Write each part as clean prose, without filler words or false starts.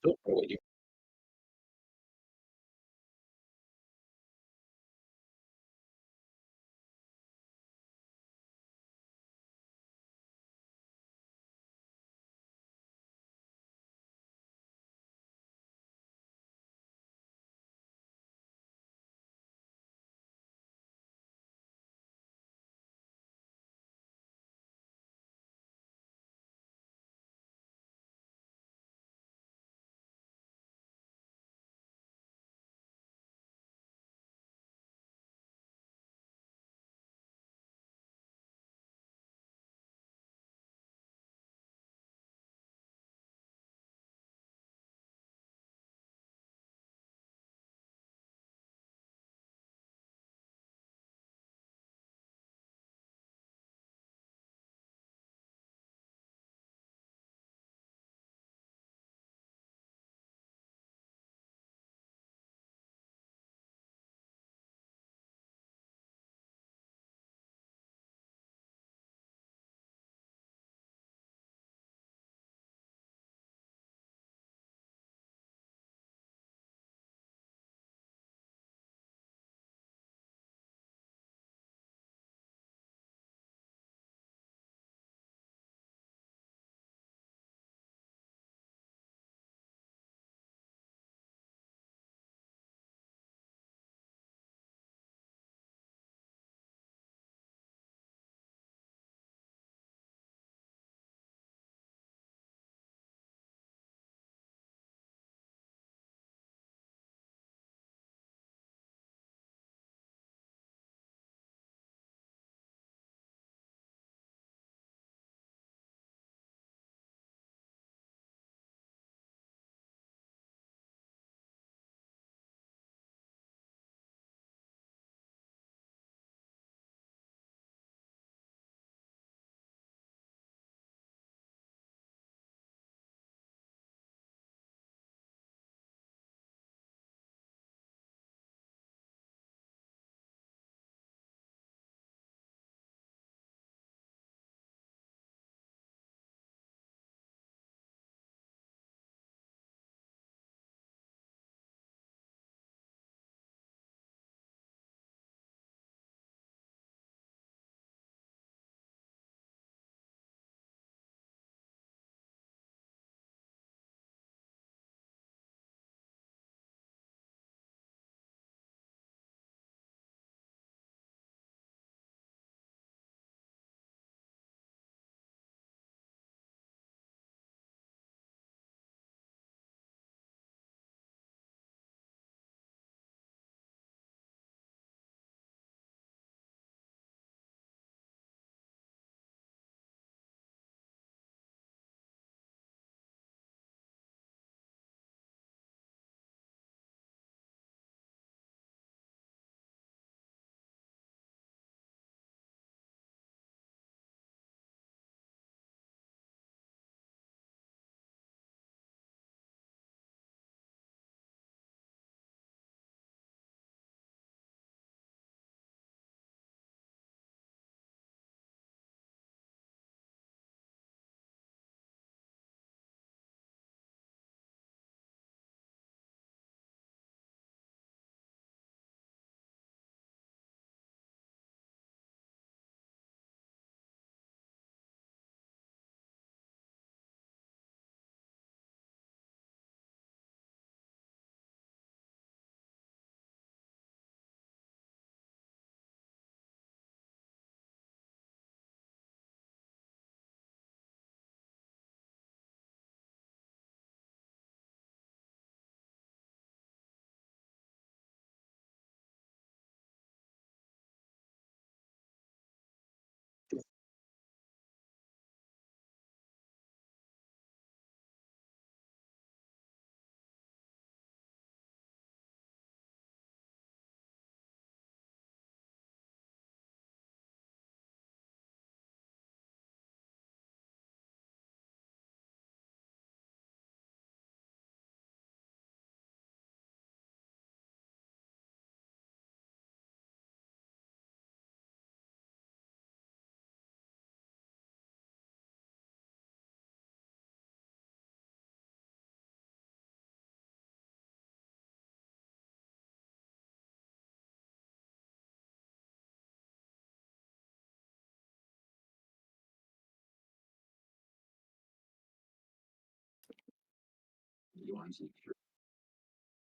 Супруги.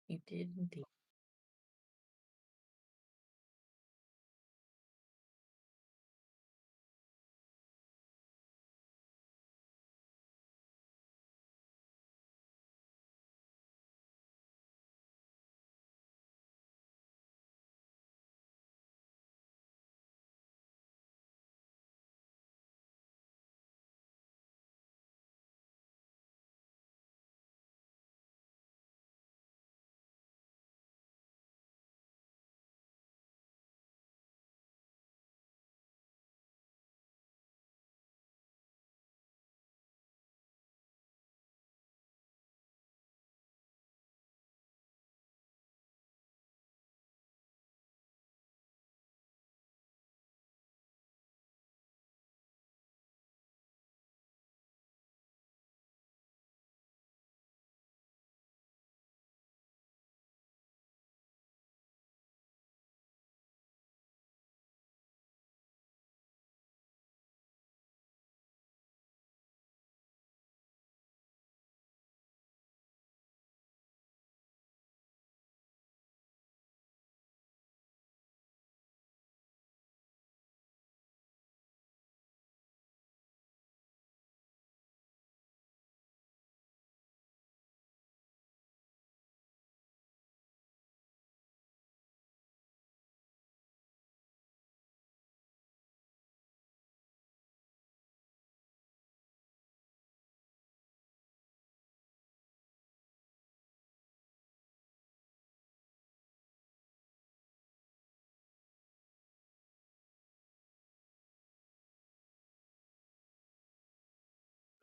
You did indeed.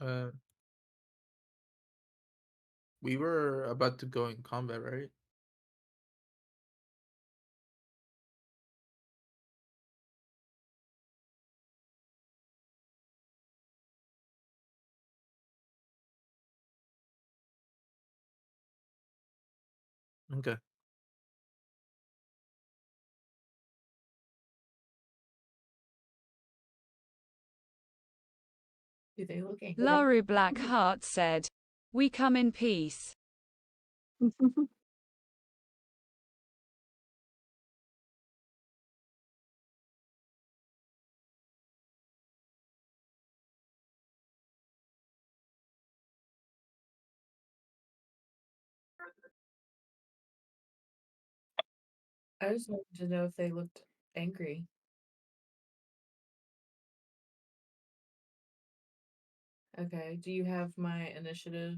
Uh, we were about to go in combat, right? Okay. Do they look angry? Laru Blackheart said, "We come in peace." I just wanted to know if they looked angry. Okay. Do you have my initiative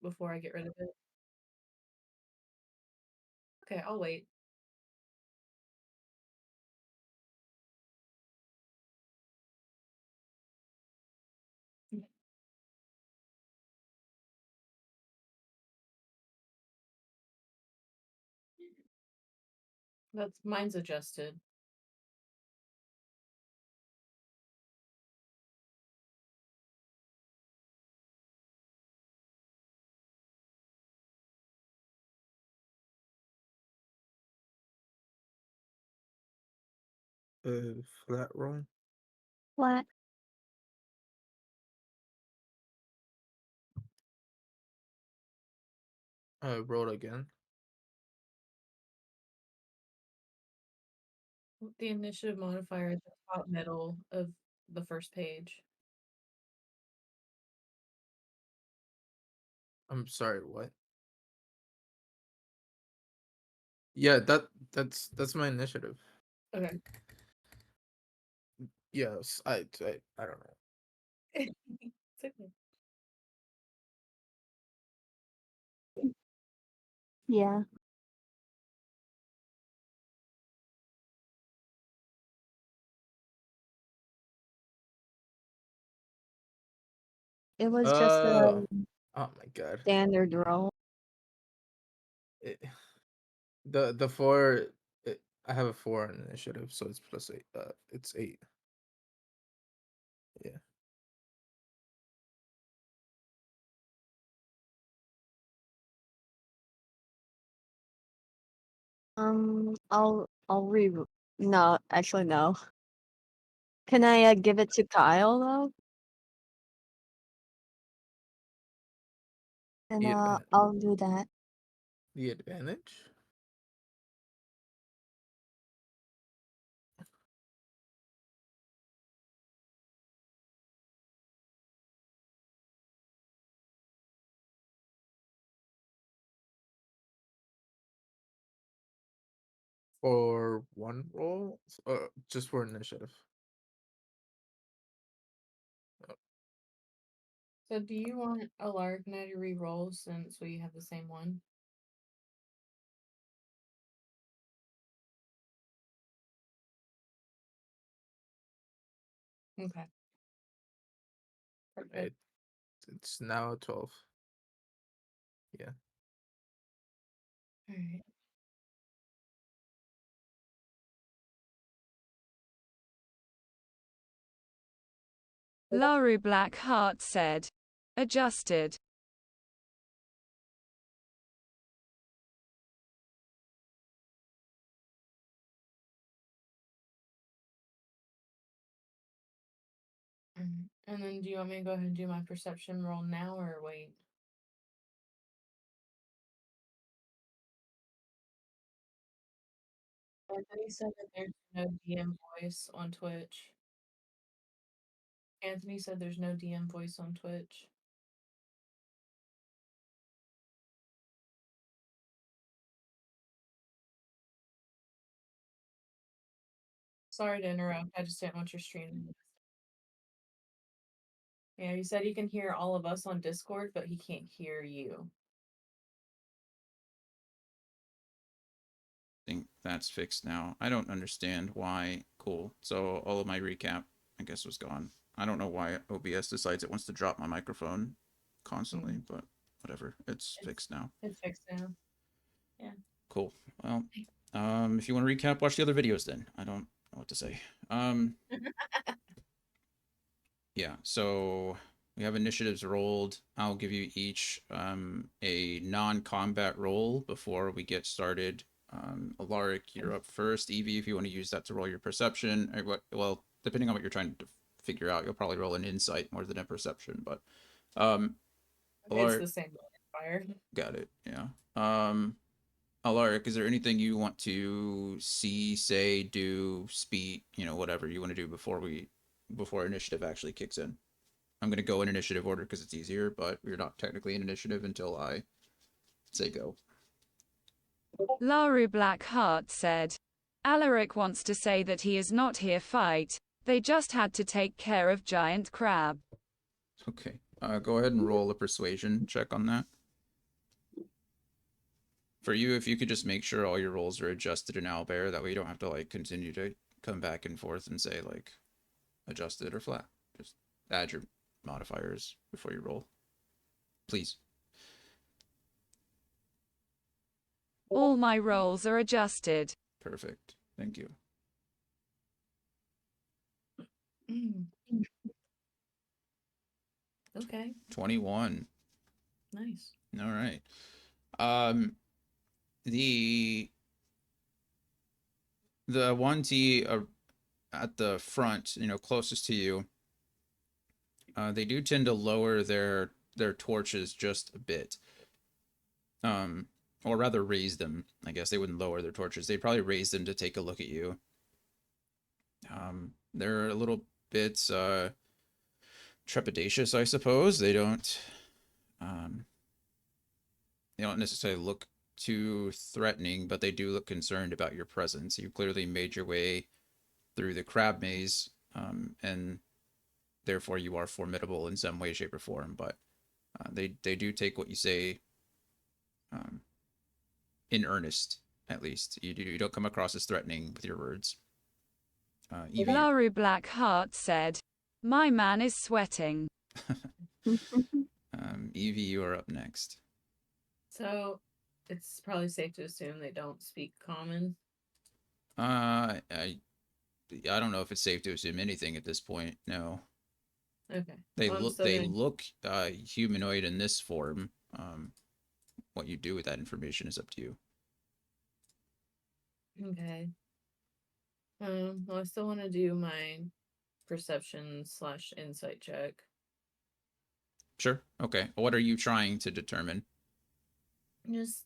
before I get rid of it? Okay, I'll wait. That's mine's adjusted. Flat roll. Flat. Roll again. The initiative modifier at the top middle of the first page. I'm sorry. What? Yeah, that's my initiative. Okay. Yes, I don't know. It's okay. Yeah. It was just Uh, a oh my god. standard roll. It, the four. I have a 4 in initiative, so it's +8. It's 8. Yeah. I'll re. No, actually, no. Can I give it to Kyle though? And The I'll do that. the advantage? For one roll? Just for initiative. So do you want Alaric and I to re-roll since we have the same one? Okay. Perfect. It's now 12. Yeah. Alright. Laru Blackheart said. Adjusted. And then do you want me to go ahead and do my perception roll now or wait? Anthony said that there's no DM voice on Twitch. Anthony said there's no DM voice on Twitch. Sorry to interrupt. I just didn't want your stream. Yeah, he said he can hear all of us on Discord, but he can't hear you. Think that's fixed now. I don't understand why. Cool. So all of my recap, I guess, was gone. I don't know why OBS decides it wants to drop my microphone constantly, but whatever. It's fixed now. It's fixed now. Yeah. Cool. Well, if you want to recap, watch the other videos then. I don't know what to say. Yeah, so we have initiatives rolled. I'll give you each a non-combat roll before we get started. Alaric, you're up first. Evie, if you want to use that to roll your perception, or what? Well, depending on what you're trying to figure out, you'll probably roll an insight more than a perception. But It's Alaric, the same fire. got it. Yeah. Alaric, is there anything you want to see, say, do, speak, whatever you want to do before initiative actually kicks in? I'm going to go in initiative order because it's easier, but we're not technically in initiative until I say go. Laru Blackheart said. Alaric wants to say that he is not here fight. They just had to take care of giant crab. Okay. Go ahead and roll a persuasion check on that. For you, if you could just make sure all your rolls are adjusted in Owlbear, that way you don't have to continue to come back and forth and say adjusted or flat. Just add your modifiers before you roll. Please. All my rolls are adjusted. Perfect. Thank you. Okay. 21. Nice. All right. The one T at the front, closest to you, they do tend to lower their torches just a bit. Or rather raise them. I guess they wouldn't lower their torches. They'd probably raise them to take a look at you. They're a little bit trepidatious, I suppose. They don't necessarily look too threatening, but they do look concerned about your presence. You clearly made your way through the crab maze, and therefore you are formidable in some way, shape, or form. But they do take what you say in earnest. At least you don't come across as threatening with your words. Evie, Laru Blackheart said. My man is sweating. Evie, you are up next. So it's probably safe to assume they don't speak common. I don't know if it's safe to assume anything at this point. No. Okay. They Well, look humanoid in this form. What you do with that information is up to you. Okay. Well, I still want to do my perception / insight check. Sure. Okay. What are you trying to determine? Just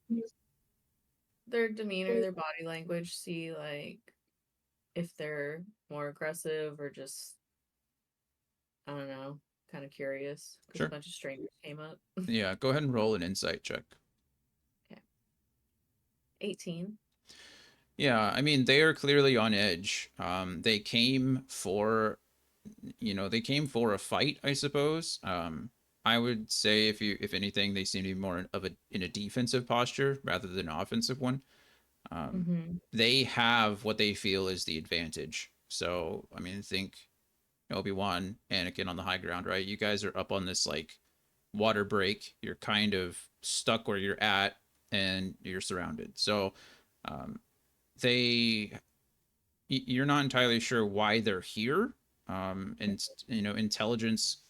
their demeanor, their body language, see like if they're more aggressive or just I don't know, kind of curious because a Sure. bunch of strangers came up. Yeah. Go ahead and roll an insight check. Okay. 18. Yeah. I mean, they are clearly on edge. They came for, they came for a fight, I suppose. I would say if anything, they seem to be more in a defensive posture rather than an offensive one. Um, Mm-hmm. they have what they feel is the advantage. So, I mean, think Obi-Wan, Anakin on the high ground, right? You guys are up on this like water break. You're kind of stuck where you're at and you're surrounded. So, um, they, you're not entirely sure why they're here. And, intelligence,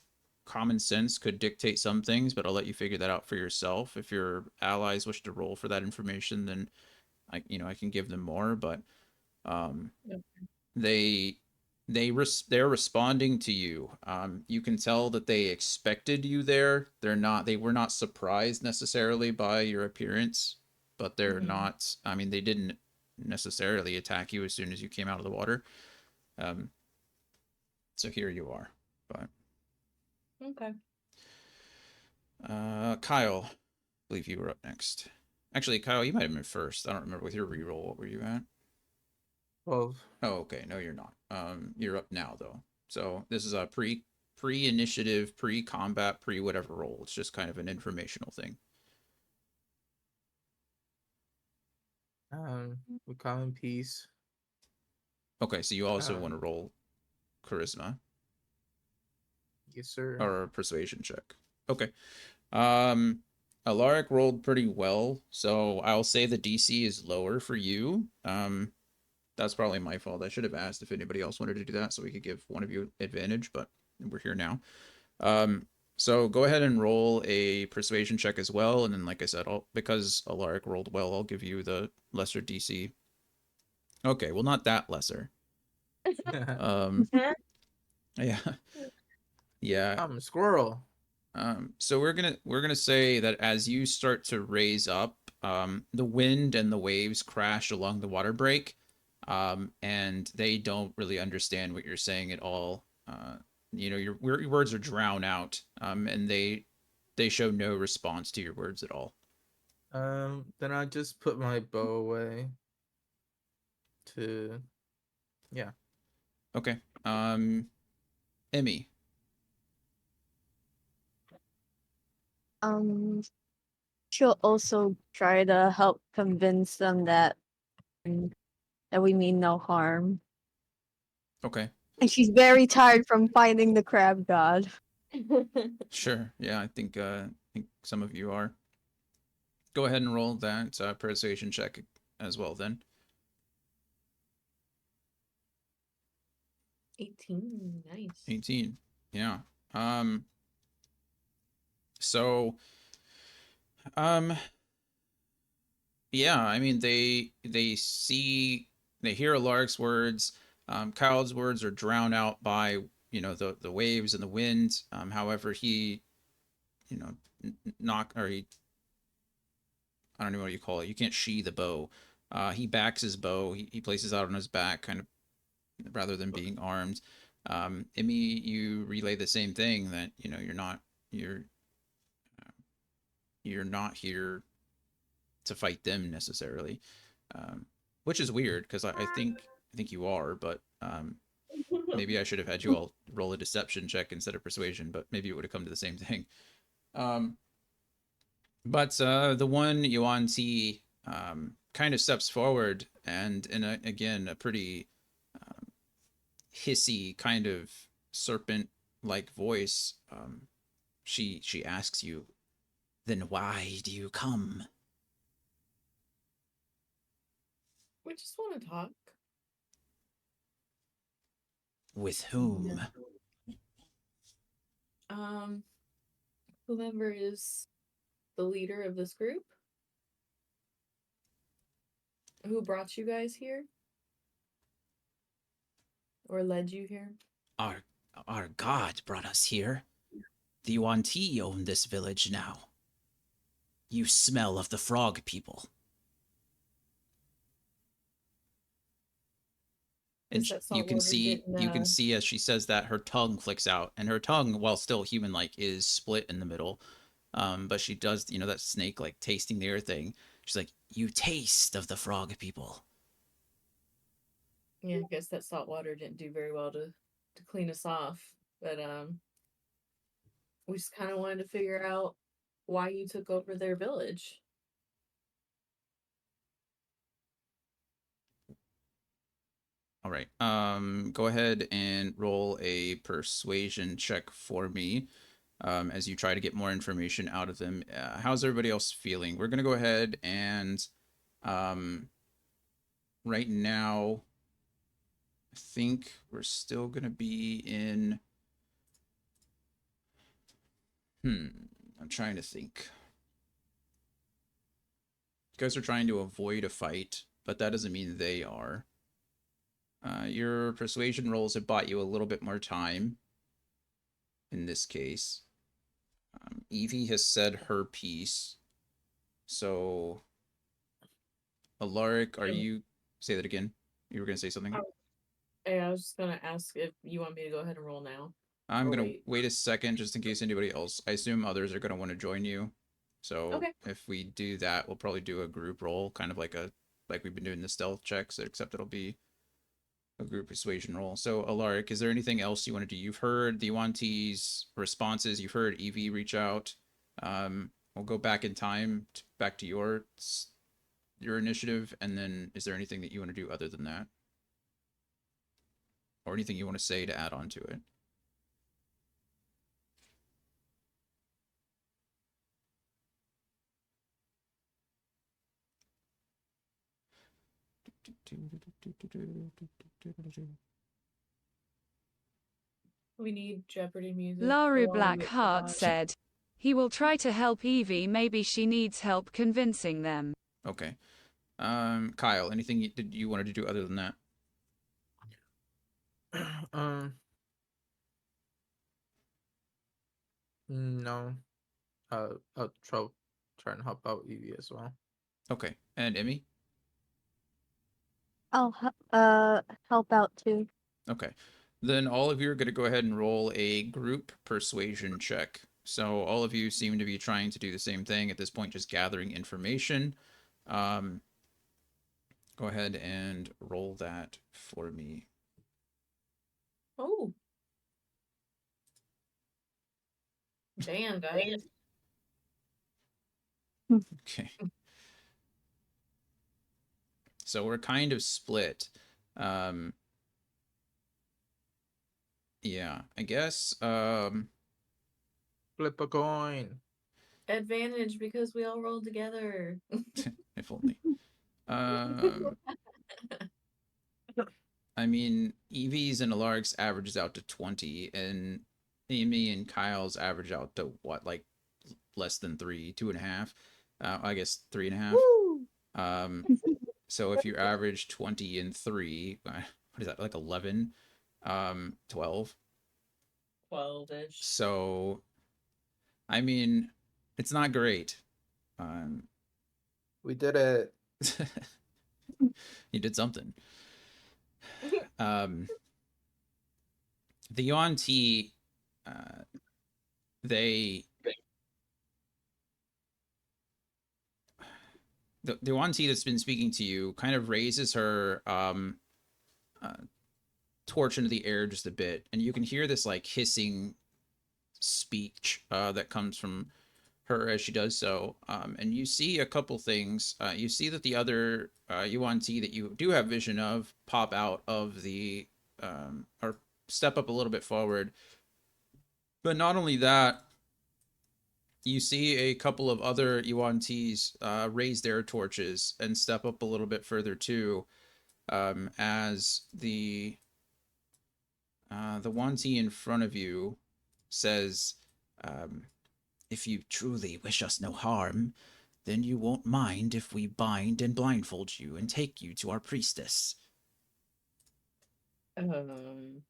common sense could dictate some things, but I'll let you figure that out for yourself. If your allies wish to roll for that information, then I can give them more, but um, Yep. they they're responding to you. You can tell that they expected you there. They were not surprised necessarily by your appearance, but they're Mm-hmm. not. I mean, they didn't necessarily attack you as soon as you came out of the water. Um, so here you are. But Okay. Kyle, I believe you were up next. Actually, Kyle, you might have been first. I don't remember with your reroll. What were you at? 12. Oh, okay. No, you're not. You're up now though. So this is a pre initiative, pre combat, pre whatever role. It's just kind of an informational thing. We come in peace. Okay, so you also want to Um, roll charisma yes, sir. or persuasion check. Okay. Um, Alaric rolled pretty well, so I'll say the DC is lower for you. That's probably my fault. I should have asked if anybody else wanted to do that so we could give one of you advantage, but we're here now. Um, so go ahead and roll a persuasion check as well, and then, like I said, because Alaric rolled well, I'll give you the lesser DC. Okay, well, not that lesser. Um, yeah, yeah. I'm a squirrel. So we're gonna say that as you start to raise up, the wind and the waves crash along the water break, and they don't really understand what you're saying at all. Your words are drowned out, and they show no response to your words at all. Then I just put my bow away to, yeah. Okay. Emmy. Um, she'll also try to help convince them that we mean no harm. Okay. And she's very tired from fighting the crab god. Sure. Yeah, I think some of you are. Go ahead and roll that persuasion check as well then. 18. Nice. 18. Yeah. Um so um yeah, I mean they hear Alaric's words. Kyle's words are drowned out by, the waves and the wind. However, he, you know, knock or he I don't know what you call it. You can't sheath the bow. He backs his bow. He places it out on his back, kind of rather than being armed. Emmy, you relay the same thing that you're you're not here to fight them necessarily, um, which is weird because I think you are, but maybe I should have had you all roll a deception check instead of persuasion, but maybe it would have come to the same thing. Um, but the one Yuan Ti kind of steps forward and in again a pretty um, hissy kind of serpent like voice, she asks you, "Then why do you come? We just want to talk. With Yeah. whom?" Um, whoever is the leader of this group, who brought you guys here or led you here? Our our God brought us here. The Yuan Ti own this village now. You smell of the frog people. And Guess that you can saltwater didn't. see as she says that her tongue flicks out, and her tongue, while still human-like, is split in the middle. But she does, that snake like tasting the air thing. She's like, "You taste of the frog people." Yeah, I guess that saltwater didn't do very well to clean us off. But we just kind of wanted to figure out why you took over their village. All right. Go ahead and roll a persuasion check for me. As you try to get more information out of them. How's everybody else feeling? We're gonna go ahead and right now, I think we're still gonna be in. I'm trying to think. You guys are trying to avoid a fight, but that doesn't mean they are. Your persuasion rolls have bought you a little bit more time. In this case, Evie has said her piece. So, Alaric, are you say that again? You were gonna say something? Hey, I was just gonna ask if you want me to go ahead and roll now. I'm Or gonna wait. wait a second just in case anybody else. I assume others are gonna want to join you. So Okay. if we do that, we'll probably do a group roll, kind of like we've been doing the stealth checks, except it'll be a group persuasion roll. So Alaric, is there anything else you want to do? You've heard the Yuan-Ti's responses. You've heard Evie reach out. We'll go back in time, back to your initiative, and then is there anything that you want to do other than that, or anything you want to say to add on to it? We need Jeopardy music Laru while we wait for Blackheart that. said, he will try to help Evie, maybe she needs help convincing them. Okay. Kyle, anything did you wanted to do other than that? um, no. I'll try and help out Evie as well. Okay. And Emmy? I'll help out too. Okay. Then all of you are going to go ahead and roll a group persuasion check. So all of you seem to be trying to do the same thing at this point, just gathering information. Go ahead and roll that for me. Oh. Damn, guys. Okay. So we're kind of split. Yeah, I guess. Flip a coin. Advantage because we all rolled together. If only. Um, I mean, Evie's and Alaric's averages out to 20, and Amy and Kyle's average out to what, like less than 3, 2.5? I guess 3.5. So if you average 20 and 3, what is that, like 11? 12. 12-ish. So, I mean, it's not great. We did it. You did something. The Yuan Ti, they the Yuan Ti that's been speaking to you kind of raises her torch into the air just a bit, and you can hear this like hissing speech that comes from her as she does so. And you see a couple things. You see that the other Yuan Ti that you do have vision of pop out of the or step up a little bit forward. But not only that, you see a couple of other Yuan Tis raise their torches and step up a little bit further too, as the Yuan Ti in front of you says, "If you truly wish us no harm, then you won't mind if we bind and blindfold you and take you to our priestess." Um,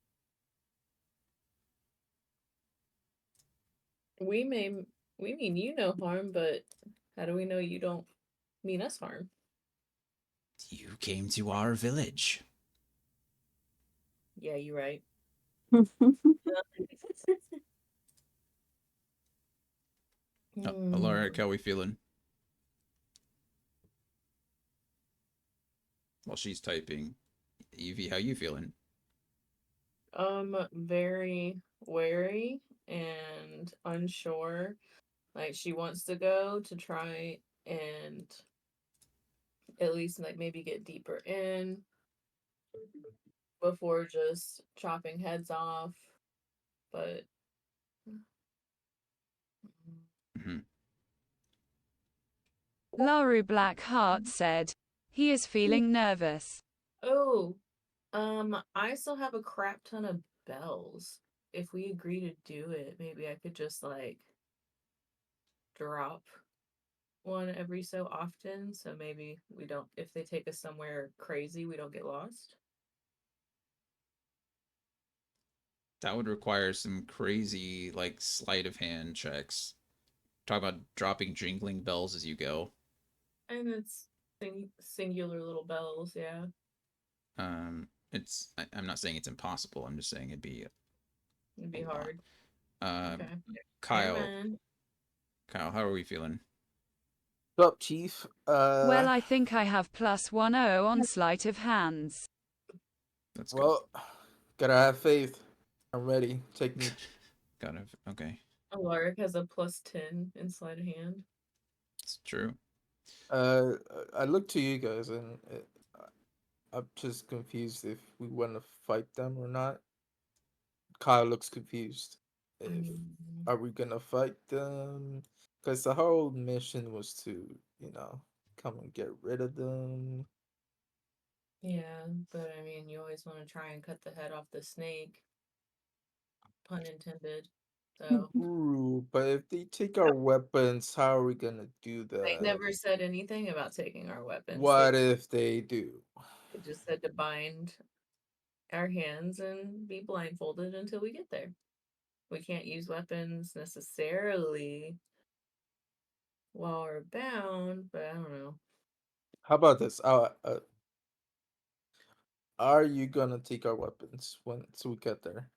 We mean you no harm, but how do we know you don't mean us harm? You came to our village. Yeah, you're right. Alaric, how we feeling? While she's typing, Evie, how you feeling? Very wary and unsure. Like she wants to go to try and at least like maybe get deeper in before just chopping heads off. But Mm-hmm. Laru Blackheart said. He is feeling nervous. oh, I still have a crap ton of bells. If we agree to do it, maybe I could just like drop one every so often. So maybe we don't, if they take us somewhere crazy, we don't get lost. That would require some crazy, like, sleight of hand checks. Talk about dropping jingling bells as you go. And it's singular little bells, yeah. I'm not saying it's impossible. I'm just saying it'd be It'd a be lot. hard. Okay. Never Kyle, mind. how are we feeling? What's up, Chief? Well, I think I have +10 on sleight of hands. Let's go. Well, gotta have faith. I'm ready. Take me. Okay. Alaric has a +10 in sleight of hand. It's true. I look to you guys, and I'm just confused if we want to fight them or not. Kyle looks confused. If Mm, Are we gonna fight them? Because the whole mission was to, come and get rid of them. yeah, but I mean, you always want to try and cut the head off the snake, pun intended. So Ooh, but if they take our weapons, how are we gonna do they that? never said anything about taking our weapons. What if they do? They just said to bind our hands and be blindfolded until we get there. We can't use weapons necessarily while we're bound, but I don't know. How about this? Are you gonna take our weapons once we get there?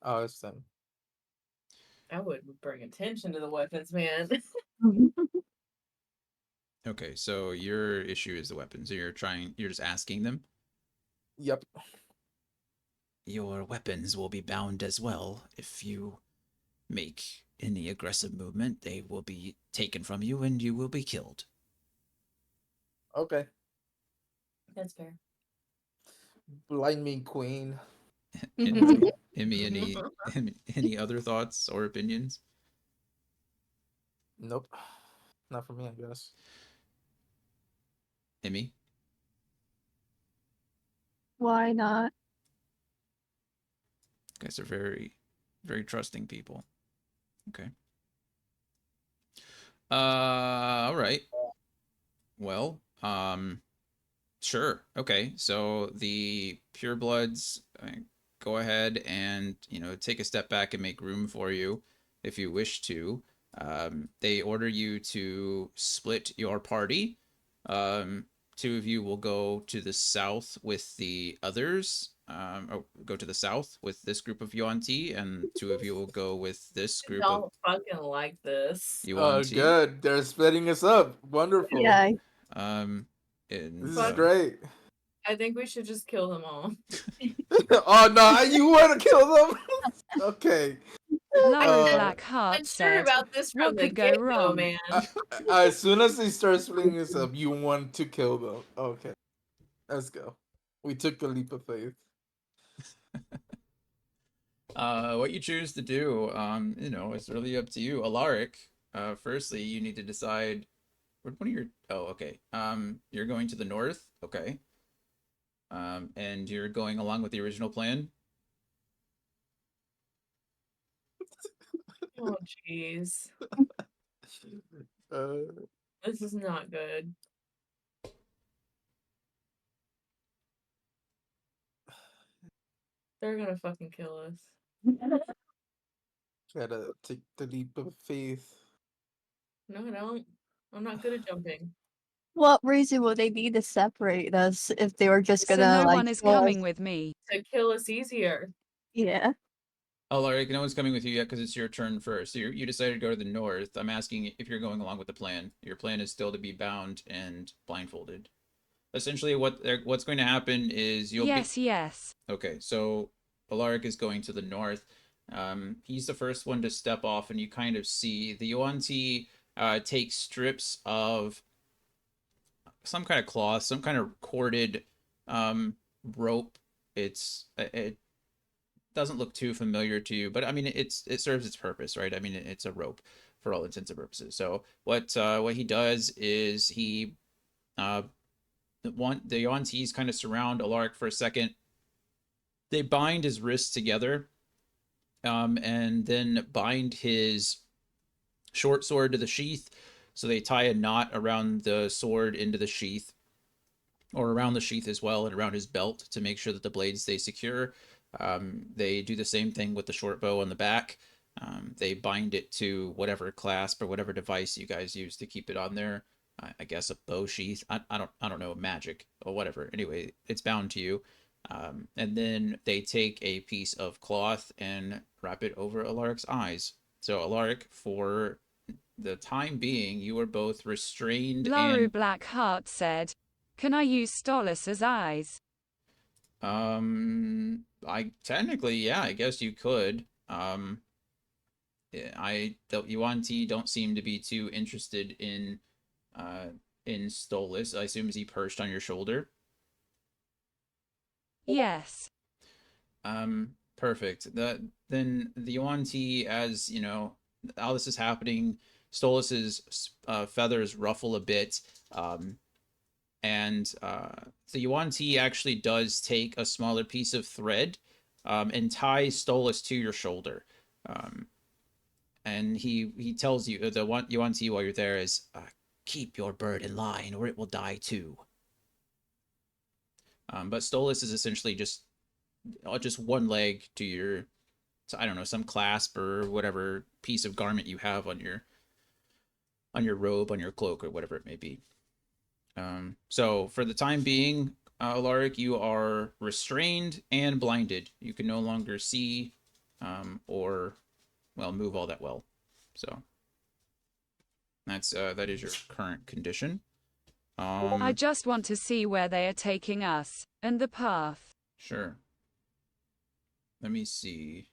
I'll ask them. I would bring attention to the weapons, man. Okay, so your issue is the weapons. So you're just asking them. Yep. Your weapons will be bound as well. If you make any aggressive movement, they will be taken from you and you will be killed. Okay. That's fair. Blind me, queen. Any other thoughts or opinions? Nope. Not for me, I guess. Emmy? Why not? You guys are very, very trusting people. Okay. All right. Well, sure. Okay. So the purebloods go ahead and, take a step back and make room for you if you wish to. They order you to split your party. Two of you will go to the south with the others. Or go to the south with this group of Yuan-Ti, and two of you will go with this I group of don't fucking like this. Yuan-Ti. Good. They're splitting us up. Wonderful. Yeah. Um, This and is Fuck. great. I think we should just kill them all. Oh no, you want to kill them? Okay. Laru I'm Uh, Blackheart unsure said. about this from What the could go get-go, wrong? man. as soon as they start splitting us up, you want to kill them. Okay. Let's go. We took a leap of faith. what you choose to do, it's really up to you. Alaric, firstly, you need to decide what one of your. Oh, okay. You're going to the north. Okay. And you're going along with the original plan. Oh, jeez. Uh, This is not good. They're gonna fucking kill us. Gotta take the leap of faith. No, I don't. I'm not good at jumping. What reason would they need to separate us if they were just So gonna no like one is kill coming us? with me. To kill us easier. Yeah. Alaric, no one's coming with you yet because it's your turn first. So you decided to go to the north. I'm asking if you're going along with the plan. Your plan is still to be bound and blindfolded. Essentially, what's going to happen is you'll be Yes. okay. So Alaric is going to the north. He's the first one to step off, and you kind of see the Yuan-Ti take strips of some kind of cloth, some kind of corded rope. It doesn't look too familiar to you, but I mean it serves its purpose, right? I mean it's a rope for all intents and purposes. So what he does is he uh the Yuan-Tis kind of surround Alaric for a second. They bind his wrists together, and then bind his short sword to the sheath. So they tie a knot around the sword into the sheath, or around the sheath as well, and around his belt to make sure that the blades stay secure. They do the same thing with the short bow on the back. They bind it to whatever clasp or whatever device you guys use to keep it on there. I guess a bow sheath. I don't know, magic or whatever. Anyway, it's bound to you. And then they take a piece of cloth and wrap it over Alaric's eyes. So Alaric, for the time being, you are both restrained Laru and Blackheart said, "Can I use Stolas as eyes?" I technically, yeah, I guess you could. The Yuan-Ti don't seem to be too interested uh in Stolas. I assume is he perched on your shoulder? Yes. Perfect. Then the Yuan-Ti, as you know, all this is happening. Stolas's feathers ruffle a bit, and the Yuan-Ti actually does take a smaller piece of thread, and ties Stolas to your shoulder. Um, and he tells you the one Yuan-Ti while you're there is keep your bird in line or it will die too. But Stolas is essentially just one leg to your, so I don't know, some clasp or whatever piece of garment you have on your robe, on your cloak, or whatever it may be. So for the time being, Alaric, you are restrained and blinded. You can no longer see, or well, move all that well. So that is your current condition. I just want to see where they are taking us, and the path. Sure. Let me see.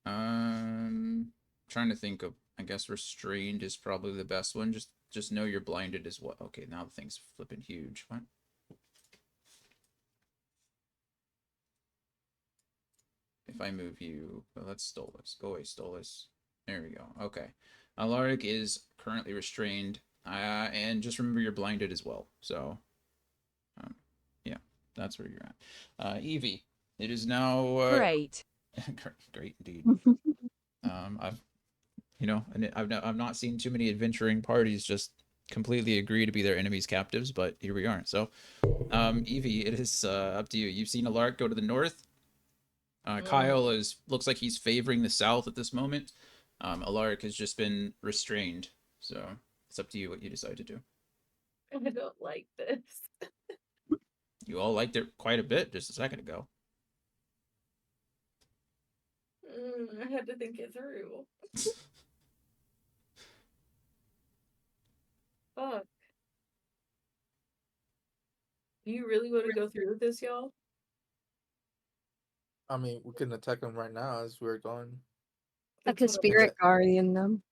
Trying to think of. I guess restrained is probably the best one. Just know you're blinded as well. Okay, now the thing's flipping huge. What? If I move you, well, let's Stolas. Go away, Stolas. There we go. Okay. Alaric is currently restrained, and just remember you're blinded as well. So, um, yeah, that's where you're at. Evie, it is now Great. great indeed. I've and I've not seen too many adventuring parties just completely agree to be their enemies' captives, but here we are. So, Evie, it is up to you. You've seen Alaric go to the north. Kyle looks like he's favoring the south at this moment. Alaric has just been restrained, so it's up to you what you decide to do. I don't like this. You all liked it quite a bit just a second ago. I had to think it through. Fuck. Do you really want to go through with this, y'all? I mean, we can attack them right now as we're going. I That's could what spirit guardian them.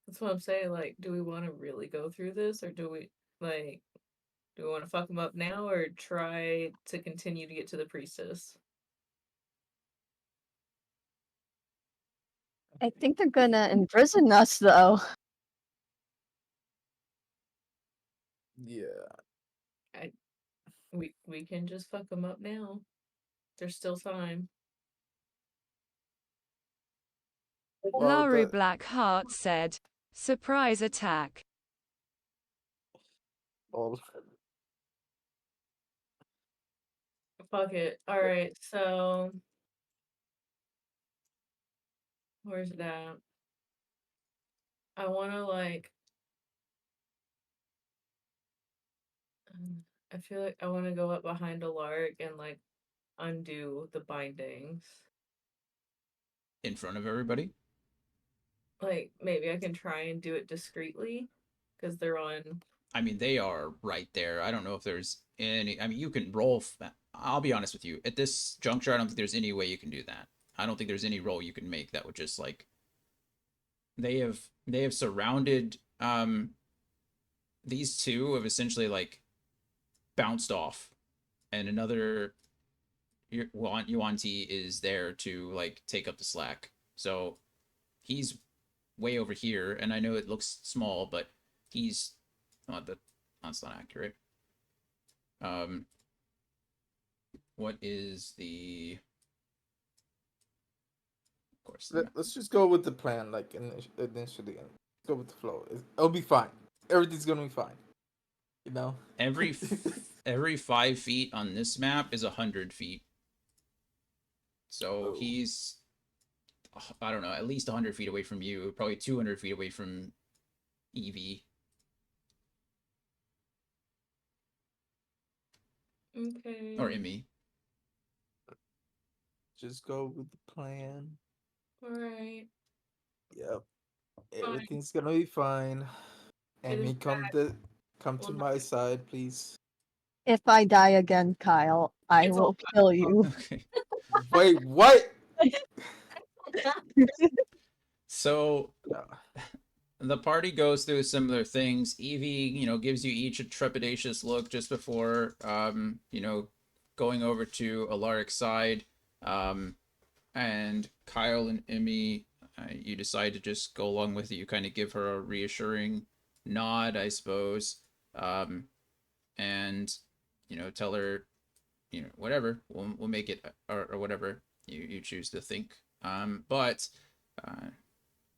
that's what I'm saying. Like, do we want to really go through this, or do we want to fuck them up now, or try to continue to get to the priestess? I think they're gonna imprison us though. Yeah. We can just fuck them up now. There's still time. Well, Laru Blackheart said, "Surprise attack." well, Fuck it. All right. So Where's it at? I want to like. I feel like I want to go up behind Alaric and like undo the bindings. In front of everybody? Like maybe I can try and do it discreetly because they're on. I mean, they are right there. I don't know if there's any. I mean, you can roll. I'll be honest with you. At this juncture, I don't think there's any way you can do that. I don't think there's any roll you can make that would just like they have surrounded these two have essentially like bounced off, and another Yuan Ti is there to like take up the slack. So he's way over here, and I know it looks small, but he's not that. That's not accurate. What is the? Of course, Let's just go with the plan, like initially, and go with the flow. It'll be fine. Everything's gonna be fine. You know. every every 5 feet on this map is 100 feet. So Oh. he's I don't know, at least 100 feet away from you, probably 200 feet away from Evie. Or Okay. Emmy. Just go with the plan. All right. Yep. Fine. Everything's gonna be fine. It is Amy, come to well, my side, please. If I die again, Kyle, I it's all will kill you. Okay. Wait, what? So No. the party goes through similar things. Evie, gives you each a trepidatious look just before, going over to Alaric's side. And Kyle and Emmy, you decide to just go along with it. You kind of give her a reassuring nod, I suppose, and tell her, whatever, we'll make it, or whatever you choose to think. But uh,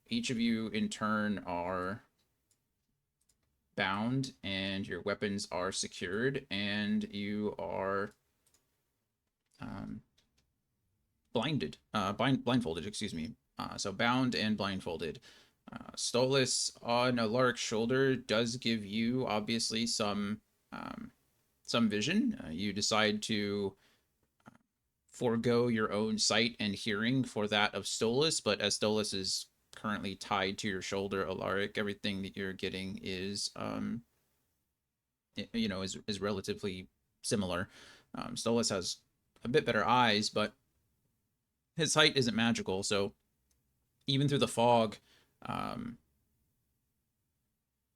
each of you in turn are bound, and your weapons are secured, and you are um, blindfolded, excuse me. So bound and blindfolded. Stolas on Alaric's shoulder does give you obviously some vision. You decide to forego your own sight and hearing for that of Stolas, but as Stolas is currently tied to your shoulder, Alaric, everything that you're getting is is relatively similar. Stolas has a bit better eyes, but his sight isn't magical, so even through the fog, um,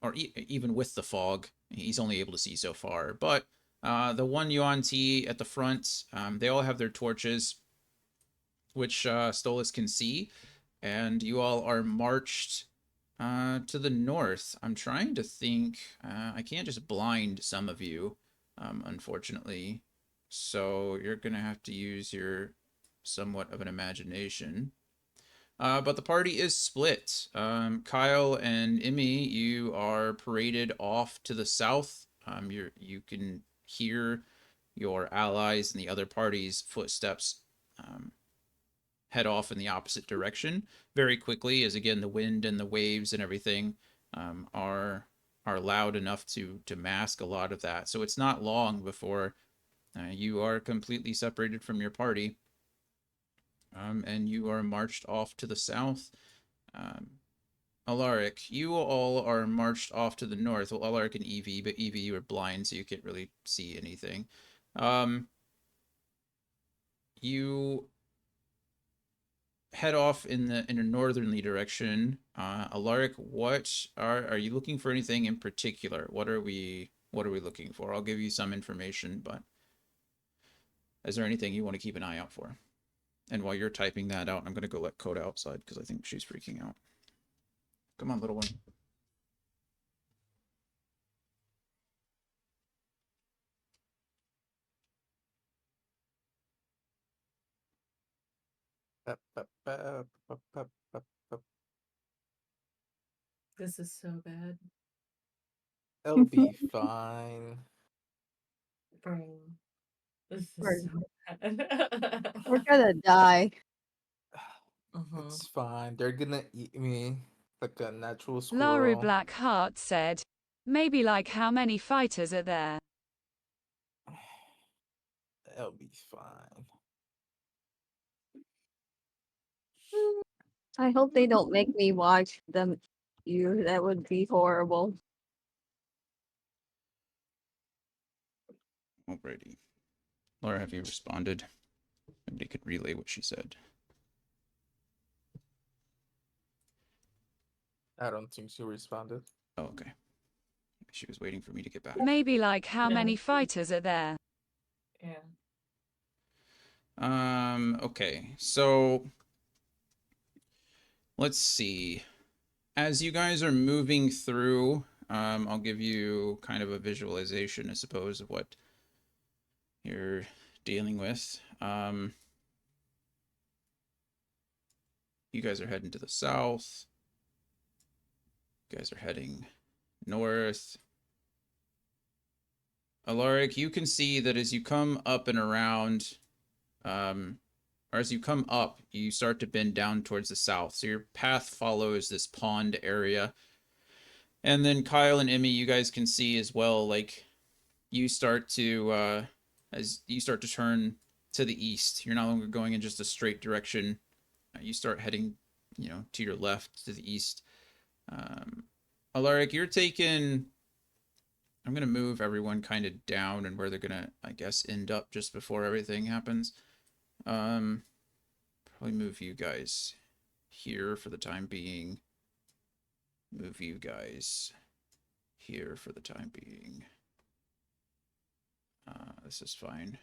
or even with the fog, he's only able to see so far. But the one Yuan Ti at the front, they all have their torches, which Stolas can see, and you all are marched to the north. I'm trying to think. I can't just blind some of you, unfortunately. So you're gonna have to use your somewhat of an imagination. But the party is split. Kyle and Emmy, you are paraded off to the south. You can hear your allies and the other party's footsteps head off in the opposite direction very quickly, as again the wind and the waves and everything are loud enough to mask a lot of that. So it's not long before you are completely separated from your party, and you are marched off to the south. Um, Alaric, you all are marched off to the north. Well, Alaric and Evie, but Evie, you are blind, so you can't really see anything. You head off in a northerly direction. Alaric, what are you looking for? Anything in particular? What are we looking for? I'll give you some information, but is there anything you want to keep an eye out for? And while you're typing that out, I'm gonna go let Coda outside because I think she's freaking out. Come on, little one. This is so bad. It'll be fine. Bro. This is We're, so bad. we're gonna die. Uh-huh. It's fine. They're gonna eat me like a natural Laru squirrel. Blackheart said, maybe like how many fighters are there? It'll be fine. I hope they don't make me watch them. You, that would be horrible. Alrighty. Laura, have you responded? Nobody could relay what she said. I don't think she responded. Oh, okay. She was waiting for me to get back. Maybe like how Yeah. many fighters are there? Yeah. Okay. So let's see. As you guys are moving through, I'll give you kind of a visualization, I suppose, of what you're dealing with. You guys are heading to the south. You guys are heading north. Alaric, you can see that as you come up and around, or as you come up, you start to bend down towards the south. So your path follows this pond area. And then Kyle and Emmy, you guys can see as well, like you start to as you start to turn to the east. You're no longer going in just a straight direction. You start heading, to your left to the east. Alaric, you're taking. I'm gonna move everyone kind of down and where they're gonna, I guess, end up just before everything happens. Probably move you guys here for the time being. Move you guys here for the time being. This is fine.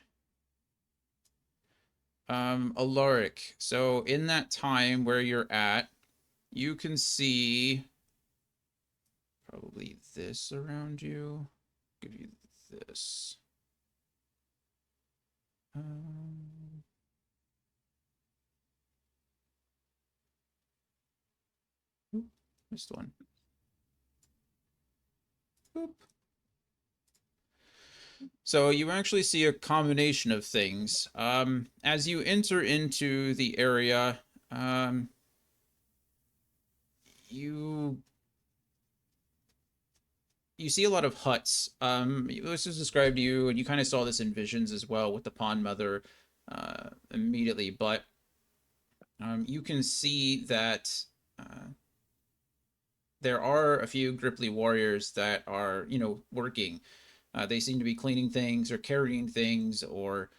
Alaric. So in that time where you're at, you can see probably this around you. Give you this. Missed one. Boop. So you actually see a combination of things. As you enter into the area, you see a lot of huts. This was described to you, and you kind of saw this in visions as well with the pond mother immediately. But you can see that there are a few Gripply warriors that are, working. They seem to be cleaning things or carrying things or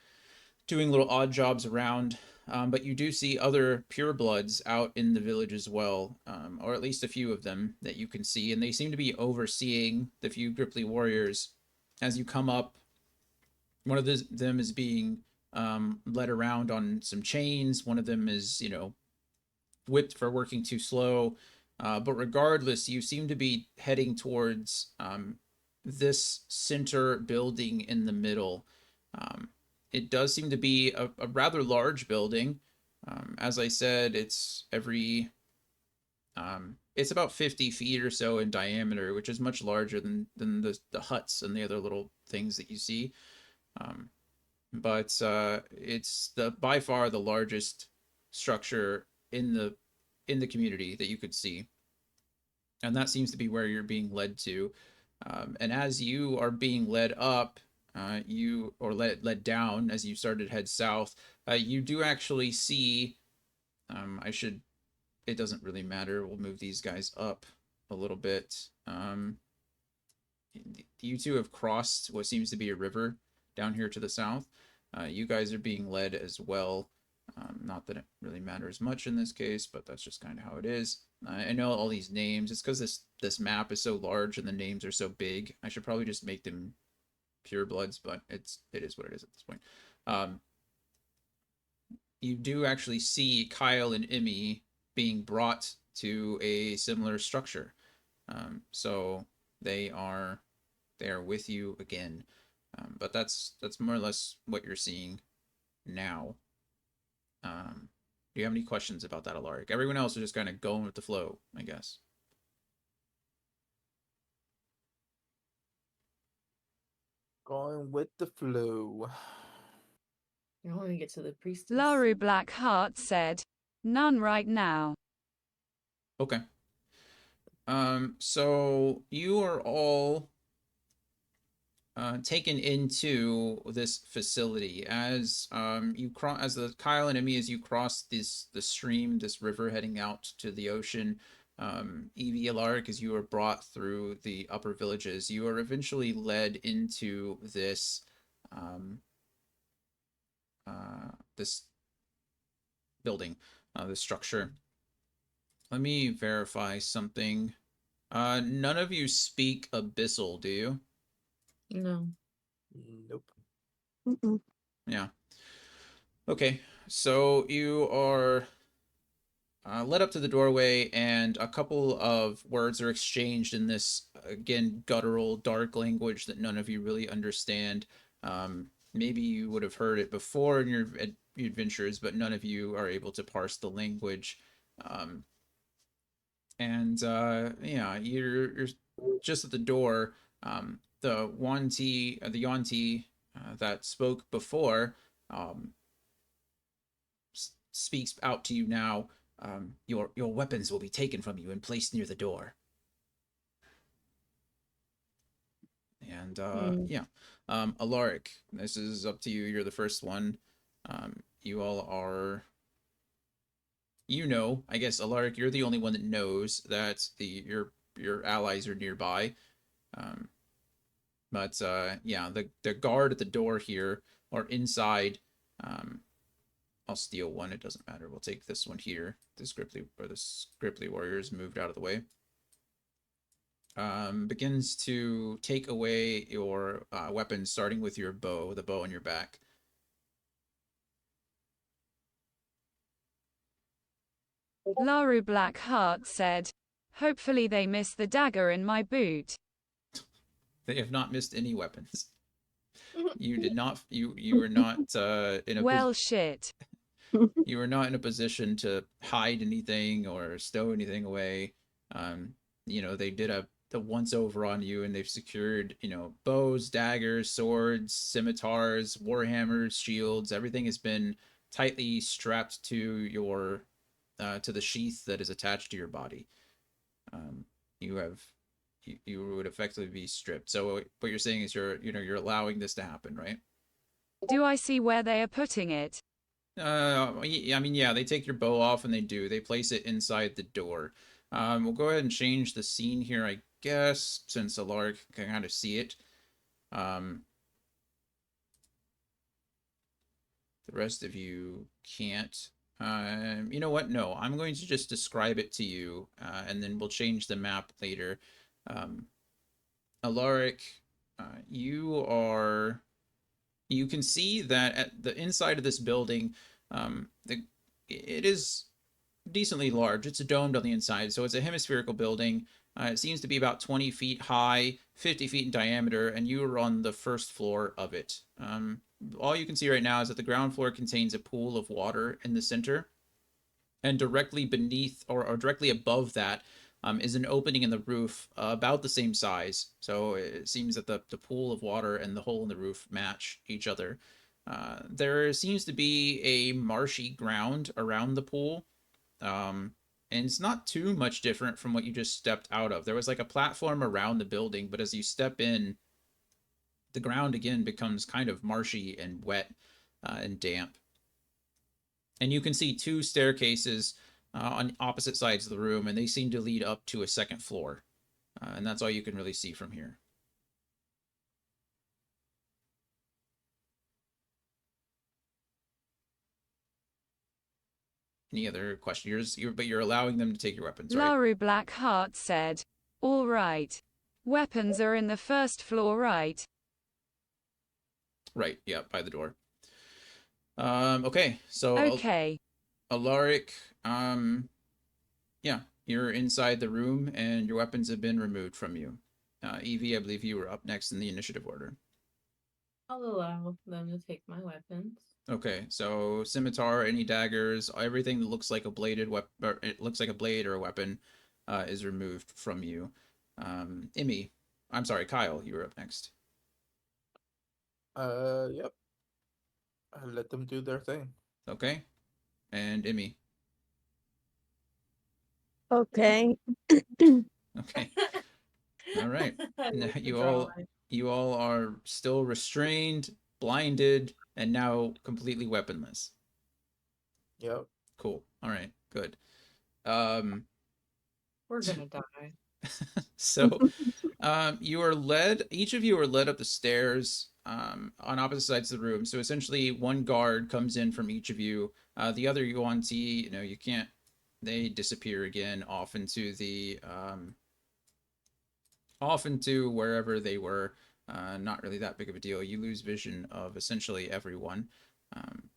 doing little odd jobs around. But you do see other purebloods out in the village as well, or at least a few of them that you can see, and they seem to be overseeing the few Gripply warriors. As you come up, one of them is being led around on some chains. One of them is, whipped for working too slow. But regardless, you seem to be heading towards this center building in the middle. It does seem to be a rather large building. As I said, it's it's about 50 feet or so in diameter, which is much larger than the huts and the other little things that you see. But it's by far the largest structure in the community that you could see, and that seems to be where you're being led to. And as you are being led up, you or led down as you started to head south, you do actually see. I should. It doesn't really matter. We'll move these guys up a little bit. You two have crossed what seems to be a river down here to the south. You guys are being led as well. Not that it really matters much in this case, but that's just kind of how it is. I know all these names. It's because this map is so large and the names are so big. I should probably just make them purebloods, but it is what it is at this point. You do actually see Kyle and Emmy being brought to a similar structure. So they are with you again. But that's more or less what you're seeing now. Do you have any questions about that, Alaric? Everyone else is just kind of going with the flow, I guess. Going with the flow. I want to get to the priestess. Laru Blackheart said, None right now. Okay. So you are all taken into this facility as you cross as the Kyle and Emmy as you cross the stream, this river heading out to the ocean. Evie Alaric, as you are brought through the upper villages, you are eventually led into um, this building, this structure. Let me verify something. None of you speak Abyssal, do you? No. Nope. Mm-mm. Yeah. Okay. So you are led up to the doorway, and a couple of words are exchanged in this, again, guttural, dark language that none of you really understand. Maybe you would have heard it before in your adventures, but none of you are able to parse the language. Um, and yeah, you're just at the door. The Yuan-ti that spoke before um, speaks out to you now. Your weapons will be taken from you and placed near the door. And Mm. yeah, Alaric, this is up to you. You're the first one. You all are. You know, I guess Alaric, you're the only one that knows that your allies are nearby. Um, but yeah, the guard at the door here or inside. Um, I'll steal one. It doesn't matter. We'll take this one here. The Scriptly warriors moved out of the way. Begins to take away your weapons, starting with your bow, the bow on your back. Laru Blackheart said, hopefully they miss the dagger in my boot. They have not missed any weapons. You did not. You were not in a Well, shit. you were not in a position to hide anything or stow anything away. You know, they did the once over on you, and they've secured, you know, bows, daggers, swords, scimitars, warhammers, shields. Everything has been tightly strapped to the sheath that is attached to your body. Um, you have you would effectively be stripped. So what you're saying is you're allowing this to happen, right? Do I see where they are putting it? I mean, yeah, they take your bow off and they do. They place it inside the door. We'll go ahead and change the scene here, I guess, since Alaric can kind of see it. Um, the rest of you can't. You know what? No, I'm going to just describe it to you, and then we'll change the map later. Um, Alaric, you are. You can see that at the inside of this building, it is decently large. It's domed on the inside, so it's a hemispherical building. It seems to be about 20 feet high, 50 feet in diameter, and you are on the first floor of it. All you can see right now is that the ground floor contains a pool of water in the center, and directly beneath or directly above that is an opening in the roof about the same size. So it seems that the pool of water and the hole in the roof match each other. There seems to be a marshy ground around the pool, and it's not too much different from what you just stepped out of. There was like a platform around the building, but as you step in, the ground again becomes kind of marshy and wet and damp. And you can see two staircases on opposite sides of the room, and they seem to lead up to a second floor. And that's all you can really see from here. Any other questions? But you're allowing them to take your weapons, right? Laru Blackheart said, all right. Weapons are in the first floor, right? Right. Yeah, by the door. Okay. So Okay. Alaric, yeah, you're inside the room, and your weapons have been removed from you. Evie, I believe you were up next in the initiative order. I'll allow them to take my weapons. Okay, so scimitar, any daggers, everything that looks like a bladed weapon, or it looks like a blade or a weapon, is removed from you. Emmy, I'm sorry, Kyle, you were up next. Yep. I let them do their thing. Okay, and Emmy. Okay. Okay. All right. I Now like the drawing. you all are still restrained, blinded, and now completely weaponless. Yep. Cool. All right. Good. Um We're gonna die. so you are led, each of you are led up the stairs on opposite sides of the room. So essentially, one guard comes in from each of you. The other Yuan-Ti, you can't, they disappear again off into wherever they were. Not really that big of a deal. You lose vision of essentially everyone. Um,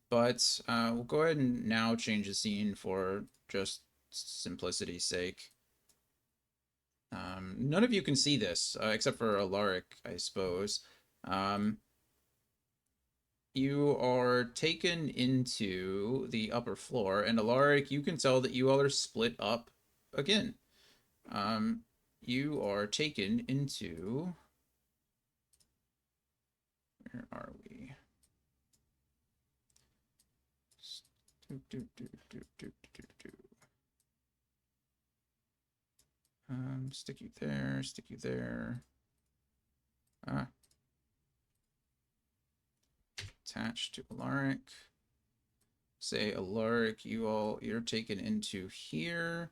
but we'll go ahead and now change the scene for just simplicity's sake. None of you can see this except for Alaric, I suppose. Um, you are taken into the upper floor, and Alaric, you can tell that you all are split up again. Um, you are taken into. Where are we? Stick you there, stick you there. Ah, attached to Alaric. Say Alaric, you're taken into here.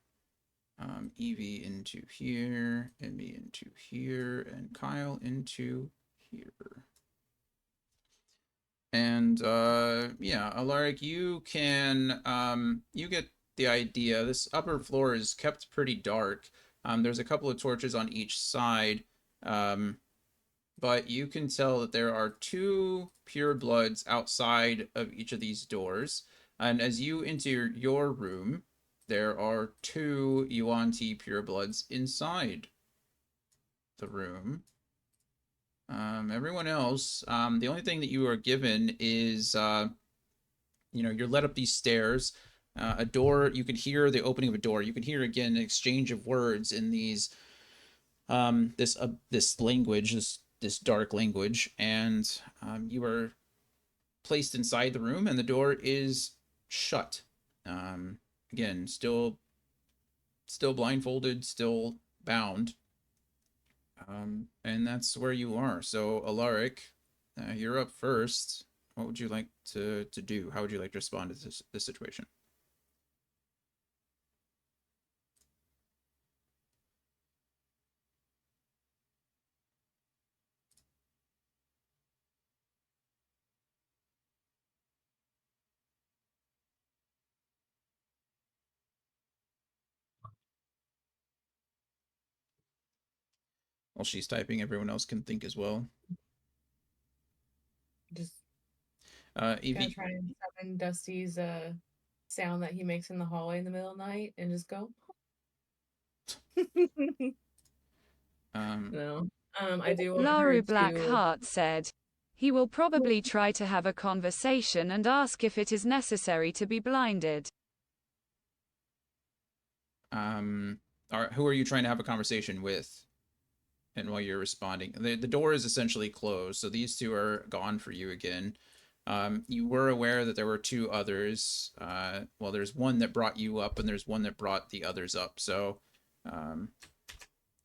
Evie into here, Emmy into here, and Kyle into here. And yeah, Alaric, you get the idea. This upper floor is kept pretty dark. There's a couple of torches on each side. But you can tell that there are two pure bloods outside of each of these doors. And as you enter your room, there are two Yuan-Ti pure bloods inside the room. Everyone else, the only thing that you are given is, you're led up these stairs. A door, you can hear the opening of a door. You can hear again an exchange of words in this language, this dark language, and you are placed inside the room, and the door is shut. Um, Again, still blindfolded, still bound, and that's where you are. So, Alaric, you're up first. What would you like to do? How would you like to respond to this situation? While she's typing, everyone else can think as well. Just gonna Evie, try and summon Dusty's sound that he makes in the hallway in the middle of the night and just go. um, No. I do want her Laru to. Blackheart said. He will probably try to have a conversation and ask if it is necessary to be blinded. who are you trying to have a conversation with? And while you're responding, the door is essentially closed, so these two are gone for you again. You were aware that there were two others. Well, there's one that brought you up, and there's one that brought the others up. So, um,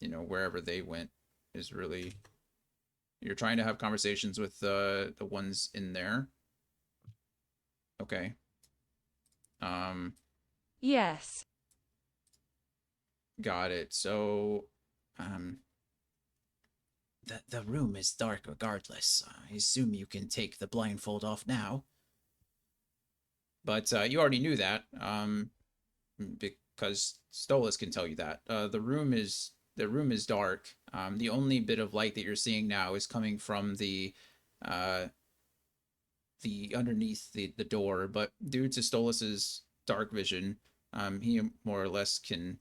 wherever they went is really, you're trying to have conversations with the ones in there. Okay. Um, Yes. got it. So, um, the room is dark regardless. I assume you can take the blindfold off now. But you already knew that, because Stolas can tell you that. The room is dark. The only bit of light that you're seeing now is coming from uh, the underneath the door. But due to Stolas's dark vision, he more or less can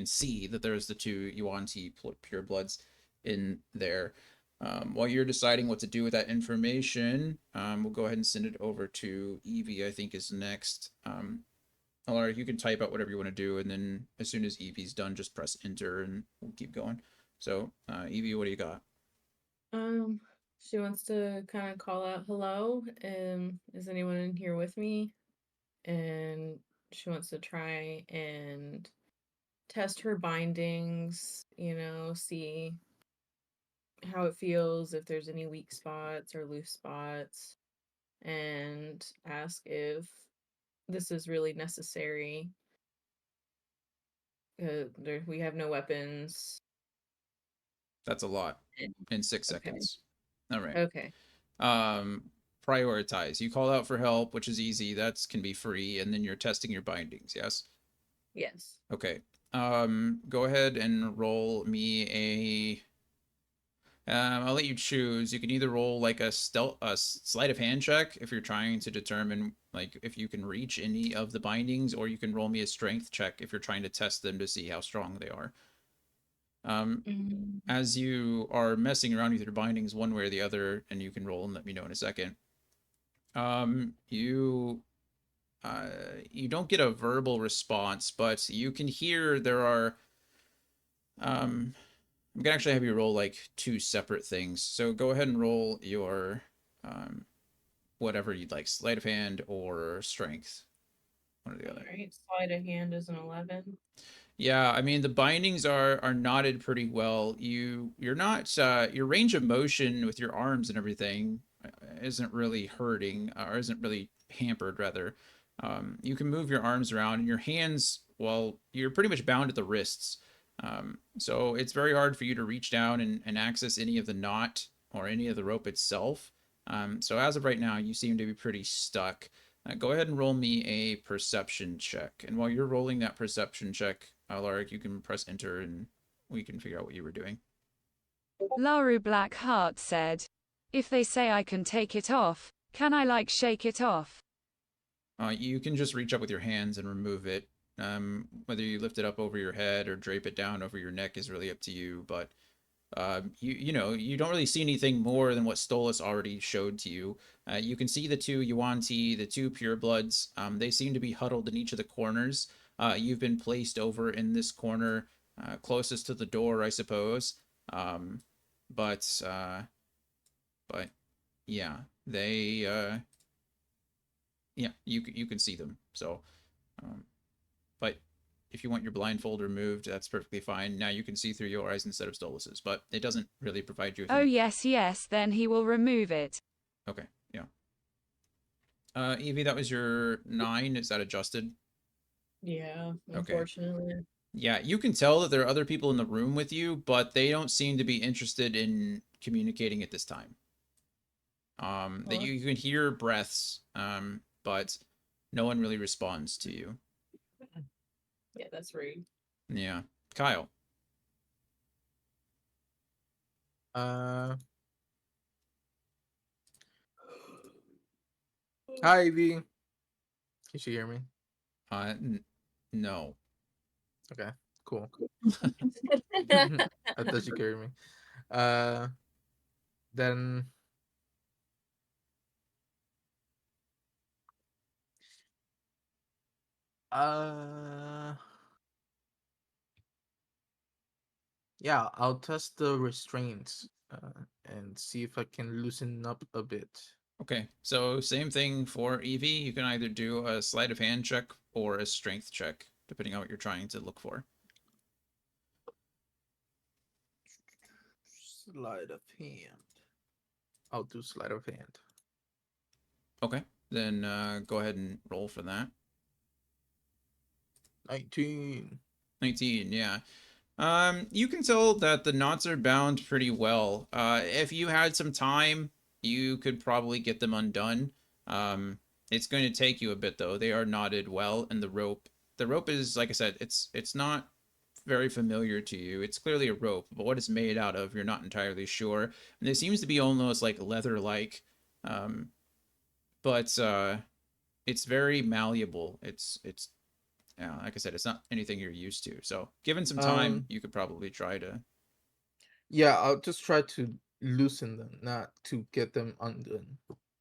see that there's the two Yuan-Ti purebloods in there. While you're deciding what to do with that information, we'll go ahead and send it over to Evie, I think is next. Alaric, you can type out whatever you want to do, and then as soon as Evie's done, just press enter and we'll keep going. So, Evie, what do you got? She wants to kind of call out, "Hello, is anyone in here with me?" And she wants to try and test her bindings, see how it feels, if there's any weak spots or loose spots, and ask if this is really necessary. We have no weapons. That's a lot in 6 Okay. seconds. All right. Okay. Um, prioritize. You call out for help, which is easy. That's can be free, and then you're testing your bindings. Yes. Yes. Okay. Go ahead and roll me a. I'll let you choose. You can either roll like a sleight of hand check if you're trying to determine like if you can reach any of the bindings, or you can roll me a strength check if you're trying to test them to see how strong they are. Mm. As you are messing around with your bindings one way or the other, and you can roll and let me know in a second. You you don't get a verbal response, but you can hear there are. I'm gonna actually have you roll like two separate things. So go ahead and roll your um, whatever you'd like, sleight of hand or strength, one or the All other. right. Sleight of hand is an 11. Yeah, I mean the bindings are knotted pretty well. You're not your range of motion with your arms and everything isn't really hurting or isn't really hampered rather. You can move your arms around and your hands. Well, you're pretty much bound at the wrists. So it's very hard for you to reach down and access any of the knot or any of the rope itself. So as of right now, you seem to be pretty stuck. Go ahead and roll me a perception check. And while you're rolling that perception check, Alaric, you can press enter and we can figure out what you were doing. Laru Blackheart said, if they say I can take it off, can I like shake it off? You can just reach up with your hands and remove it. Whether you lift it up over your head or drape it down over your neck is really up to you. But you don't really see anything more than what Stolas already showed to you. You can see the two Yuan-Ti, the two purebloods. They seem to be huddled in each of the corners. You've been placed over in this corner closest to the door, I suppose. Um, but but yeah, they yeah, you can see them. So, um, but if you want your blindfold removed, that's perfectly fine. Now you can see through your eyes instead of Stolas's, but it doesn't really provide you with Oh any. yes, then he will remove it. Okay, yeah. Evie, that was your 9. Is that adjusted? Yeah, Okay. unfortunately. Yeah, you can tell that there are other people in the room with you, but they don't seem to be interested in communicating at this time. That Well, you can hear breaths, but no one really responds to you. yeah, that's rude. Yeah. Kyle. Uh, Hi, Ivy. Can she hear me? No. Okay, cool. I thought she could hear me. Uh, then uh, yeah, I'll test the restraints and see if I can loosen up a bit. Okay, so same thing for Evie. You can either do a sleight of hand check or a strength check, depending on what you're trying to look for. Sleight of hand. I'll do sleight of hand. Okay, then go ahead and roll for that. 19. 19, yeah. You can tell that the knots are bound pretty well. If you had some time, you could probably get them undone. It's going to take you a bit though. They are knotted well, and the rope is, like I said, it's not very familiar to you. It's clearly a rope, but what it's made out of, you're not entirely sure. And it seems to be almost like leather-like, um, but it's very malleable. It's yeah, like I said, it's not anything you're used to. So, given some time, Um, you could probably try to. yeah, I'll just try to loosen them, not to get them undone.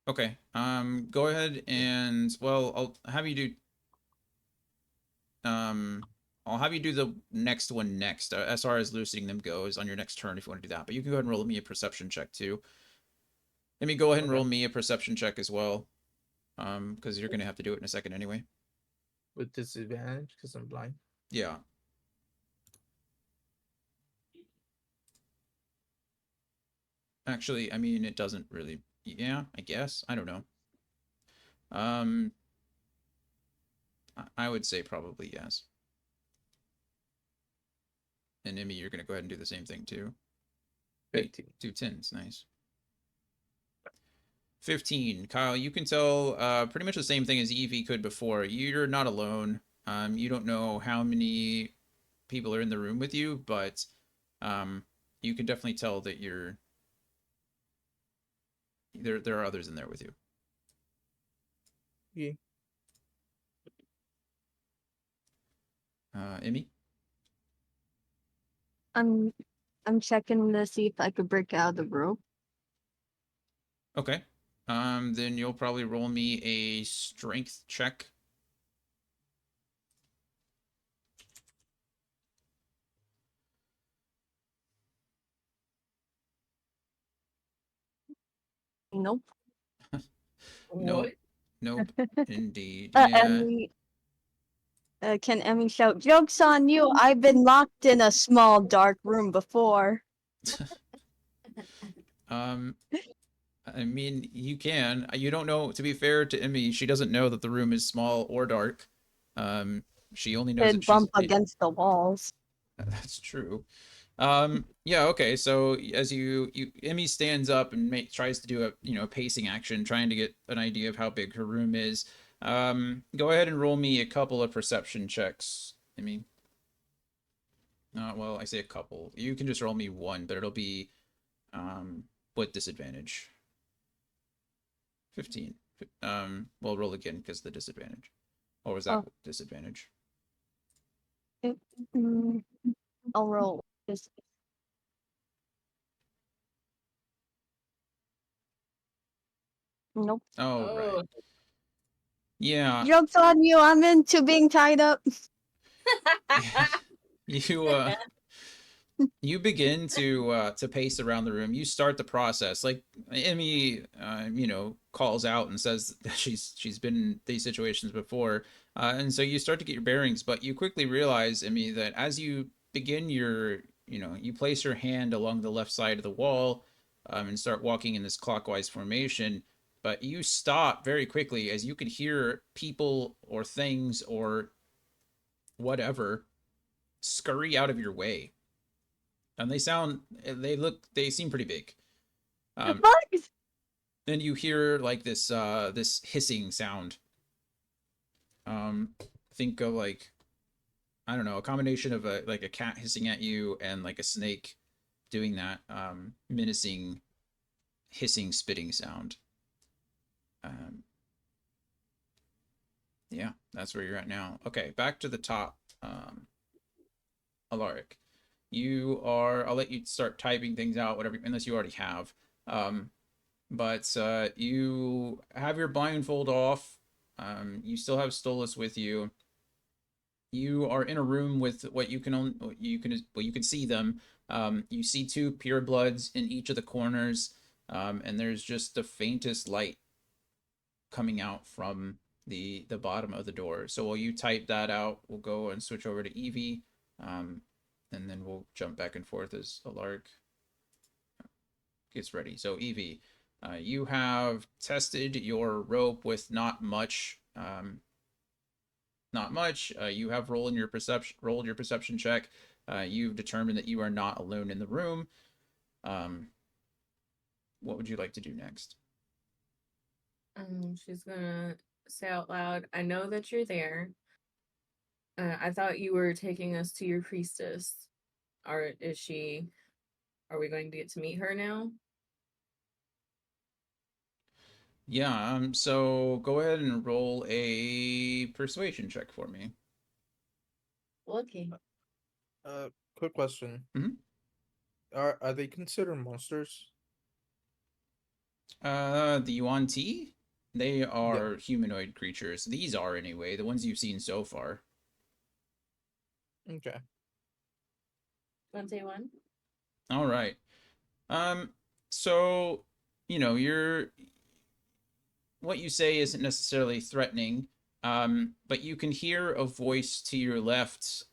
Okay. Go ahead and well, Um, I'll have you do the next one next. As far as loosening them goes, on your next turn, if you want to do that. But you can go ahead and roll me a perception check too. Let me go ahead and Okay. roll me a perception check as well. Because you're gonna have to do it in a second anyway. with disadvantage because I'm blind. Yeah. Actually, I mean, it doesn't really. Yeah, I guess. I don't know. Um, I would say probably yes. And Emmy, you're gonna go ahead and do the same thing too. 15. 2 10s, nice. 15. Kyle, you can tell pretty much the same thing as Evie could before. You're not alone. You don't know how many people are in the room with you, but you can definitely tell that there are others in there with you. Yeah. Emmy? I'm checking to see if I could break out of the rope. Okay. Then you'll probably roll me a strength check. Nope. Nope. What? Nope. Indeed. Yeah. Emmy, can Emmy shout, "Joke's on you! I've been locked in a small dark room before." um, I mean, you can. You don't know. To be fair to Emmy, she doesn't know that the room is small or dark. Um, she only knows that Could she's. bump against the walls. That's true. Yeah. Okay. So as Emmy stands up and tries to do a pacing action, trying to get an idea of how big her room is. Go ahead and roll me a couple of perception checks, Emmy. Well, I say a couple. You can just roll me one, but it'll be with disadvantage. 15. We'll roll again because the disadvantage. Or was that Oh, disadvantage? mm, I'll roll. Just nope. Oh, right. Oh. Yeah. Joke's on you! I'm into being tied up. you you begin to pace around the room. You start the process. Like Emmy, calls out and says that she's been in these situations before, and so you start to get your bearings. But you quickly realize, Emmy, that as you begin you place your hand along the left side of the wall, and start walking in this clockwise formation. But you stop very quickly as you could hear people or things or whatever scurry out of your way, and they seem pretty big. Um, Bugs. then you hear like this hissing sound. Um, think of like, I don't know, a combination of a cat hissing at you and like a snake doing that menacing hissing spitting sound. Um, yeah, that's where you're at now. Okay, back to the top. Alaric, I'll let you start typing things out, whatever, unless you already have. Um, but you have your blindfold off. You still have Stolas with you. You are in a room with what you can see them. You see two purebloods in each of the corners, and there's just the faintest light coming out from the bottom of the door. So while you type that out, we'll go and switch over to Evie, um, and then we'll jump back and forth as Alaric gets ready. So Evie, you have tested your rope with not much. Not much. You have rolled your perception check. You've determined that you are not alone in the room. Um, what would you like to do next? She's gonna say out loud, I know that you're there. I thought you were taking us to your priestess. Or is she? Are we going to get to meet her now? Yeah. So go ahead and roll a persuasion check for me. Lucky. Quick question. Mhm. Are they considered monsters? The Yuan Ti, they Yeah. are humanoid creatures. These are anyway, the ones you've seen so far. Okay. 21. All right. Um, so you're what you say isn't necessarily threatening. But you can hear a voice to your left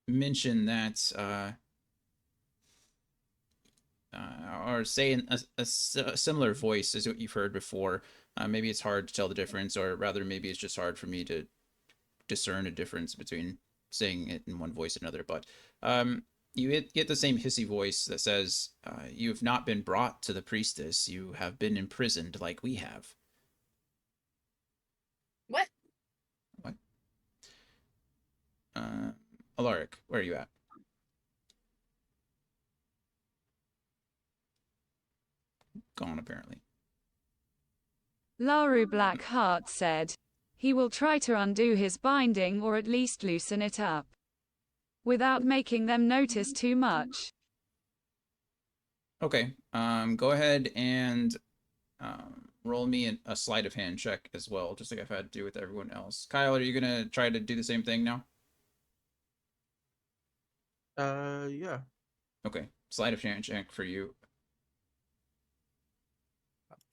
mention that, or say in a similar voice as what you've heard before. Maybe it's hard to tell the difference, or rather, maybe it's just hard for me to discern a difference between saying it in one voice and another. But you get the same hissy voice that says, "You have not been brought to the priestess. You have been imprisoned like we have." What? What? Alaric, where are you at? Gone, apparently. Laru Blackheart said, he will try to undo his binding or at least loosen it up, without making them notice too much. Okay. Go ahead and roll me a sleight of hand check as well, just like I've had to do with everyone else. Kyle, are you gonna try to do the same thing now? Yeah. Okay. Sleight of hand check for you.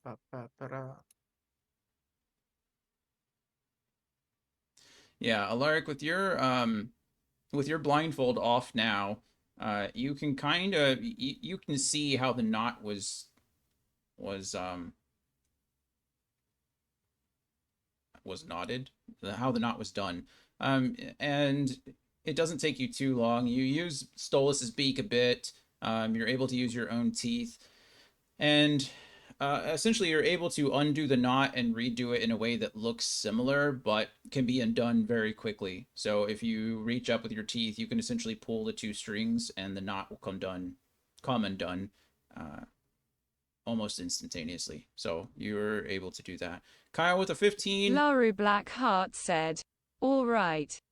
Pa-pa-pa-ra. Yeah, Alaric, with your blindfold off now, you can kind of you can see how the knot was was knotted, how the knot was done. And it doesn't take you too long. You use Stolas's beak a bit. You're able to use your own teeth, and essentially you're able to undo the knot and redo it in a way that looks similar, but can be undone very quickly. So if you reach up with your teeth, you can essentially pull the two strings, and the knot will come undone. Almost instantaneously. So you're able to do that. Kyle with a 15. Laru Blackheart said, all right.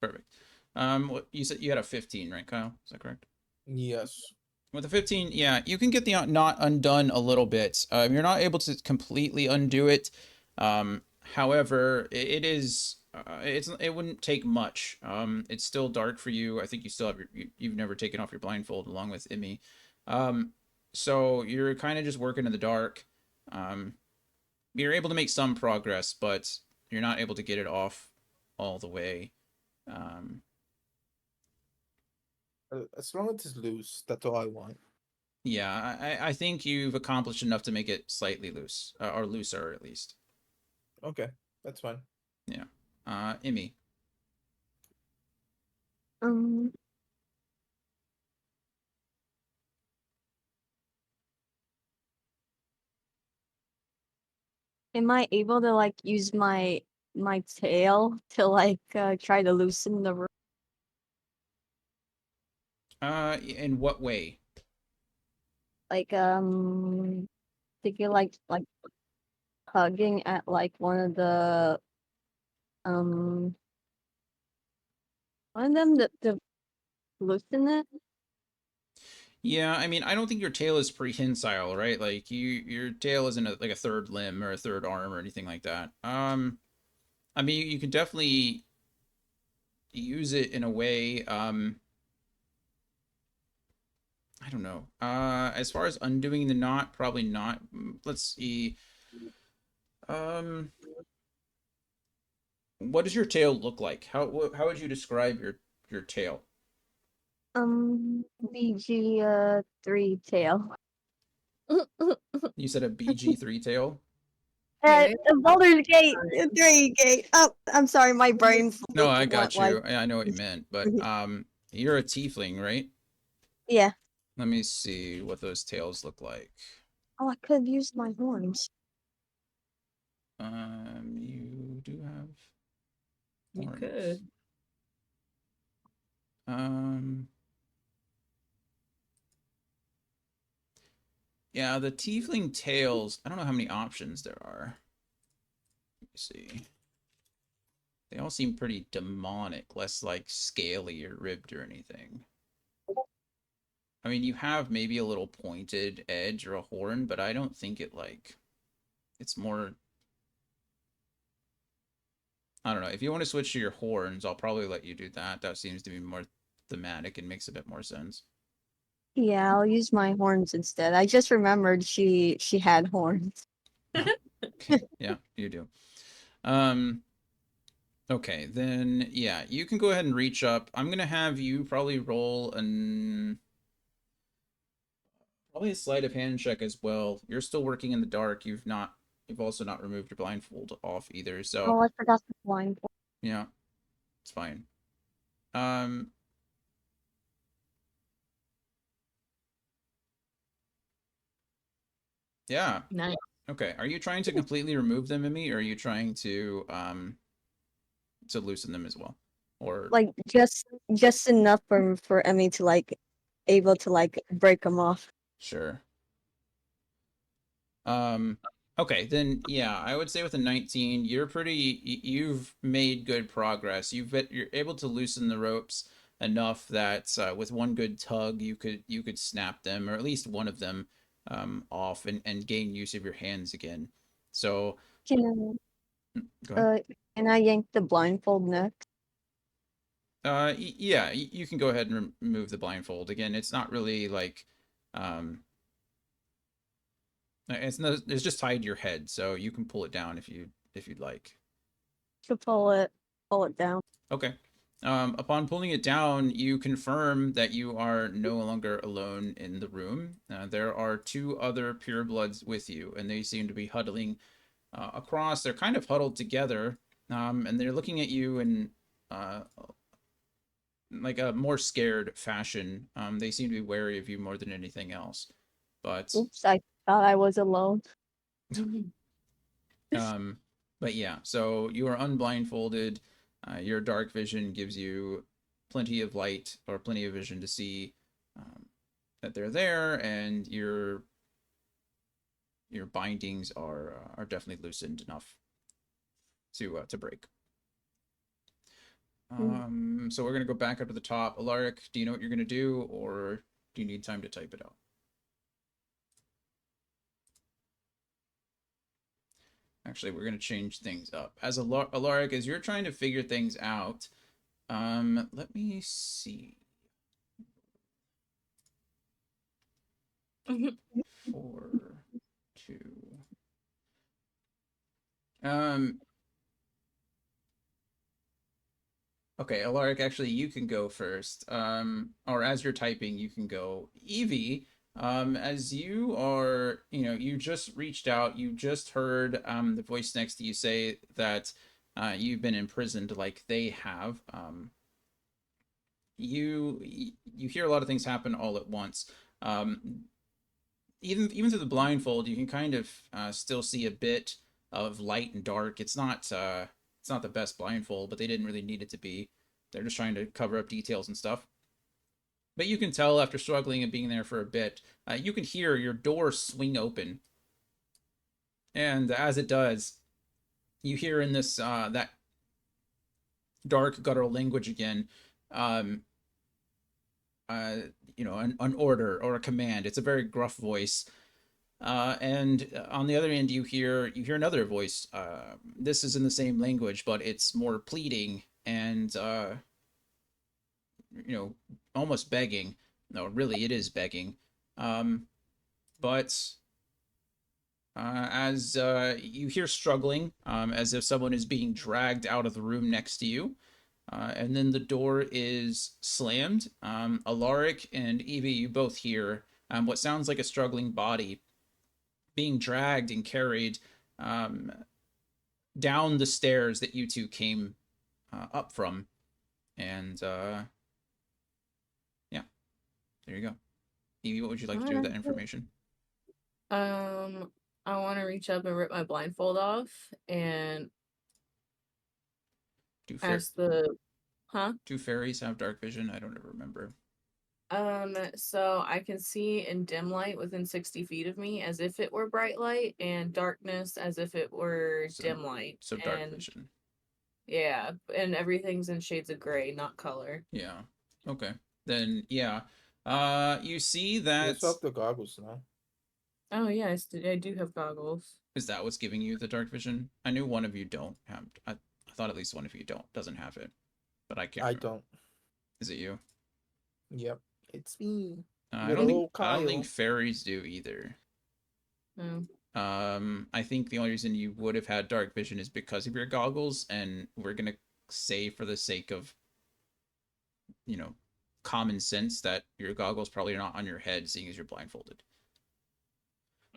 Perfect. What you said you had a 15, right, Kyle? Is that correct? Yes. With a 15, yeah, you can get the knot undone a little bit. You're not able to completely undo it. However, it wouldn't take much. It's still dark for you. I think you still have you've never taken off your blindfold along with Emmy. So you're kind of just working in the dark. You're able to make some progress, but you're not able to get it off all the way. As long as it's loose, that's all I want. Yeah, I think you've accomplished enough to make it slightly loose, or looser at least. Okay, that's fine. Yeah. Emmy. Um, am I able to like use my tail to like try to loosen the rope? In what way? Like thinking like hugging at like um one of them to loosen it. Yeah, I mean, I don't think your tail is prehensile, right? Like your tail isn't like a third limb or a third arm or anything like that. I mean, you can definitely use it in a way. I don't know. As far as undoing the knot, probably not. Let's see. Um, what does your tail look like? How would you describe your tail? BG 3 tail. You said a BG3 tail? Hey, maybe Baldur's Gate 3 gate. Oh, I'm sorry, my brain No, I went got like you. I know what you meant, but you're a tiefling, right? yeah. Let me see what those tails look like. Oh, I could have used my horns. You do have you horns. could. Yeah, the tiefling tails. I don't know how many options there are. Let me see. They all seem pretty demonic, less like scaly or ribbed or anything. I mean, you have maybe a little pointed edge or a horn, but I don't think it's more. I don't know. If you want to switch to your horns, I'll probably let you do that. That seems to be more thematic and makes a bit more sense. Yeah, I'll use my horns instead. I just remembered she had horns. Okay. Yeah, you do. Um. Okay, then yeah, you can go ahead and reach up. I'm gonna have you probably roll an probably a sleight of hand check as well. You're still working in the dark. You've also not removed your blindfold off either. So Oh, I forgot the blind. yeah, it's fine. Um. Yeah. Nice. Okay. Are you trying to completely remove them, Mimi, or are you trying to loosen them as well? Or Like just enough for Emmy to like able to like break them off. sure. Um, okay, then yeah, I would say with a 19, you've made good progress. You're able to loosen the ropes enough that with one good tug, you could snap them or at least one of them off and gain use of your hands again. So Can go I ahead. can I yank the blindfold next? Yeah, you can go ahead and remove the blindfold again. It's not really like um, it's just tied to your head, so you can pull it down if you'd like. To pull it down. Okay. Upon pulling it down, you confirm that you are no longer alone in the room. There are two other purebloods with you, and they seem to be huddling across. They're kind of huddled together, and they're looking at you in uh, like a more scared fashion. They seem to be wary of you more than anything else. But Oops, I thought I was alone. Um, but yeah, so you are unblindfolded. Your dark vision gives you plenty of light or plenty of vision to see that they're there, and your bindings are definitely loosened enough to break. So we're gonna go back up to the top. Alaric, do you know what you're gonna do, or do you need time to type it out? Actually, we're gonna change things up. As Alaric, as you're trying to figure things out, let me see. 4, 2. Um. Okay, Alaric, actually, you can go first. Or as you're typing, you can go. Evie, as you are, you just reached out. You just heard the voice next to you say that you've been imprisoned like they have. You hear a lot of things happen all at once. Um, even through the blindfold, you can kind of still see a bit of light and dark. It's not the best blindfold, but they didn't really need it to be. They're just trying to cover up details and stuff. But you can tell after struggling and being there for a bit, you can hear your door swing open, and as it does, you hear in this that dark guttural language again. Um, uh, an order or a command. It's a very gruff voice. And on the other end, you hear another voice. This is in the same language, but it's more pleading and you know almost begging. No, really, it is begging. Um, but as you hear struggling, as if someone is being dragged out of the room next to you. And then the door is slammed. Alaric and Evie, you both hear what sounds like a struggling body being dragged and carried um, down the stairs that you two came up from. And yeah, there you go. Evie, what would you like to do with that Alright. information? Um, I want to reach up and rip my blindfold off and Do fair ask the, huh? do fairies have dark vision? I don't ever remember. So I can see in dim light within 60 feet of me as if it were bright light, and darkness as if it were So dim light. so dark And vision. yeah, and everything's in shades of gray, not color. Yeah. Okay. Then yeah. You see You that also have the goggles now. Oh yeah, I do have goggles. is that what's giving you the dark vision? I knew one of you don't have. I thought at least one of you doesn't have it, but I can't I remember. don't. Is it you? Yep. It's me. I don't think Little I don't think Kyle. fairies do either. No. I think the only reason you would have had dark vision is because of your goggles, and we're gonna say for the sake of, you know, common sense that your goggles probably are not on your head, seeing as you're blindfolded.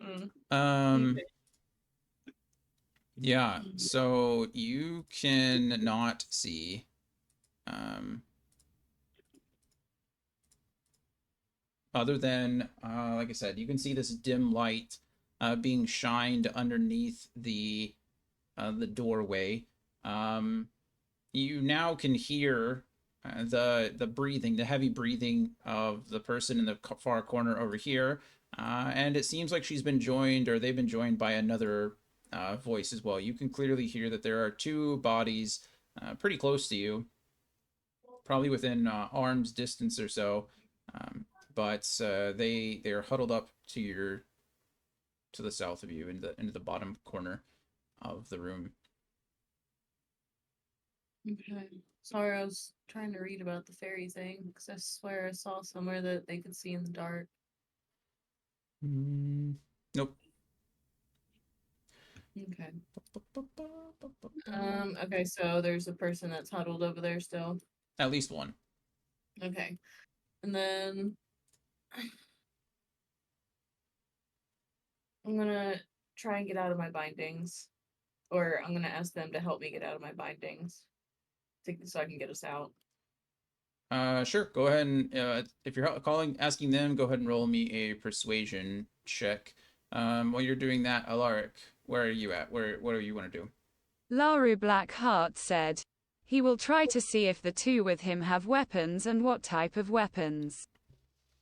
Mm. Um, Okay. yeah, so you can not see, um, other than, like I said, you can see this dim light being shined underneath the doorway. Um, you now can hear the breathing, the heavy breathing of the person in the far corner over here, and it seems like she's been joined, or they've been joined by another voice as well. You can clearly hear that there are two bodies pretty close to you, probably within arm's distance or so, um, but they're huddled up to the south of you, into the bottom corner of the room. Okay. Sorry, I was trying to read about the fairy thing because I swear I saw somewhere that they could see in the dark. Nope. Okay. Okay, so there's a person that's huddled over there still. At least one. Okay. And then I'm gonna try and get out of my bindings. Or I'm gonna ask them to help me get out of my bindings. So I can get us out. Sure. Go ahead and if you're asking them, go ahead and roll me a persuasion check. While you're doing that, Alaric, where are you at? What do you want to do? Laru Blackheart said. He will try to see if the two with him have weapons and what type of weapons.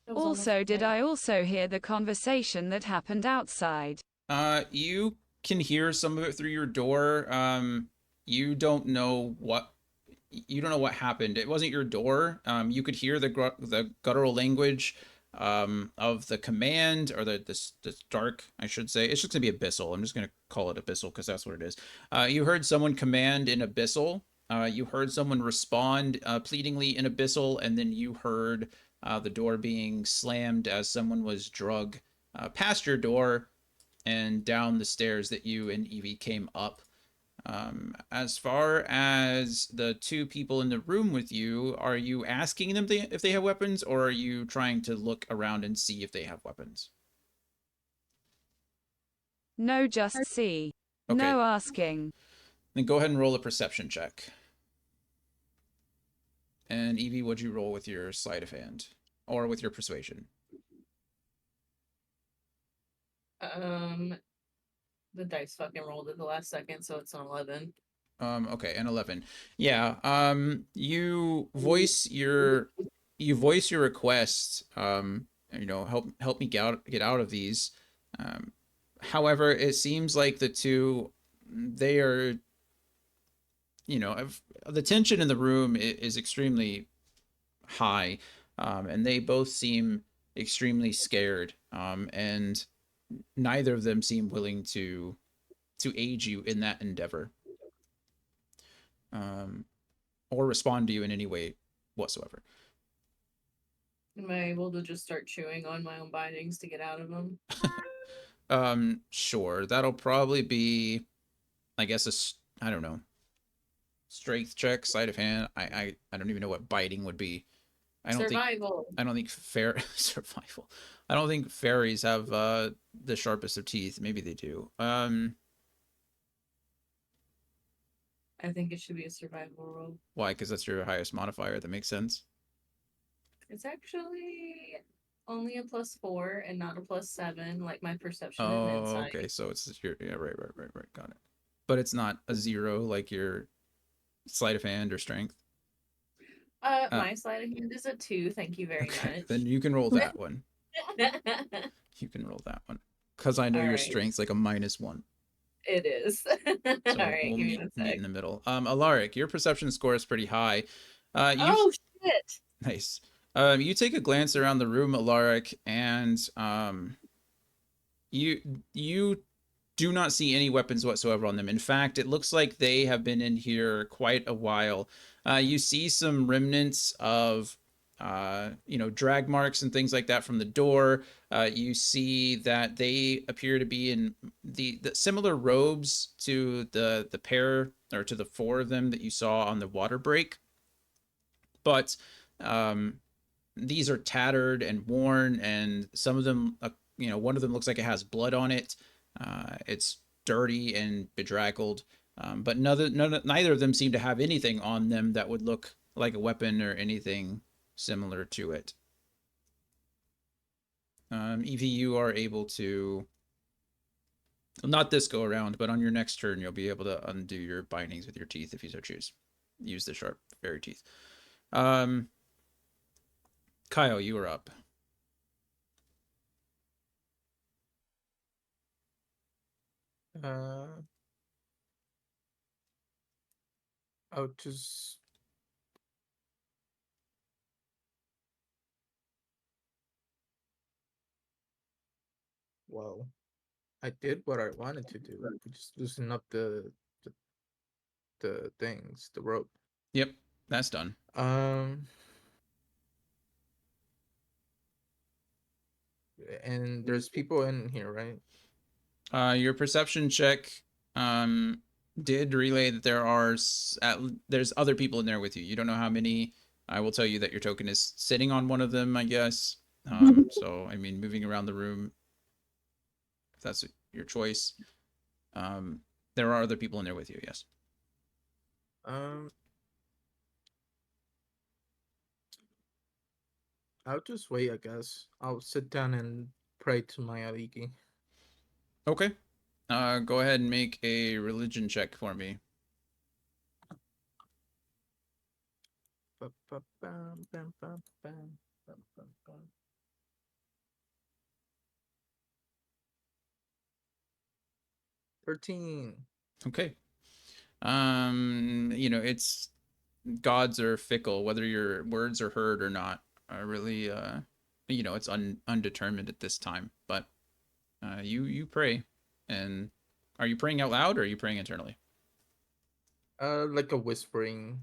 That was almost Also, did right. I also hear the conversation that happened outside? You can hear some of it through your door. You don't know what happened. It wasn't your door. You could hear the guttural language of the command, or the dark, I should say. It's just gonna be abyssal. I'm just gonna call it abyssal because that's what it is. You heard someone command in abyssal. You heard someone respond pleadingly in abyssal, and then you heard the door being slammed as someone was drug past your door and down the stairs that you and Evie came up. As far as the two people in the room with you, are you asking them if they have weapons, or are you trying to look around and see if they have weapons? No, just see. Okay, No asking. then go ahead and roll a perception check. And Evie, what'd you roll with your sleight of hand, or with your persuasion? Um, the dice fucking rolled at the last second, so it's an 11. Okay, an 11. Yeah. You voice your request. Help me get out of these. Um, However, it seems like the two, they are, the tension in the room is extremely high, and they both seem extremely scared. And neither of them seem willing to aid you in that endeavor. Or respond to you in any way whatsoever. Am I able to just start chewing on my own bindings to get out of them? Sure. That'll probably be, I guess, I don't know, strength check, sleight of hand. I don't even know what biting would be. Survival. I don't think survival. I don't think fairies have the sharpest of teeth. Maybe they do. I think it should be a survival roll. Why? Because that's your highest modifier. That makes sense. It's actually only a +4 and not a +7, like my perception and Oh, insight. okay. So it's your, yeah, right. Got it. But it's not a 0 like your sleight of hand or strength. My sleight of hand is a 2. Thank you very Okay, much. then you can roll that one. You can roll that one. Because I know All your right. strength's like a -1. It is. So All right, we'll give me a meet sec. in the middle. Alaric, your perception score is pretty high. Oh shit! Nice. You take a glance around the room, Alaric, and you do not see any weapons whatsoever on them. In fact, it looks like they have been in here quite a while. You see some remnants of drag marks and things like that from the door. You see that they appear to be in the similar robes to the pair or to the four of them that you saw on the water break, but um, these are tattered and worn, and some of them, one of them looks like it has blood on it. It's dirty and bedraggled, but neither of them seem to have anything on them that would look like a weapon or anything similar to it. Evie, you are able to, not this go around, but on your next turn, you'll be able to undo your bindings with your teeth if you so choose. Use the sharp fairy teeth. Kyle, you are up. I'll just well, I did what I wanted to do. We just loosen up the, the things, the rope. Yep, that's done. And there's people in here, right? Your perception check did relay that there's other people in there with you. You don't know how many. I will tell you that your token is sitting on one of them, I guess. So I mean, moving around the room, if that's your choice. There are other people in there with you. Yes. I'll just wait, I guess. I'll sit down and pray to my Aliki. Okay. Go ahead and make a religion check for me. Ba-ba-bam, bam, bam, bam, bam, bam, bam. 13. Okay. It's gods are fickle, whether your words are heard or not. Are really, it's undetermined at this time. But you pray, and are you praying out loud or are you praying internally? Like a whispering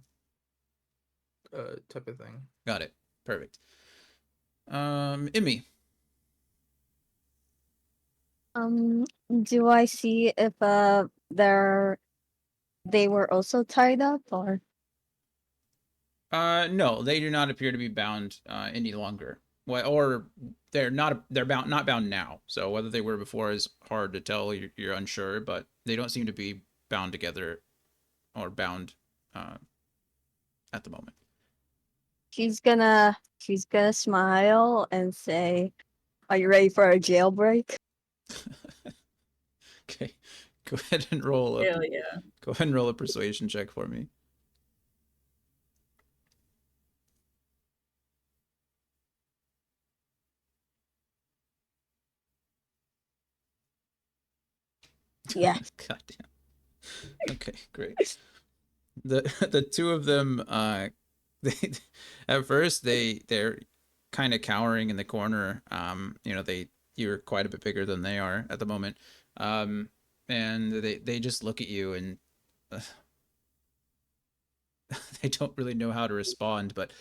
type of thing. Got it. Perfect. Immy. Do I see if they were also tied up, or No, they do not appear to be bound any longer. Well, or they're not bound now. So whether they were before is hard to tell. You're unsure, but they don't seem to be bound together or bound at the moment. she's gonna smile and say, "Are you ready for a jailbreak?" Okay, go ahead and roll a Hell yeah. go ahead and roll a persuasion check for me. Yeah. Goddamn. Okay, great. The two of them, they at first they're kind of cowering in the corner. You're quite a bit bigger than they are at the moment, and they just look at you and uh, they don't really know how to respond. But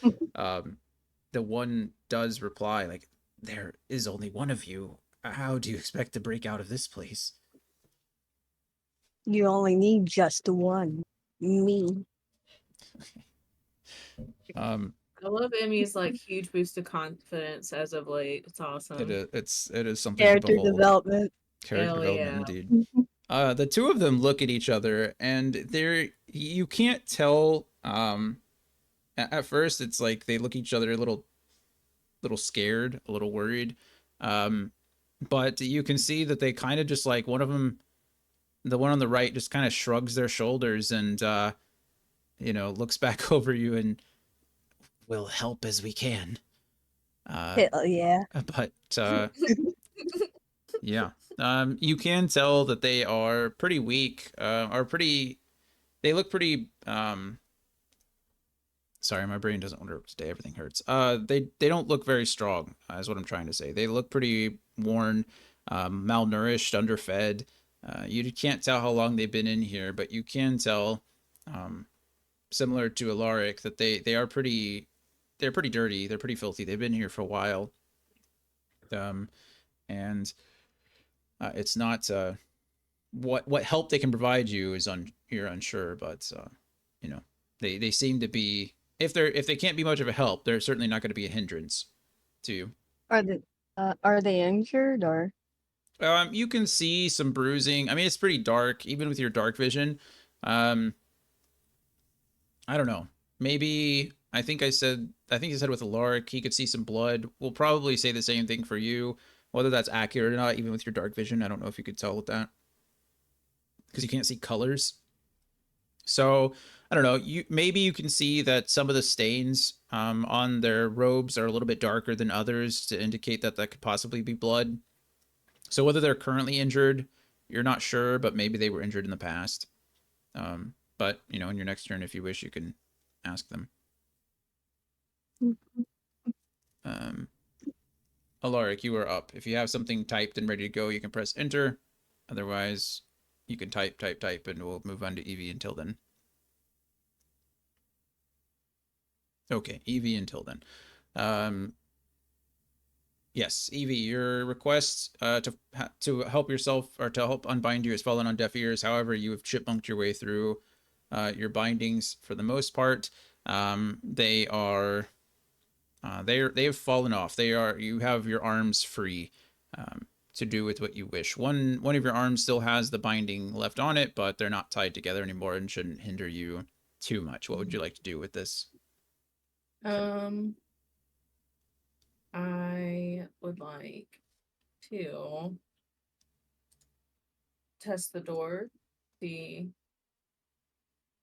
the one does reply like, "There is only one of you. How do you expect to break out of this place?" You only need just one. Me. Um, I love Emmy's like huge boost of confidence as of late. It's awesome. it is something to Character behold. development. Character Hell development, yeah. indeed. The two of them look at each other, and you can't tell. At first, it's like they look at each other a little scared, a little worried. But you can see that they kind of just like one of them, the one on the right, just kind of shrugs their shoulders and looks back over you and will help as we can. Hell yeah. But yeah, you can tell that they are pretty weak. They look pretty. Sorry, my brain doesn't work today. Everything hurts. They don't look very strong. Is what I'm trying to say. They look pretty worn, malnourished, underfed. You can't tell how long they've been in here, but you can tell, similar to Alaric, that they are pretty. they're pretty dirty. They're pretty filthy. They've been here for a while. And it's not what help they can provide you is you're unsure, but you know, they seem to be, if they can't be much of a help, they're certainly not going to be a hindrance to you. Are they injured or? You can see some bruising. I mean, it's pretty dark, even with your dark vision. Um, I don't know. Maybe I think I said with Alaric, he could see some blood. We'll probably say the same thing for you. Whether that's accurate or not, even with your dark vision, I don't know if you could tell with that because you can't see colors. So I don't know. Maybe you can see that some of the stains on their robes are a little bit darker than others to indicate that that could possibly be blood. So whether they're currently injured, you're not sure, but maybe they were injured in the past. But you know, in your next turn, if you wish, you can ask them. Um, Alaric, you are up. If you have something typed and ready to go, you can press enter. Otherwise, you can type, and we'll move on to Evie until then. Okay, Evie until then. Yes, Evie, your request to help yourself or to help unbind you has fallen on deaf ears. However, you have chipmunked your way through your bindings for the most part. They are they have fallen off. You have your arms free to do with what you wish. One of your arms still has the binding left on it, but they're not tied together anymore and shouldn't hinder you too much. What would you like to do with this? I would like to test the door, see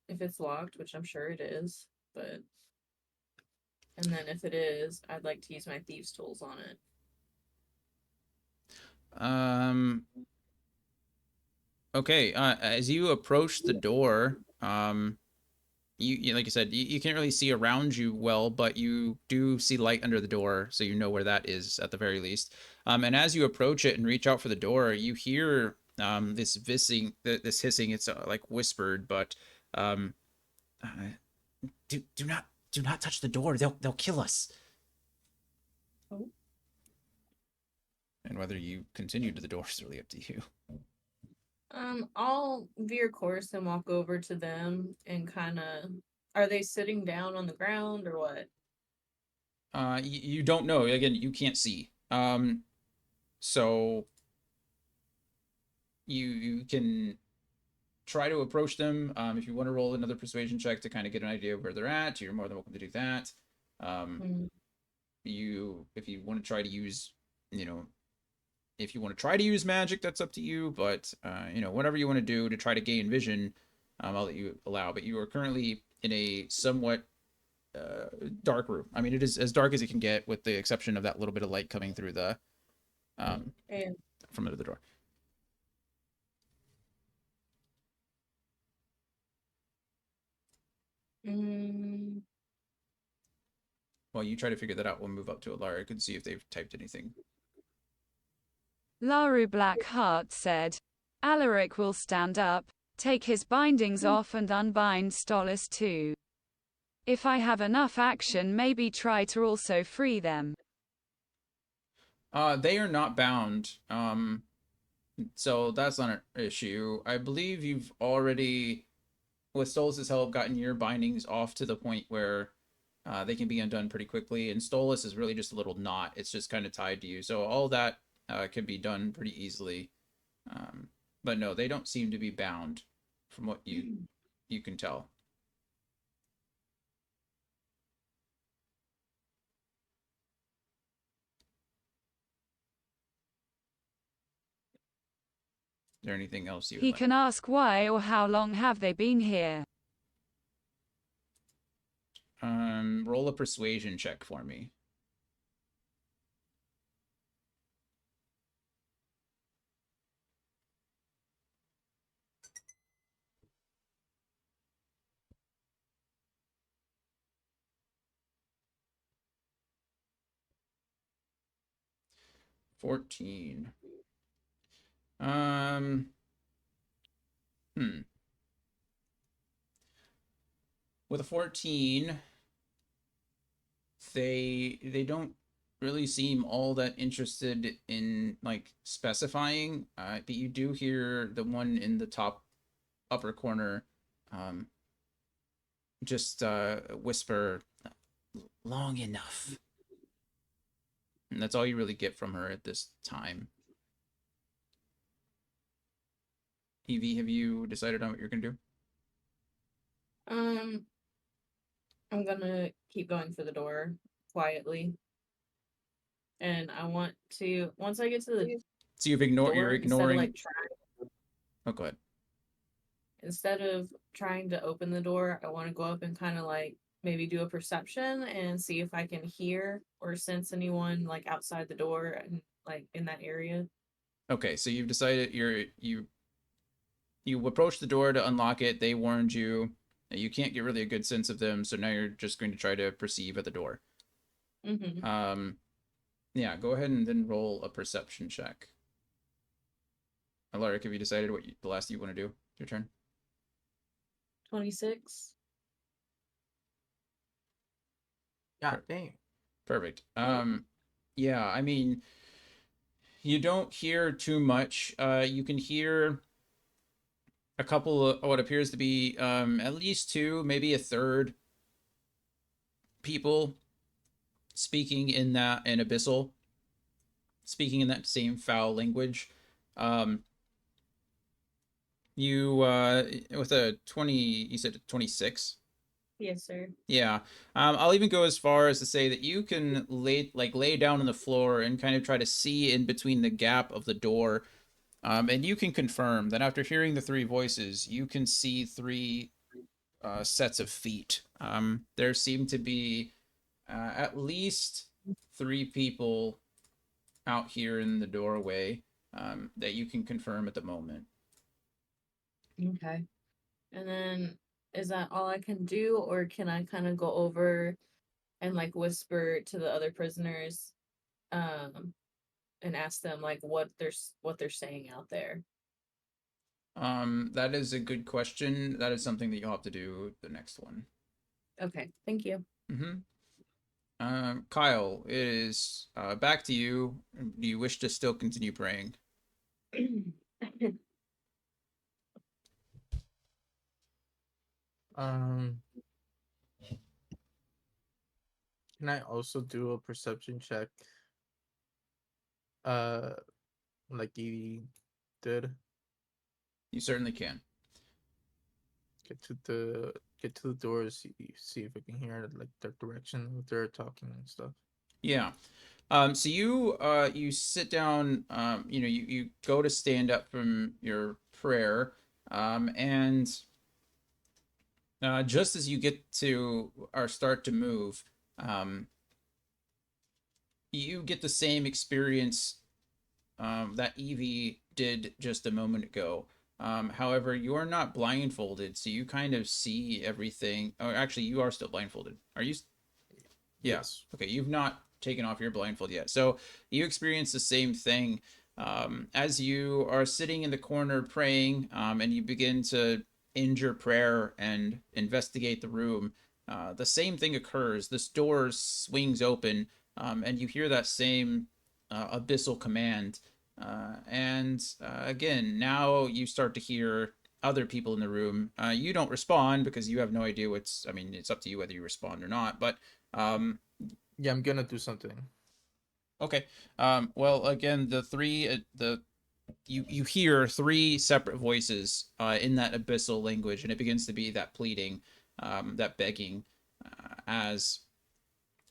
if it's locked, which I'm sure it is, and then if it is, I'd like to use my thieves' tools on it. Okay. As you approach the door, you like I said, you can't really see around you well, but you do see light under the door, so you know where that is at the very least. And as you approach it and reach out for the door, you hear this hissing. This hissing. It's like whispered, but um, uh, do not touch the door. They'll kill us. Oh. And whether you continue to the door is really up to you. I'll veer course and walk over to them and kind of. Are they sitting down on the ground or what? You don't know. Again, you can't see. So you can try to approach them. If you want to roll another persuasion check to kind of get an idea of where they're at, you're more than welcome to do that. Mm. If you want to try to use, you know, if you want to try to use magic, that's up to you. But you know, whatever you want to do to try to gain vision, I'll let you allow. But you are currently in a somewhat dark room. I mean, it is as dark as it can get, with the exception of that little bit of light coming through the And from under the door. mm, While you try to figure that out, we'll move up to Alaric and see if they've typed anything. Laru Blackheart said. Alaric will stand up, take his bindings off and unbind Stolas too. If I have enough action, maybe try to also free them. They are not bound. So that's not an issue. I believe you've already, with Stolas' help, gotten your bindings off to the point where they can be undone pretty quickly. And Stolas is really just a little knot. It's just kind of tied to you. So all that can be done pretty easily. But no, they don't seem to be bound from what you can tell. Is there anything else you would He like? can ask why or how long have they been here. Roll a persuasion check for me. $14. Hmm. With a 14, they don't really seem all that interested in like specifying. But you do hear the one in the top upper corner, um, just whisper, "Long enough," and that's all you really get from her at this time. Evie, have you decided on what you're gonna do? Um, I'm gonna keep going for the door quietly, and I want to once I get to the So you're door, ignoring. Oh, go ahead. instead of trying to open the door, I want to go up and kind of like maybe do a perception and see if I can hear or sense anyone like outside the door and like in that area. Okay, so you've decided you approach the door to unlock it. They warned you. You can't get really a good sense of them, so now you're just going to try to perceive at the door. Mm-hmm. Yeah, go ahead and then roll a perception check. Alaric, have you decided what the last you want to do? Your turn. 26. God damn. Perfect. Yeah, I mean, you don't hear too much. You can hear a couple of what appears to be at least two, maybe a third people speaking in that in abyssal, speaking in that same foul language. Um, you with a 20, you said 26. Yes, sir. Yeah. I'll even go as far as to say that you can lay down on the floor and kind of try to see in between the gap of the door. And you can confirm that after hearing the three voices, you can see three sets of feet. There seem to be at least three people out here in the doorway that you can confirm at the moment. Okay. And then is that all I can do, or can I kind of go over and like whisper to the other prisoners, um, and ask them like what they're saying out there? That is a good question. That is something that you'll have to do the next one. Okay, thank you. Mm-hmm. Kyle, it is back to you. Do you wish to still continue praying? Um, can I also do a perception check? Uh, like you did. You certainly can. Get to the get to the door. See if I can hear like the direction that they're talking and stuff. Yeah. So you sit down. You go to stand up from your prayer, and just as you get to or start to move, um, you get the same experience that Evie did just a moment ago. However, you're not blindfolded, so you kind of see everything. Oh, actually, you are still blindfolded. Are you? Yeah. Yes. Okay, you've not taken off your blindfold yet. So you experience the same thing as you are sitting in the corner praying, and you begin to end your prayer and investigate the room. The same thing occurs. This door swings open, and you hear that same abyssal command. Again, now you start to hear other people in the room. You don't respond because you have no idea what's. I mean, it's up to you whether you respond or not. But Yeah, I'm gonna do something. okay. Well, again, you hear three separate voices in that abyssal language, and it begins to be that pleading, that begging, as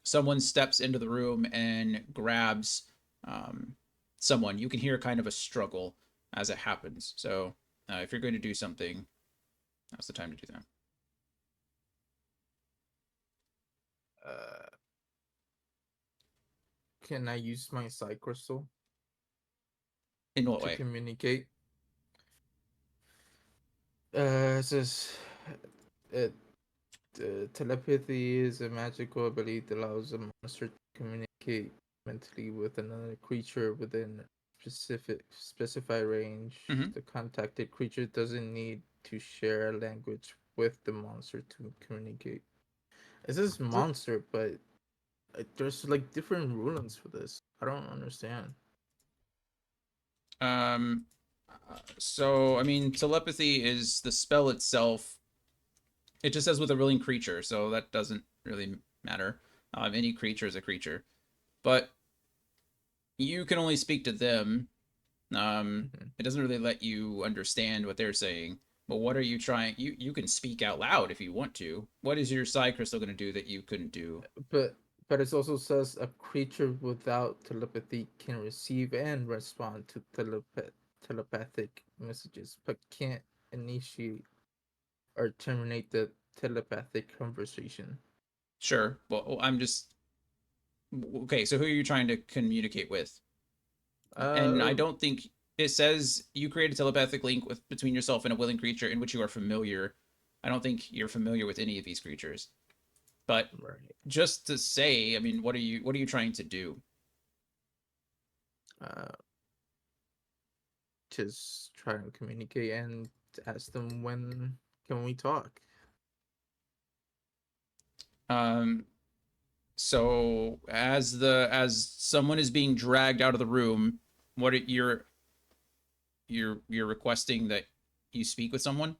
someone steps into the room and grabs um, someone. You can hear kind of a struggle as it happens. So, if you're going to do something, now's the time to do that. Uh, can I use my side crystal In what to way? communicate? It says it telepathy is a magical ability that allows a monster to communicate mentally with another creature within specified range. Mm-hmm. The contacted creature doesn't need to share a language with the monster to communicate. It says monster, but there's like different rulings for this. I don't understand. Um, so I mean, telepathy is the spell itself. It just says with a willing creature, so that doesn't really matter. Any creature is a creature, but you can only speak to them. Mhm. It doesn't really let you understand what they're saying. But what are you trying? You can speak out loud if you want to. What is your psi crystal going to do that you couldn't do? But it also says a creature without telepathy can receive and respond to telepathic messages, but can't initiate or terminate the telepathic conversation. Sure. Well, I'm just okay. So who are you trying to communicate with? And I Uh, don't think it says you create a telepathic link with between yourself and a willing creature in which you are familiar. I don't think you're familiar with any of these creatures. But right. just to say, I mean, what are you trying to do? Uh, just try to communicate and ask them when can we talk. Um, so as someone is being dragged out of the room, what are, you're requesting that you speak with someone.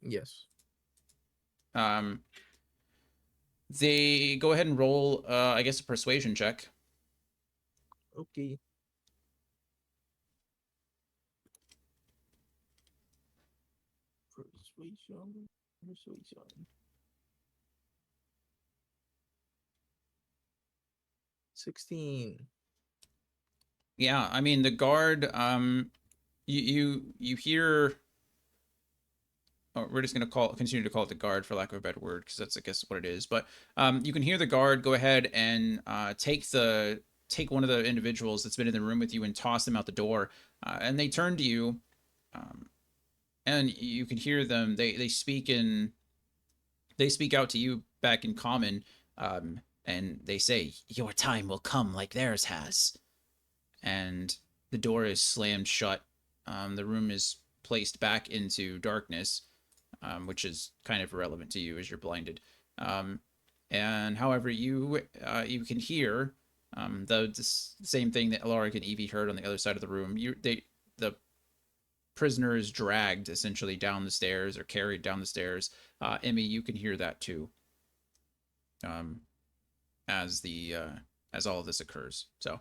Yes. Um, they go ahead and roll, I guess, a persuasion check. Okay. Persuasion. Persuasion. 16. Yeah, I mean the guard. You hear. Oh, we're just gonna continue to call it the guard for lack of a better word, because that's I guess what it is. But you can hear the guard go ahead and take one of the individuals that's been in the room with you and toss them out the door. And they turn to you, um, and you can hear them. They speak out to you back in common, and they say, "Your time will come like theirs has." And the door is slammed shut. The room is placed back into darkness, which is kind of irrelevant to you as you're blinded. Um, and however, you can hear the same thing that Alaric and Evie heard on the other side of the room. The prisoner is dragged essentially down the stairs or carried down the stairs. Emmy, you can hear that too. Um, as all of this occurs. So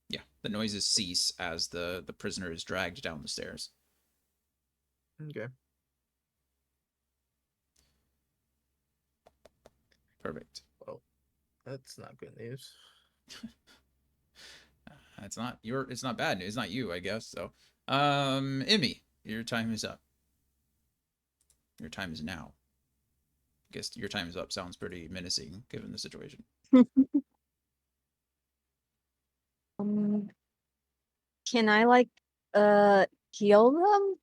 yeah, the noises cease as the prisoner is dragged down the stairs. Okay. Perfect. Well, that's not good news. It's not bad news. It's not you, I guess. So, Emmy, your time is up. Your time is now. I guess your time is up sounds pretty menacing given the situation. um, can I like uh heal them?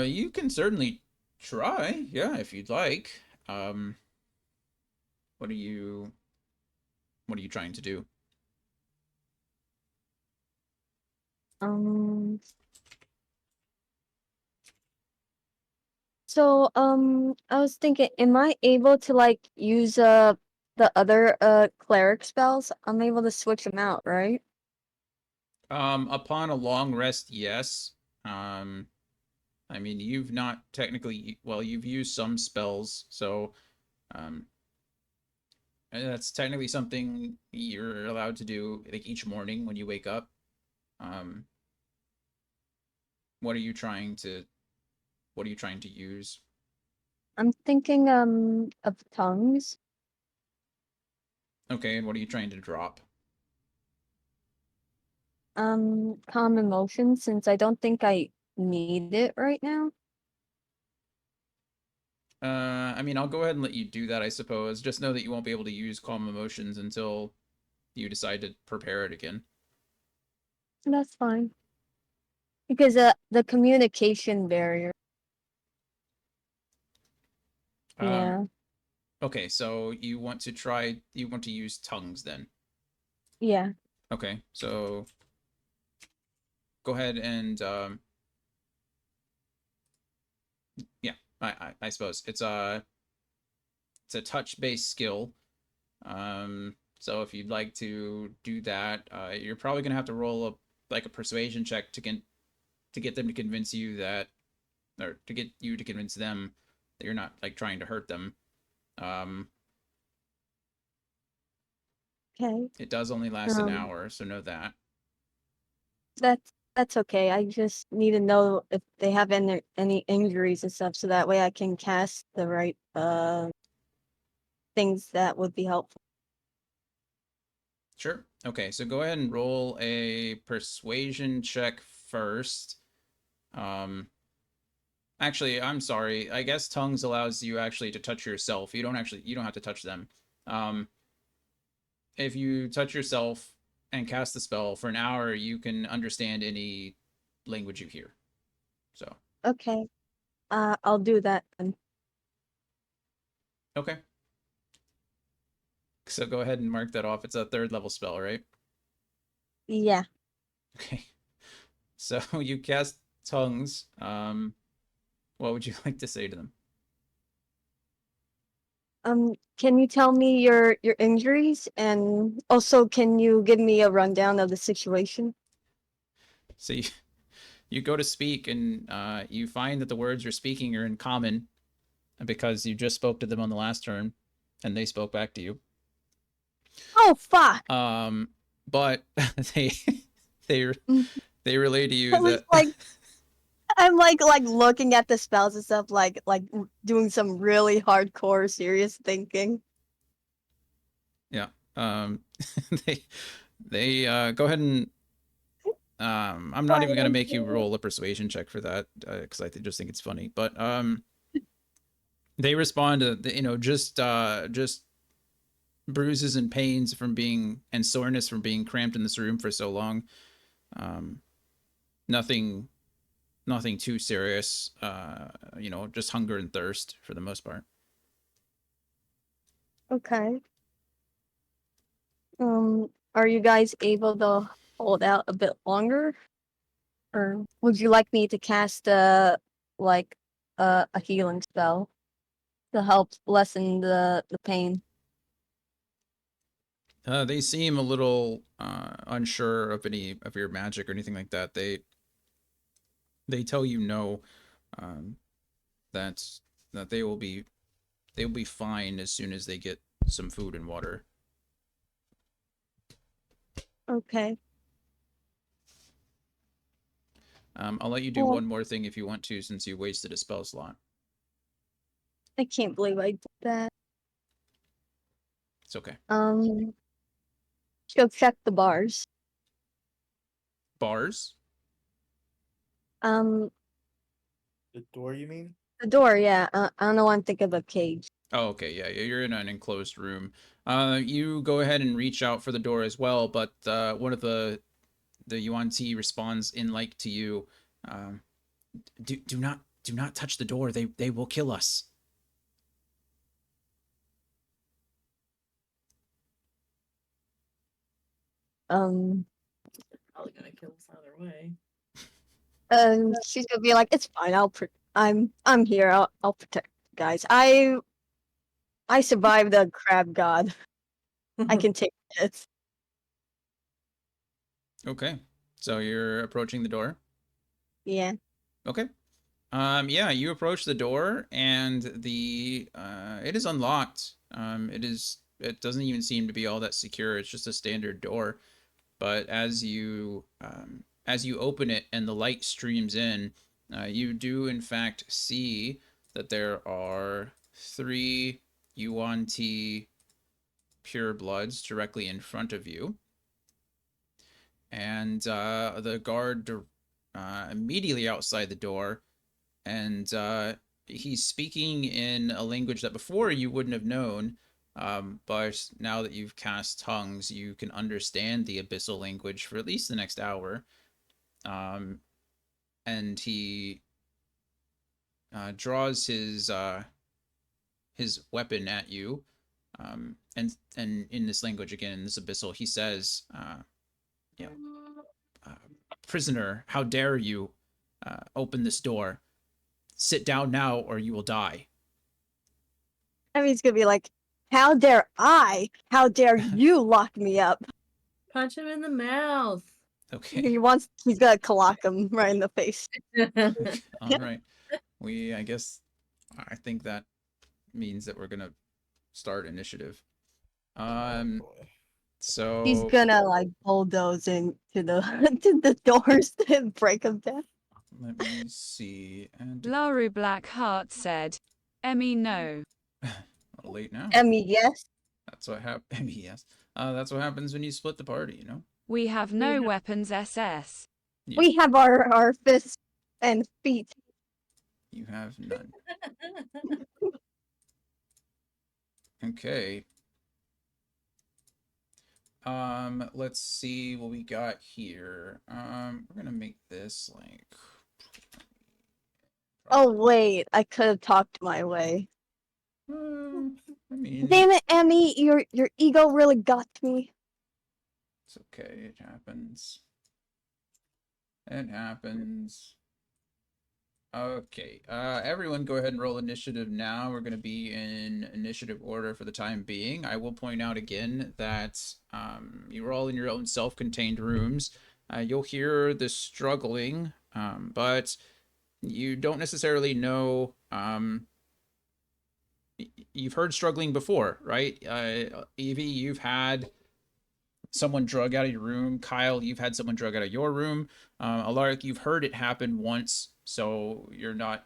You can certainly try, yeah, if you'd like. Um, what are you what are you trying to do? Um, so I was thinking, am I able to like use the other cleric spells? I'm able to switch them out, right? Upon a long rest, yes. Um, I mean, you've not technically, well, you've used some spells, so um, and that's technically something you're allowed to do like each morning when you wake up. Um, what are you trying to what are you trying to use? I'm thinking of tongues. Okay, and what are you trying to drop? Calm emotions since I don't think I need it right now. I mean, I'll go ahead and let you do that, I suppose. Just know that you won't be able to use calm emotions until you decide to prepare it again. That's fine. Because the communication barrier. Um, Yeah. okay, so you want to use tongues then. Yeah. Okay, so go ahead and yeah, I suppose it's it's a touch based skill. So if you'd like to do that, you're probably gonna have to roll a persuasion check to get them to convince you that, or to get you to convince them that you're not like trying to hurt them. Um, Okay. it does only last an hour, so know that. That's okay. I just need to know if they have any injuries and stuff, so that way I can cast the right things that would be helpful. Sure. Okay, so go ahead and roll a persuasion check first. Actually, I'm sorry. I guess tongues allows you actually to touch yourself. You don't have to touch them. Um, if you touch yourself and cast the spell for an hour, you can understand any language you hear. So Okay. I'll do that then. okay. So go ahead and mark that off. It's a 3rd level spell, right? Yeah. Okay. So you cast tongues. What would you like to say to them? Can you tell me your injuries, and also can you give me a rundown of the situation? So you go to speak, and you find that the words you're speaking are in common because you just spoke to them on the last turn, and they spoke back to you. Oh fuck! But they they Mm. they relay to I you was that like, I'm like looking at the spells and stuff, like doing some really hardcore serious thinking. yeah. They go ahead and I'm not even gonna make you roll a persuasion check for that because just think it's funny. But they respond to just bruises and pains from being and soreness from being cramped in this room for so long. Um, nothing too serious. Just hunger and thirst for the most part. Okay. Are you guys able to hold out a bit longer? Or would you like me to cast like a healing spell to help lessen the pain? They seem a little unsure of any of your magic or anything like that. They tell you no, um, that they will be fine as soon as they get some food and water. Okay. I'll let you do Well, one more thing if you want to, since you wasted a spell slot. I can't believe I did that. It's okay. Go check the bars. Bars? Um, The door, you mean? the door. Yeah. I don't know why I'm thinking of a cage. Oh, okay. Yeah, you're in an enclosed room. You go ahead and reach out for the door as well, but one of the Yuan Ti responds in like to you. Um, do not touch the door. They will kill us. Um. Probably gonna kill us either way. She's gonna be like, "It's fine. I'm here. I'll protect you guys. I survived the crab god. I can take it." Okay. So you're approaching the door. Yeah. Okay. Yeah, you approach the door and the it is unlocked. It doesn't even seem to be all that secure. It's just a standard door. But as you open it and the light streams in, you do in fact see that there are 3 Yuan Ti pure bloods directly in front of you, and the guard immediately outside the door, and he's speaking in a language that before you wouldn't have known. But now that you've cast tongues, you can understand the abyssal language for at least the next hour. And he draws his weapon at you, and in this language again, in this abyssal, he says, you know, "Prisoner, how dare you open this door? Sit down now, or you will die." Emmy's gonna be like, "How dare I? How dare you lock me up?" Punch him in the mouth. Okay. He's gonna clock him right in the face. All right. I guess, I think that means that we're gonna start initiative. Oh boy. He's So gonna like bulldoze into the to the doors and break them down. let me see. And Laru Blackheart said, Emmy no. late now. Emmy, yes. That's what happens. Yes. That's what happens when you split the party. You know. We have no weapons SS. Yeah. We have our fists and feet. You have none. Okay. Let's see what we got here. We're gonna make this like. Oh wait, I could have talked my way. I mean, Damn it, Emmy, your ego really got to me. it's okay. It happens. It happens. Okay. Everyone go ahead and roll initiative now. We're going to be in initiative order for the time being. I will point out again that you're all in your own self-contained rooms. You'll hear the struggling, but you don't necessarily know. You've heard struggling before, right? Evie, you've had someone drug out of your room. Kyle, you've had someone drug out of your room. Alaric, you've heard it happen once, so you're not,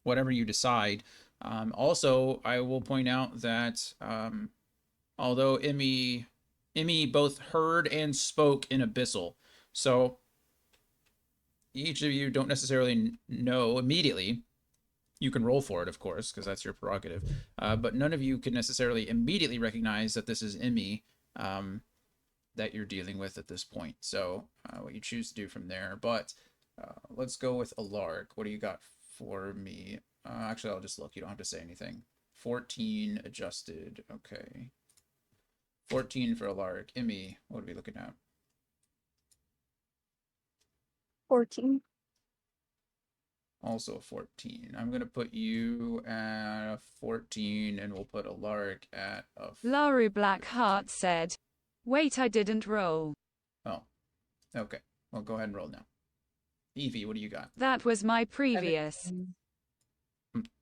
whatever you decide. Also, I will point out that although Emmy both heard and spoke in Abyssal, so each of you don't necessarily know immediately. You can roll for it, of course, because that's your prerogative. But none of you can necessarily immediately recognize that this is Emmy. That you're dealing with at this point. So what you choose to do from there. But let's go with Alaric. What do you got for me? Actually, I'll just look. You don't have to say anything. 14 adjusted. Okay. 14 for Alaric. Emmy, what are we looking at? 14. Also 14. I'm going to put you at a 14 and we'll put Alaric at a... Laru Blackheart said, wait, I didn't roll. Oh, okay. Well, go ahead and roll now. Evie, what do you got? That was my previous. 17.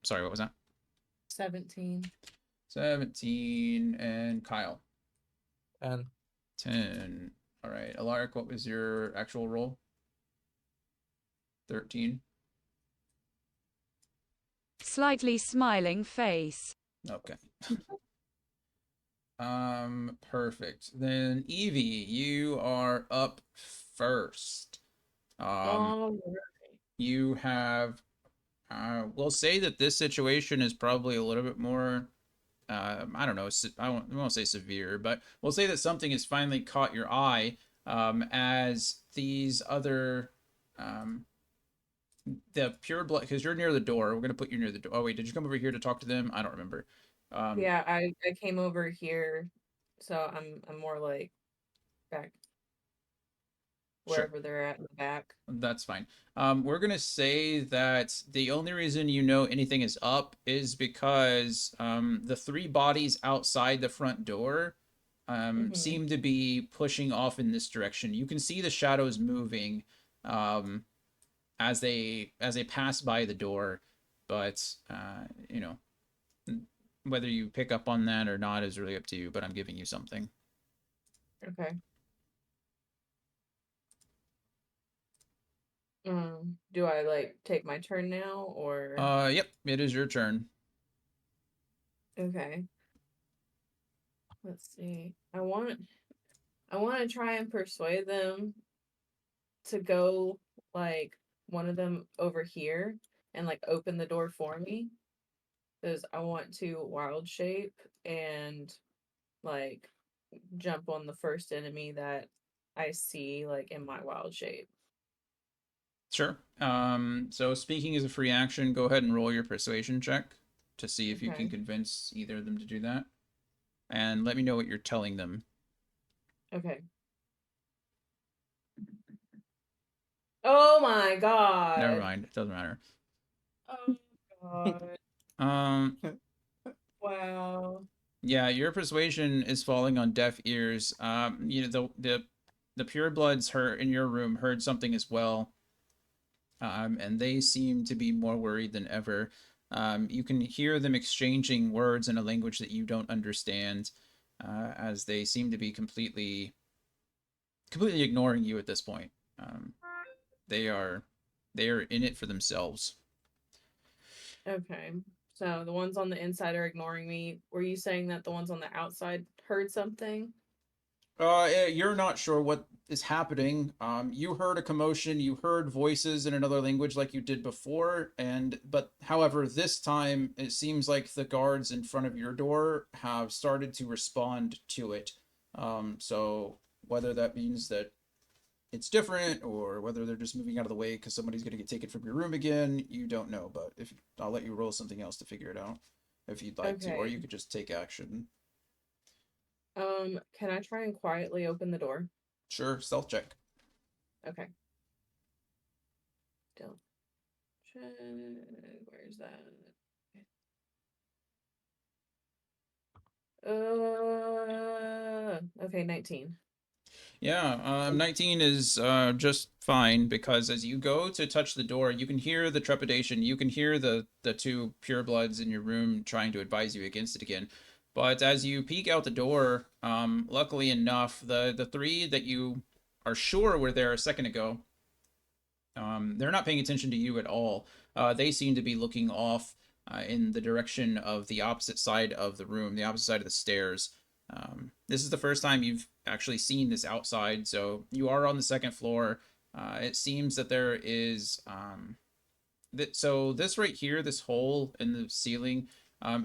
Sorry, what was that? 17. 17. And Kyle? 10. 10. All right. Alaric, what was your actual roll? 13. Slightly smiling face. Okay. Perfect. Then Evie, you are up first. All right. You have we'll say that this situation is probably a little bit more I don't know, I won't say severe, but we'll say that something has finally caught your eye as these other the pure blood, because you're near the door. We're gonna put you near the door. Oh wait, did you come over here to talk to them? I don't remember. Yeah, I came over here, so I'm more like back Sure. wherever they're at in the back. That's fine. We're gonna say that the only reason you know anything is up is because the three bodies outside the front door seem to be pushing off in this direction. You can see the shadows moving as they pass by the door, but whether you pick up on that or not is really up to you. But I'm giving you something. Okay. Do I like take my turn now or Yep, it is your turn. okay. Let's see. I want to try and persuade them to go like one of them over here and like open the door for me because I want to wild shape and like jump on the first enemy that I see like in my wild shape. Sure. So speaking is a free action. Go ahead and roll your persuasion check to see if you can Okay. convince either of them to do that, and let me know what you're telling them. Okay. Oh my god. Never mind. It doesn't matter. Oh god. Wow. Yeah, your persuasion is falling on deaf ears. The purebloods heard in your room heard something as well, and they seem to be more worried than ever. You can hear them exchanging words in a language that you don't understand, as they seem to be completely ignoring you at this point. Um, they are they are in it for themselves. Okay. So the ones on the inside are ignoring me. Were you saying that the ones on the outside heard something? You're not sure what is happening. You heard a commotion. You heard voices in another language like you did before, but however, this time it seems like the guards in front of your door have started to respond to it. So whether that means that it's different or whether they're just moving out of the way because somebody's going to get taken from your room again, you don't know. But if I'll let you roll something else to figure it out if you'd like to, or Okay. you could just take action. Can I try and quietly open the door? Sure, stealth check. Okay. Don't check. Where's that? Okay, 19. Yeah, 19 is just fine because as you go to touch the door, you can hear the trepidation. You can hear the two purebloods in your room trying to advise you against it again. But as you peek out the door, luckily enough, the three that you are sure were there a second ago, they're not paying attention to you at all. They seem to be looking off in the direction of the opposite side of the room, the opposite side of the stairs. This is the first time you've actually seen this outside, so you are on the second floor. It seems that there is so this right here, this hole in the ceiling,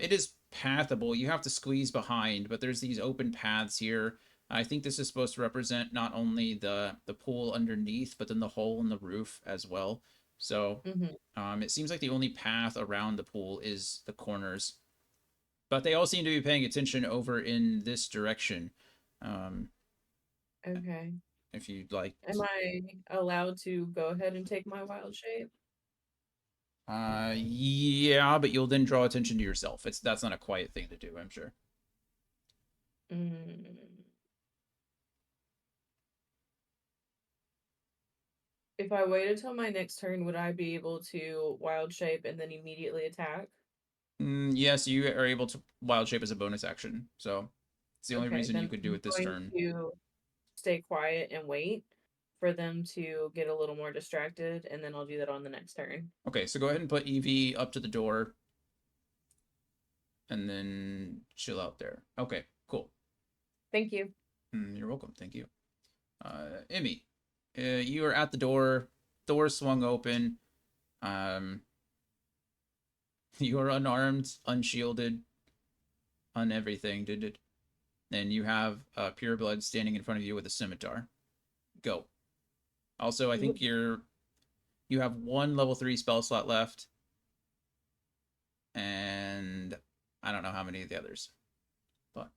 it is pathable. You have to squeeze behind, but there's these open paths here. I think this is supposed to represent not only the pool underneath, but then the hole in the roof as well. So Mm-hmm. it seems like the only path around the pool is the corners, but they all seem to be paying attention over in this direction. Um, Okay. if you'd like, Am I allowed to go ahead and take my wild shape? yeah, but you'll then draw attention to yourself. That's not a quiet thing to do, I'm sure. Mm. If I waited till my next turn, would I be able to wild shape and then immediately attack? Yes, you are able to wild shape as a bonus action. So it's the only Okay, reason you then could do I'm it this going turn. to stay quiet and wait for them to get a little more distracted, and then I'll do that on the next turn. Okay, so go ahead and put Evie up to the door and then chill out there. Okay, cool. Thank you. You're welcome. Thank you. Emmy, you are at the door. Door swung open. Um, you are unarmed, unshielded, on everything, did it? And you have pure blood standing in front of you with a scimitar. Go. Also, I think you have one level 3 spell slot left, and I don't know how many of the others, but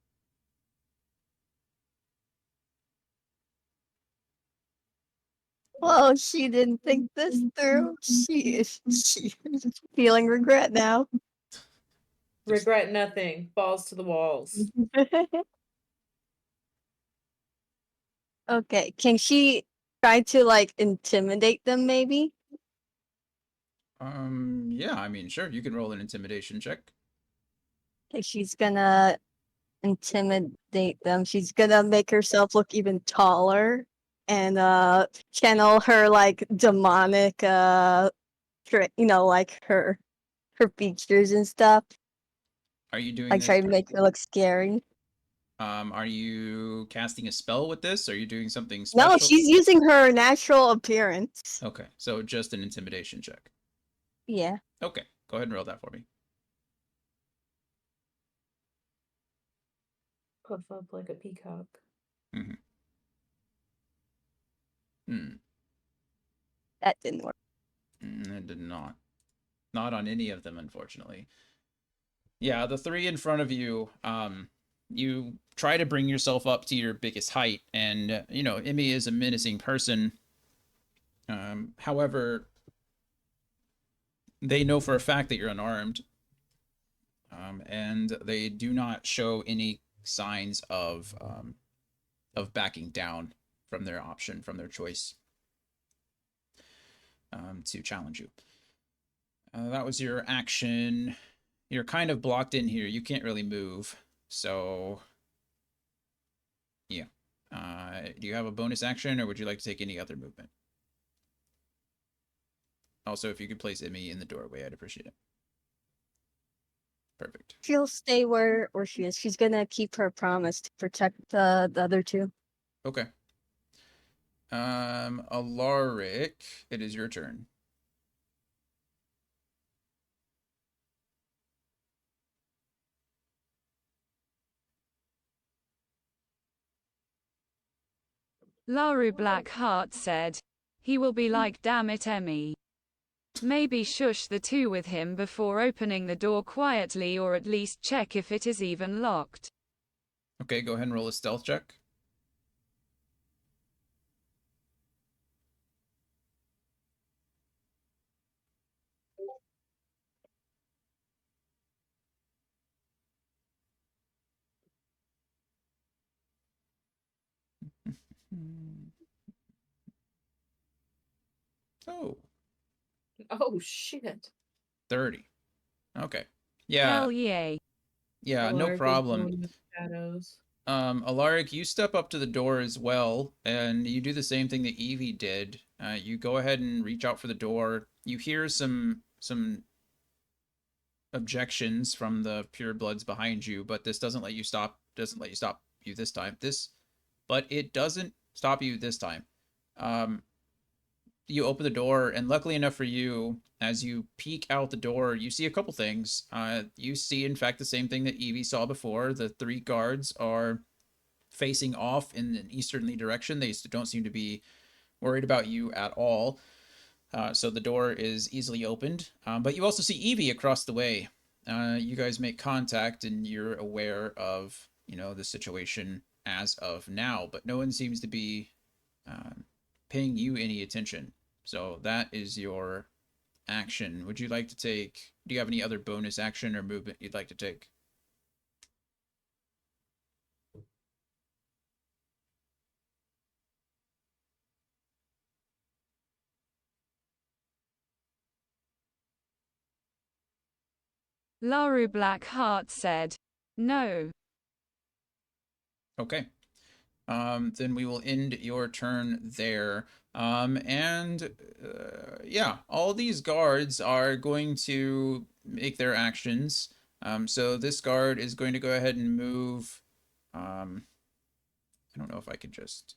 Oh, she didn't think this through. She is feeling regret now. just Regret nothing. Balls to the walls. Okay, can she try to like intimidate them maybe? yeah, I mean, sure, you can roll an intimidation check. Okay, she's gonna intimidate them. She's gonna make herself look even taller and channel her like demonic like her features and stuff. Are you doing Like this? try to make her look scary. Are you casting a spell with this? Are you doing something No, special? she's using her natural appearance. Okay, so just an intimidation check. Yeah. Okay, go ahead and roll that for me. Puff up like a peacock. Mm-hmm. Hmm. That didn't work. It did not. Not on any of them, unfortunately. Yeah, the three in front of you, you try to bring yourself up to your biggest height, and Emmy is a menacing person. However, they know for a fact that you're unarmed. and they do not show any signs of backing down from their option, from their choice to challenge you. That was your action. You're kind of blocked in here. You can't really move. So, yeah. Do you have a bonus action, or would you like to take any other movement? Also, if you could place Emmy in the doorway, I'd appreciate it. Perfect. She'll stay where she is. She's gonna keep her promise to protect the other two. Okay. Alaric, it is your turn. Laru Blackheart said. He will be like, damn it, Emmy. Maybe shush the two with him before opening the door quietly, or at least check if it is even locked. Okay, go ahead and roll a stealth check. Oh, Oh shit. 30. Okay. Yeah, Hell yeah. yeah, no Alaric is problem. going in the shadows. Alaric, you step up to the door as well, and you do the same thing that Evie did. You go ahead and reach out for the door. You hear some objections from the purebloods behind you, but this doesn't let you stop. Doesn't let you stop you this time. But it doesn't stop you this time. Um, you open the door, and luckily enough for you, as you peek out the door, you see a couple things. You see, in fact, the same thing that Evie saw before. The three guards are facing off in an easterly direction. They don't seem to be worried about you at all. So the door is easily opened. But you also see Evie across the way. You guys make contact, and you're aware of the situation as of now. But no one seems to be paying you any attention. So that is your action. Would you like to take? Do you have any other bonus action or movement you'd like to take? Laru Blackheart said. No. Okay. Then we will end your turn there. And yeah, all these guards are going to make their actions. So this guard is going to go ahead and move. I don't know if I could just.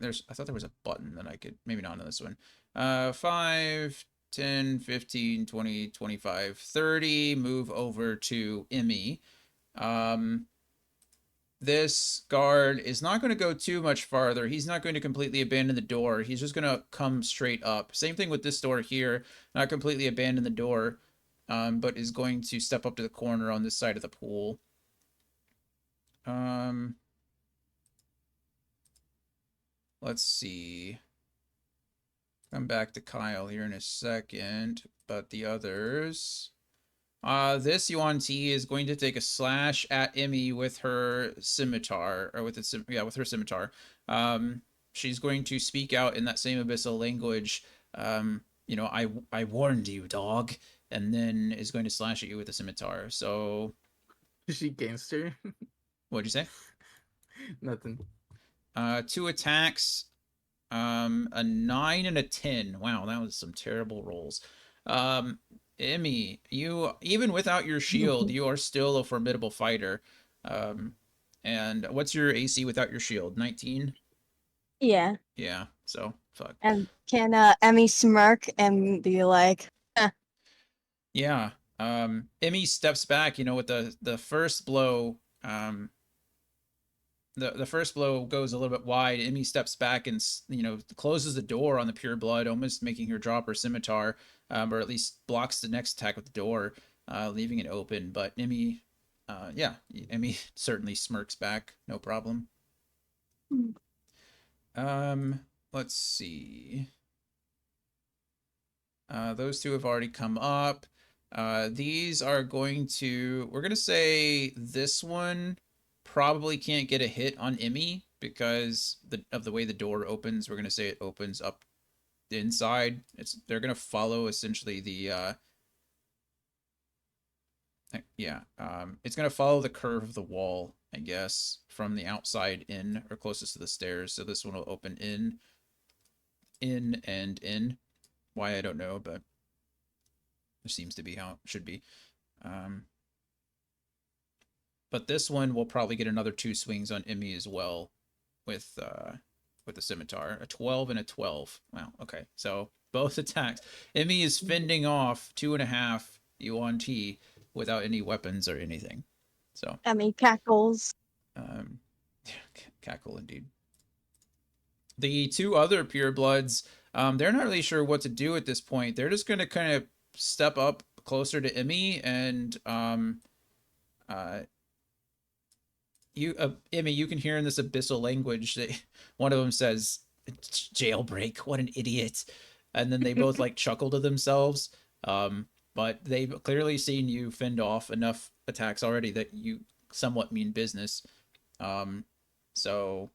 I thought there was a button that I could, maybe not on this one. 5, 10, 15, 20, 25, 30. Move over to Emmy. This guard is not going to go too much farther. He's not going to completely abandon the door. He's just going to come straight up. Same thing with this door here. Not completely abandon the door, but is going to step up to the corner on this side of the pool. Let's see. Come back to Kyle here in a second, but the others. This Yuan Ti is going to take a slash at Emmy with her scimitar, or with with her scimitar. She's going to speak out in that same abyssal language. I warned you, dog, and then is going to slash at you with the scimitar. So, Is she gangster? what'd you say? Nothing. 2 attacks. A 9 and a 10. Wow, that was some terrible rolls. Emmy, you, even without your shield, you are still a formidable fighter. And what's your AC without your shield? 19? Yeah. Yeah, so fuck. And can Emmy smirk and be like, Yeah. Emmy steps back, with the first blow. The first blow goes a little bit wide. Emmy steps back and closes the door on the pure blood, almost making her drop her scimitar, or at least blocks the next attack with the door, leaving it open. But Emmy, Emmy certainly smirks back, no problem. Let's see. Those two have already come up. These are going to. We're gonna say this one probably can't get a hit on Emmy because of the way the door opens. We're gonna say it opens up the inside. They're gonna follow essentially the yeah. It's gonna follow the curve of the wall, I guess, from the outside in or closest to the stairs. So this one will open in, and in. Why I don't know, but it seems to be how it should be. Um, but this one will probably get another 2 swings on Emmy as well with the scimitar. A 12 and a 12. Wow. Okay. So both attacks. Emmy is fending off 2.5 Yuan Ti without any weapons or anything. So Emmy cackles. um, cackle indeed. The two other purebloods, they're not really sure what to do at this point. They're just going to kind of step up closer to Emmy and uh, Emmy, you can hear in this abyssal language that one of them says, "Jailbreak, what an idiot," and then they both like chuckle to themselves. But they've clearly seen you fend off enough attacks already that you somewhat mean business. Um, so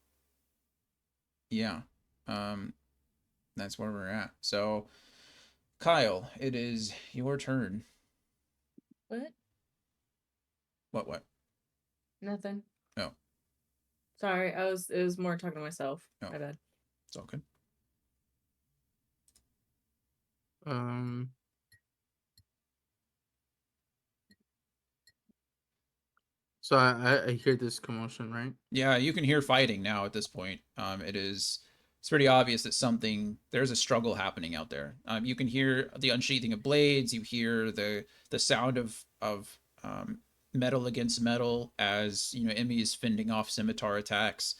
yeah, um, that's where we're at. So Kyle, it is your turn. What? What? Nothing. No, Sorry, it was more talking to myself. no, My bad. it's all good. Um. So I hear this commotion, right? Yeah, you can hear fighting now at this point. It's pretty obvious that there's a struggle happening out there. You can hear the unsheathing of blades. You hear the sound of metal against metal as Emmy is fending off scimitar attacks,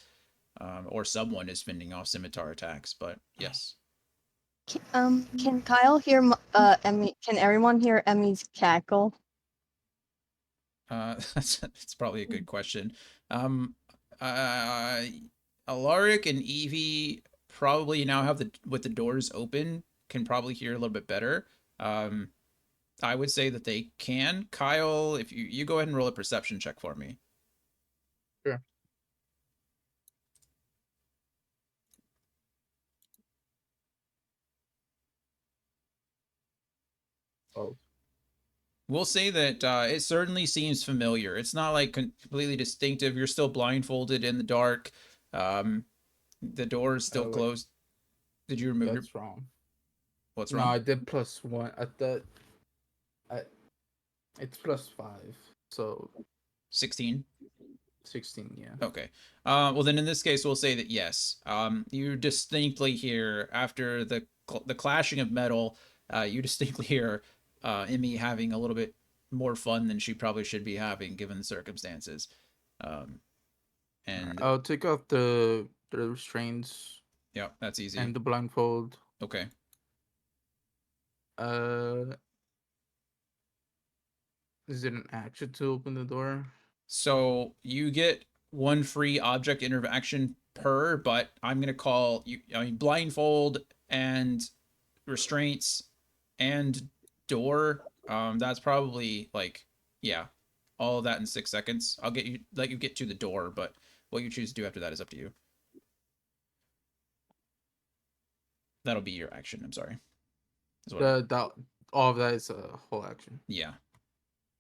or someone is fending off scimitar attacks. But yes, Can Kyle hear Emmy? Can everyone hear Emmy's cackle? that's probably a good question. Um, uh, Alaric and Evie probably now have with the doors open can probably hear a little bit better. Um, I would say that they can. Kyle, if you go ahead and roll a perception check for me. Sure. Oh. We'll say that it certainly seems familiar. It's not like completely distinctive. You're still blindfolded in the dark. Um, the door is still Oh wait, closed. Did you remove your? that's wrong. What's No, wrong? I did +1. I thought I it's +5, so 16. 16. Yeah. Okay. Well, then in this case, we'll say that yes. You distinctly hear after the clashing of metal. You distinctly hear Emmy having a little bit more fun than she probably should be having given the circumstances. Um, Alright, and I'll take off the restraints yeah, that's easy. and the blindfold. Okay. Uh, is it an action to open the door? So you get one free object interaction per, but I'm gonna call you. I mean, blindfold and restraints and door. That's probably like, yeah, all of that in 6 seconds. I'll let you get to the door, but what you choose to do after that is up to you. That'll be your action. I'm sorry. All of that is a whole action. Yeah.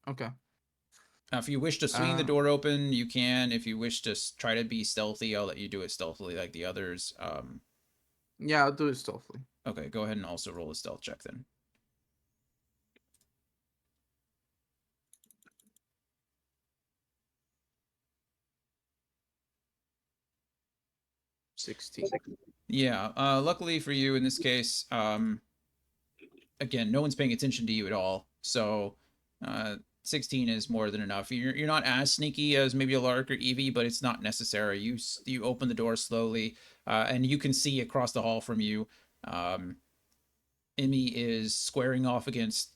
Okay. Now, if you wish to swing the door open, you can. If you wish to try to be stealthy, I'll let you do it stealthily like the others. Yeah, I'll do it stealthily. Okay, go ahead and also roll a stealth check then. 16. Yeah. Luckily for you in this case, again, no one's paying attention to you at all. So, 16 is more than enough. You're not as sneaky as maybe a Lark or Evie, but it's not necessary. You open the door slowly, and you can see across the hall from you. Emmy is squaring off against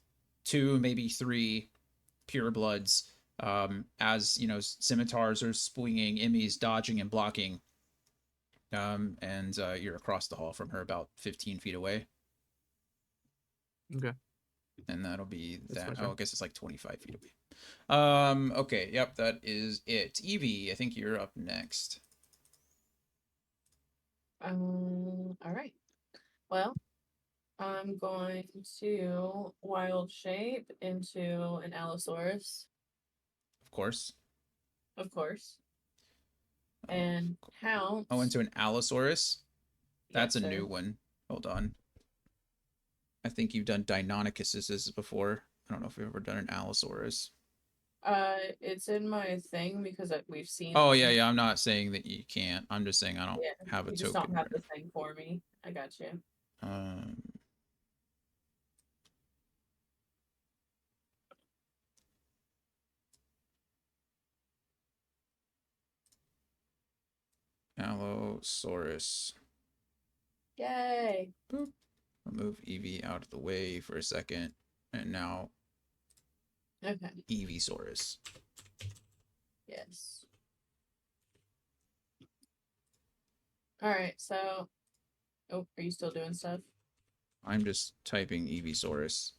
2, maybe 3 purebloods. As scimitars are swinging, Emmy's dodging and blocking. And you're across the hall from her, about 15 feet away. Okay. And that'll be That's my that. turn. Oh, I guess it's like 25 feet away. Okay, yep, that is it. Evie, I think you're up next. All right. Well, I'm going to wild shape into an Allosaurus, Of course. of course, Oh, and pounce. oh, into an Allosaurus. That's Yes, a sir. new one. Hold on. I think you've done Deinonychuses before. I don't know if you've ever done an Allosaurus. It's in my thing because we've seen Oh, them. yeah. I'm not saying that you can't. I'm just saying I don't Yeah, have a you just token don't have right the thing for me. I got you. now. Allosaurus. Yay. Boop. I'll move Eevee out of the way for a second. And now Okay. Eeveesaurus. Yes. All right. So, oh, are you still doing stuff? I'm just typing Eeveesaurus.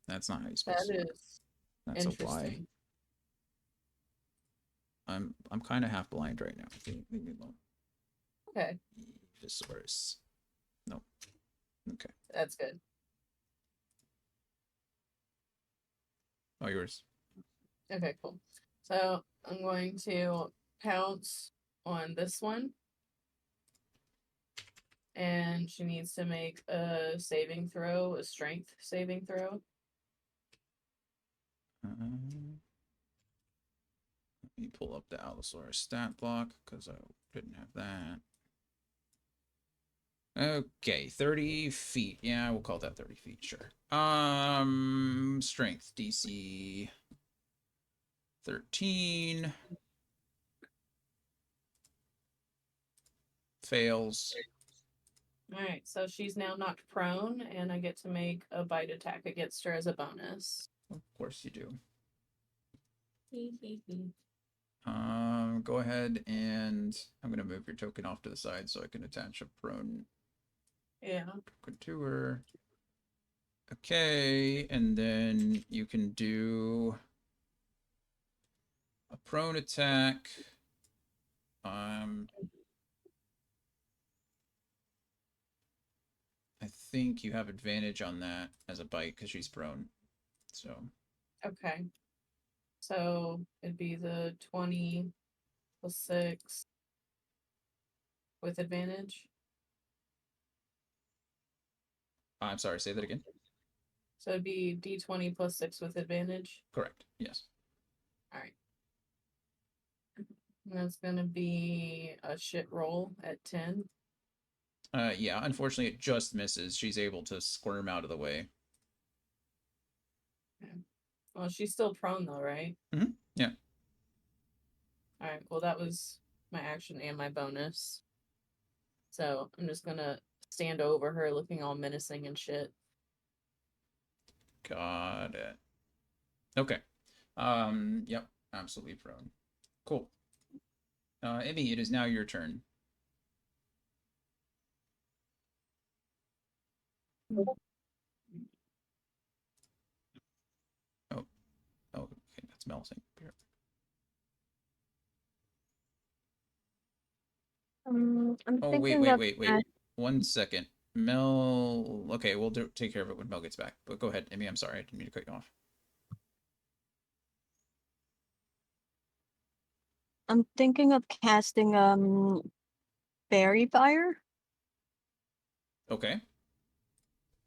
That's not how you're supposed That to do it. is That's a Y. interesting. I'm kind of half blind right now. Leave me alone. Okay, Eeveesaurus. Nope. Okay. that's good. Oh, yours. Okay, cool. So I'm going to pounce on this one, and she needs to make a saving throw, a strength saving throw. Let me pull up the Allosaurus stat block because I didn't have that. Okay, 30 feet. Yeah, we'll call that 30 feet, sure. Strength DC 13. Fails. All right, so she's now knocked prone, and I get to make a bite attack against her as a bonus. Of course you do. Hee hee hee. Go ahead and I'm gonna move your token off to the side so I can attach a prone Yeah. token to her. Okay, and then you can do a prone attack. I think you have advantage on that as a bite because she's prone. So Okay. So it'd be the 20 plus 6 with advantage. I'm sorry, say that again. So it'd be d20 plus 6 with advantage. Correct. Yes. All right. And that's going to be a shit roll at 10. Yeah, unfortunately it just misses. She's able to squirm out of the way. Okay. Well, she's still prone though, right? Yeah. All right. Well, that was my action and my bonus. So I'm just going to stand over her looking all menacing and shit. Got it. Okay. Yep, absolutely prone. Cool. Emmy, it is now your turn. Oh, okay, that's melting. Here. I'm Oh, thinking of wait. 1 second. Mel. Okay, we'll take care of it when Mel gets back. But go ahead, Emmy. I'm sorry, I didn't mean to cut you off. I'm thinking of casting fairy fire. Okay.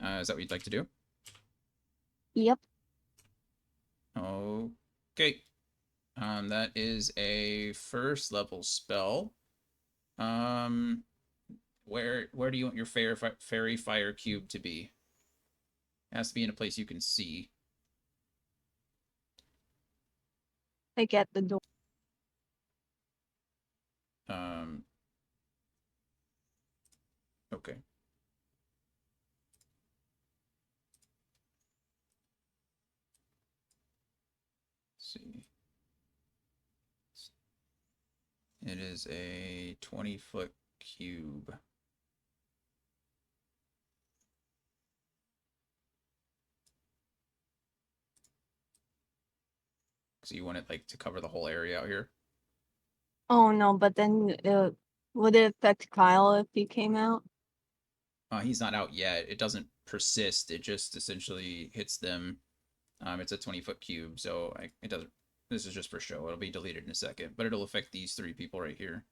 Is that what you'd like to do? Yep. Okay. That is a first level spell. Where do you want your fairy fire cube to be? It has to be in a place you can see. I get the door. Um. Okay. Let's see. It is a 20-foot cube. So you want it like to cover the whole area out here. Oh no, but then would it affect Kyle if he came out? He's not out yet. It doesn't persist. It just essentially hits them. It's a 20-foot cube, so it doesn't. This is just for show. It'll be deleted in a second, but it'll affect these 3 people right here.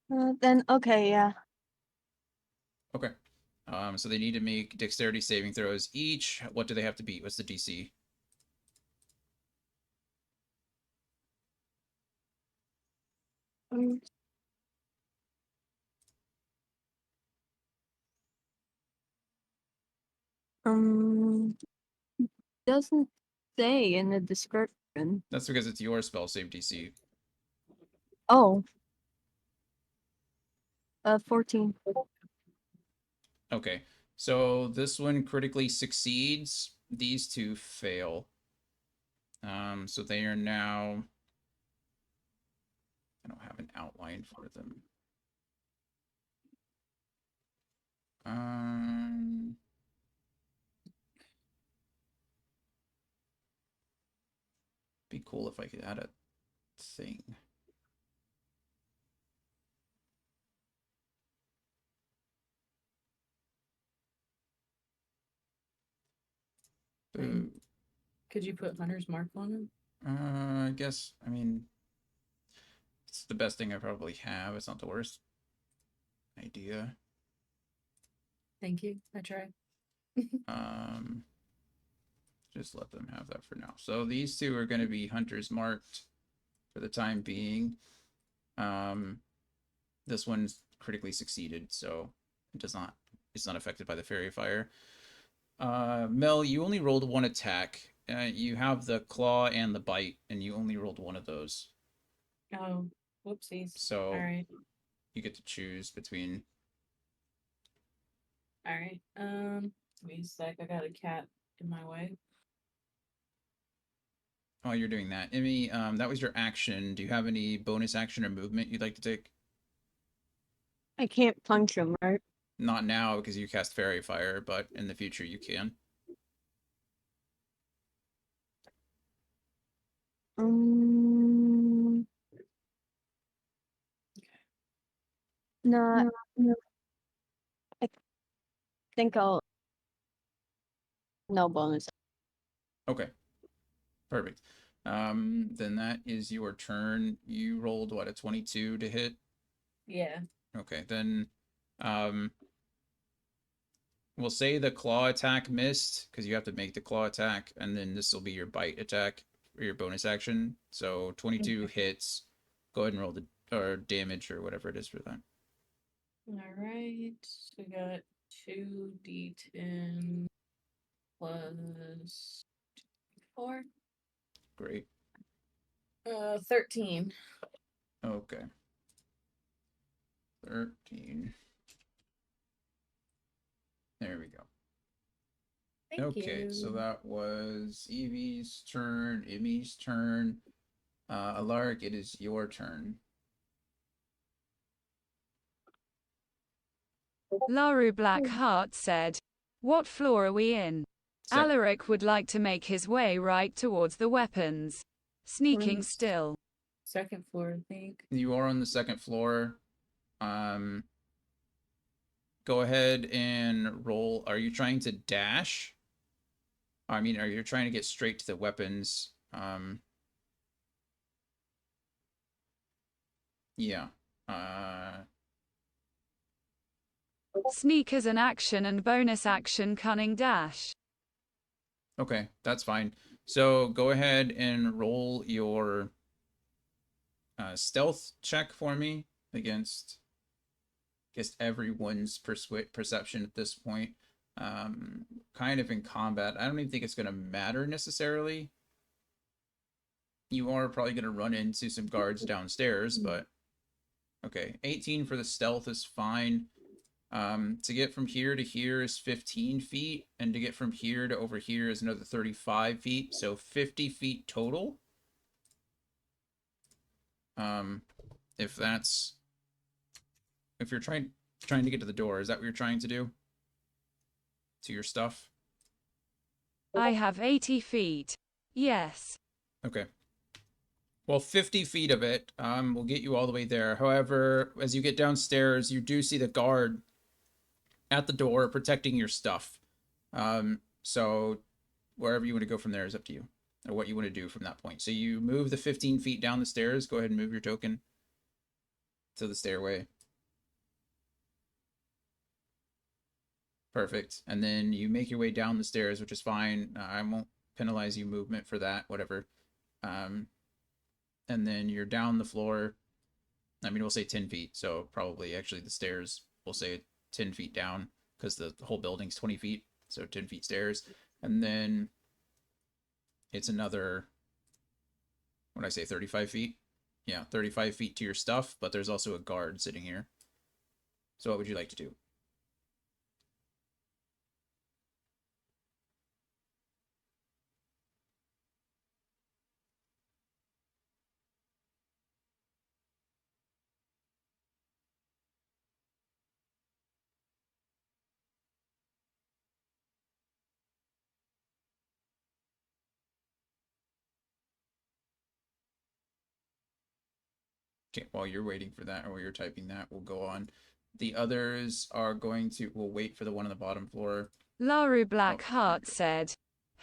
Then okay, yeah. Okay. So they need to make dexterity saving throws each. What do they have to beat? What's the DC? Um, um, doesn't say in the description. That's because it's your spell save DC. Oh, 14. Okay. So this one critically succeeds. These 2 fail. So they are now. I don't have an outline for them. Be cool if I could add a thing. Boo. Could you put Hunter's Mark on him? I guess. I mean, it's the best thing I probably have. It's not the worst idea. Thank you. I tried. Just let them have that for now. So these 2 are going to be hunters marked for the time being. This one's critically succeeded, so it's not affected by the fairy fire. Mel, you only rolled 1 attack. You have the claw and the bite, and you only rolled 1 of those. Oh, whoopsies. So All right. you get to choose between. All right. Give me a sec. I got a cat in my way. Oh, you're doing that. Emmy, that was your action. Do you have any bonus action or movement you'd like to take? I can't punch him, right? Not now because you cast Fairy Fire, but in the future you can. Um, no, No. I think I'll no bonus. Okay. Perfect. Then that is your turn. You rolled what, a 22 to hit? Yeah. Okay, then we'll say the claw attack missed because you have to make the claw attack, and then this will be your bite attack or your bonus action. So 22 hits. Go ahead and roll the or damage or whatever it is for that. All right. So we got 2d10 plus 4. Great. 13. Okay. 13. There we go. Thank Okay, you. so that was Evie's turn, Emmy's turn. Alaric, it is your turn. Laru Blackheart said, "What floor are we in?" Alaric would like to make his way right towards the weapons. Sneaking still. Second floor, I think. You are on the 2nd floor. Go ahead and roll. Are you trying to dash? I mean, are you trying to get straight to the weapons? Yeah. Sneak as an action and bonus action cunning dash. Okay, that's fine. So go ahead and roll your stealth check for me against everyone's perception at this point. Kind of in combat. I don't even think it's going to matter necessarily. You are probably going to run into some guards downstairs, but okay. 18 for the stealth is fine. To get from here to here is 15 feet, and to get from here to over here is another 35 feet, so 50 feet total. If you're trying to get to the door, is that what you're trying to do? To your stuff? I have 80 feet. Yes. Okay. Well, 50 feet of it will get you all the way there. However, as you get downstairs, you do see the guard at the door protecting your stuff. So wherever you want to go from there is up to you, or what you want to do from that point. So you move the 15 feet down the stairs. Go ahead and move your token to the stairway. Perfect. And then you make your way down the stairs, which is fine. I won't penalize you movement for that, whatever. And then you're down the floor. I mean, we'll say 10 feet. So probably actually the stairs, we'll say 10 feet down because the whole building's 20 feet. So 10 feet stairs. And then it's another, what did I say, 35 feet? Yeah, 35 feet to your stuff, but there's also a guard sitting here. So what would you like to do? Okay, while you're waiting for that or while you're typing that, we'll go on. The others are going to, we'll wait for the one on the bottom floor. Laru Blackheart said,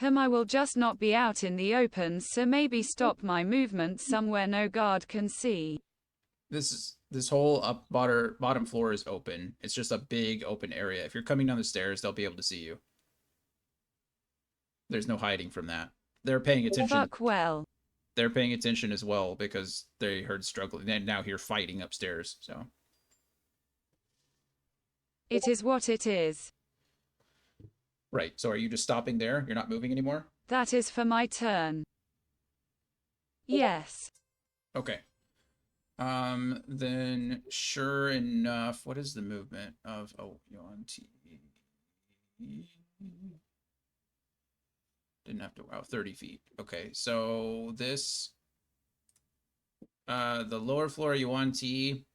I will just not be out in the open, so maybe stop my movement somewhere no guard can see. This whole bottom floor is open. It's just a big open area. If you're coming down the stairs, they'll be able to see you. There's no hiding from that. They're paying attention. Fuck well. They're paying attention as well because they heard struggling and now hear fighting upstairs. So it is what it is. Right. So are you just stopping there? You're not moving anymore? That is for my turn. Yes. Okay. Then sure enough, what is the movement of Yuan T? Didn't have to, wow, 30 feet. Okay, so this, the lower floor Yuan T,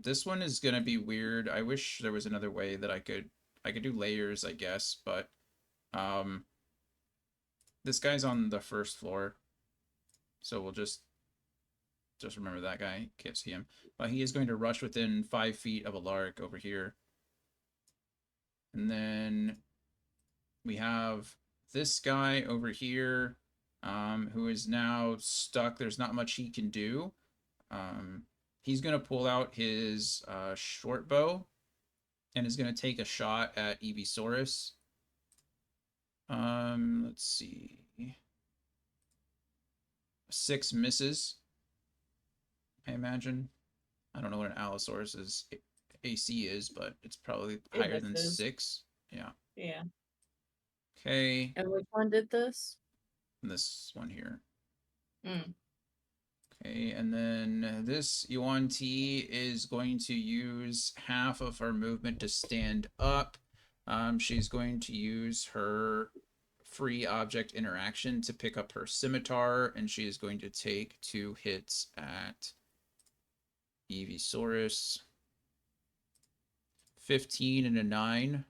this one is gonna be weird. I wish there was another way that I could do layers, I guess, but, this guy's on the first floor, so we'll just remember that guy. Can't see him, but he is going to rush within 5 feet of Alaric over here. And then we have this guy over here, who is now stuck. There's not much he can do. He's going to pull out his short bow and is going to take a shot at Evisaurus. Let's see. 6 misses, I imagine. I don't know what an Allosaurus's AC is, but it's probably higher than 6. Yeah. Yeah. Okay. And which one did this? This one here. Mm. Okay, and then this Yuan T is going to use half of her movement to stand up. She's going to use her free object interaction to pick up her scimitar, and she is going to take 2 hits at Evisaurus. 15 and a 9.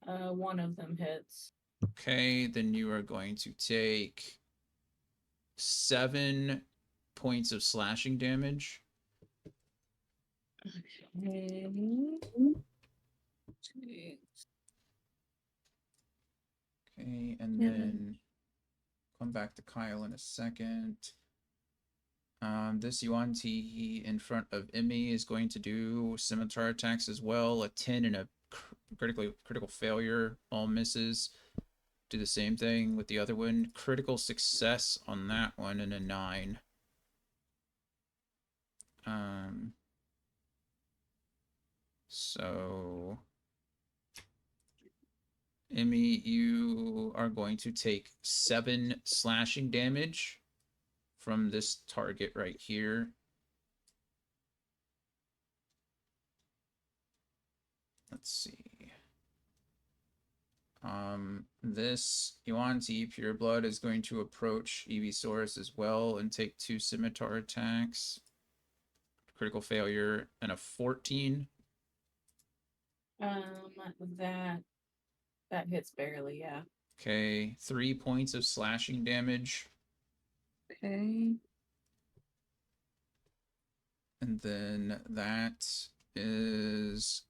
One of them hits. Okay, then you are going to take 7 points of slashing damage. Okay. Okay, and then come back to Kyle in a second. This Yuan T in front of Emmy is going to do scimitar attacks as well. A 10 and a critical failure, all misses. Do the same thing with the other one. Critical success on that one and a 9. So Emmy, you are going to take 7 slashing damage from this target right here. Let's see. This Yuan T Pure Blood is going to approach Evisaurus as well and take 2 scimitar attacks. Critical failure and a 14. That hits barely, yeah. Okay, 3 points of slashing damage. Okay. And then that is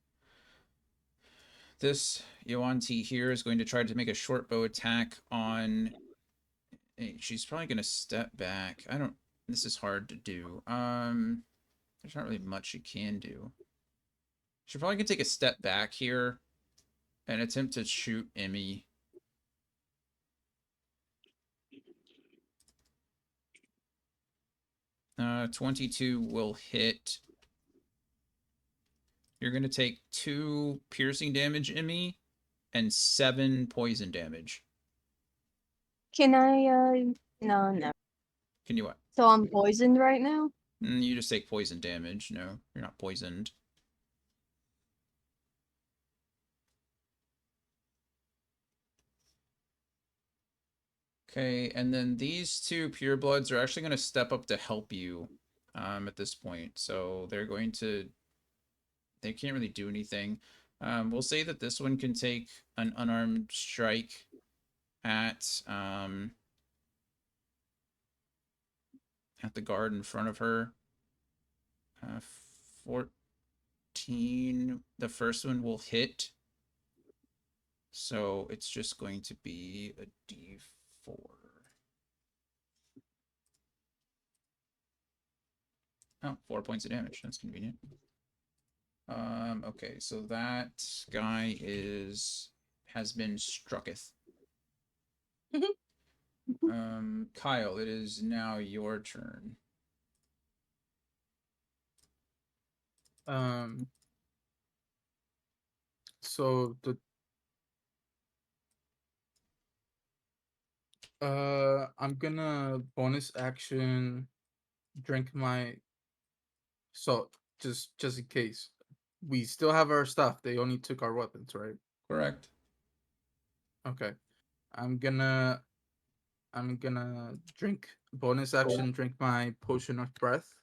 this Yuan-Ti here is going to try to make a short bow attack on. She's probably going to step back. I don't. This is hard to do. There's not really much she can do. She probably can take a step back here and attempt to shoot Emmy. 22 will hit. You're going to take 2 piercing damage, Emmy, and 7 poison damage. Can I, no. Can you what? So I'm poisoned right now? You just take poison damage. No, you're not poisoned. Okay, and then these 2 purebloods are actually going to step up to help you at this point. So they're going to... They can't really do anything. We'll say that this one can take an unarmed strike at the guard in front of her. 14. The first one will hit. So it's just going to be a d4. Oh, 4 points of damage. That's convenient. Okay, so that guy has been strucketh. Kyle, it is now your turn. So I'm gonna bonus action drink my. So just in case, we still have our stuff. They only took our weapons, right? Correct. Okay. I'm gonna drink bonus action drink my potion of breath,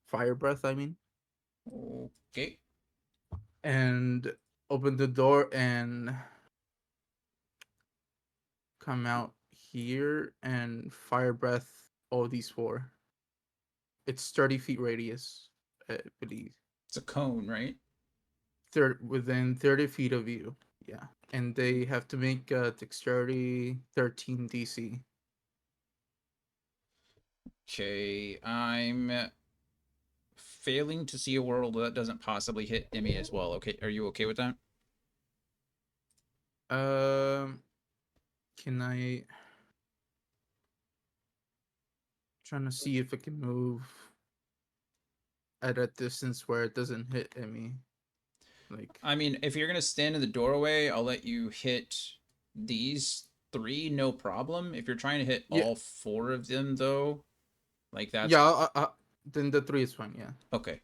fire breath. I mean, Okay. and open the door and come out here and fire breath all these 4. It's 30 feet radius, I believe. It's a cone, right? Within 30 feet of you. Yeah. And they have to make dexterity 13 DC. Okay, I'm failing to see a world that doesn't possibly hit Emmy as well. Okay, are you okay with that? Um, can I trying to see if I can move at a distance where it doesn't hit Emmy? Like, I mean, if you're gonna stand in the doorway, I'll let you hit these 3, no problem. If you're trying to hit yeah, all 4 of them, though, like that's yeah. Then the 3 is fine. Yeah. okay.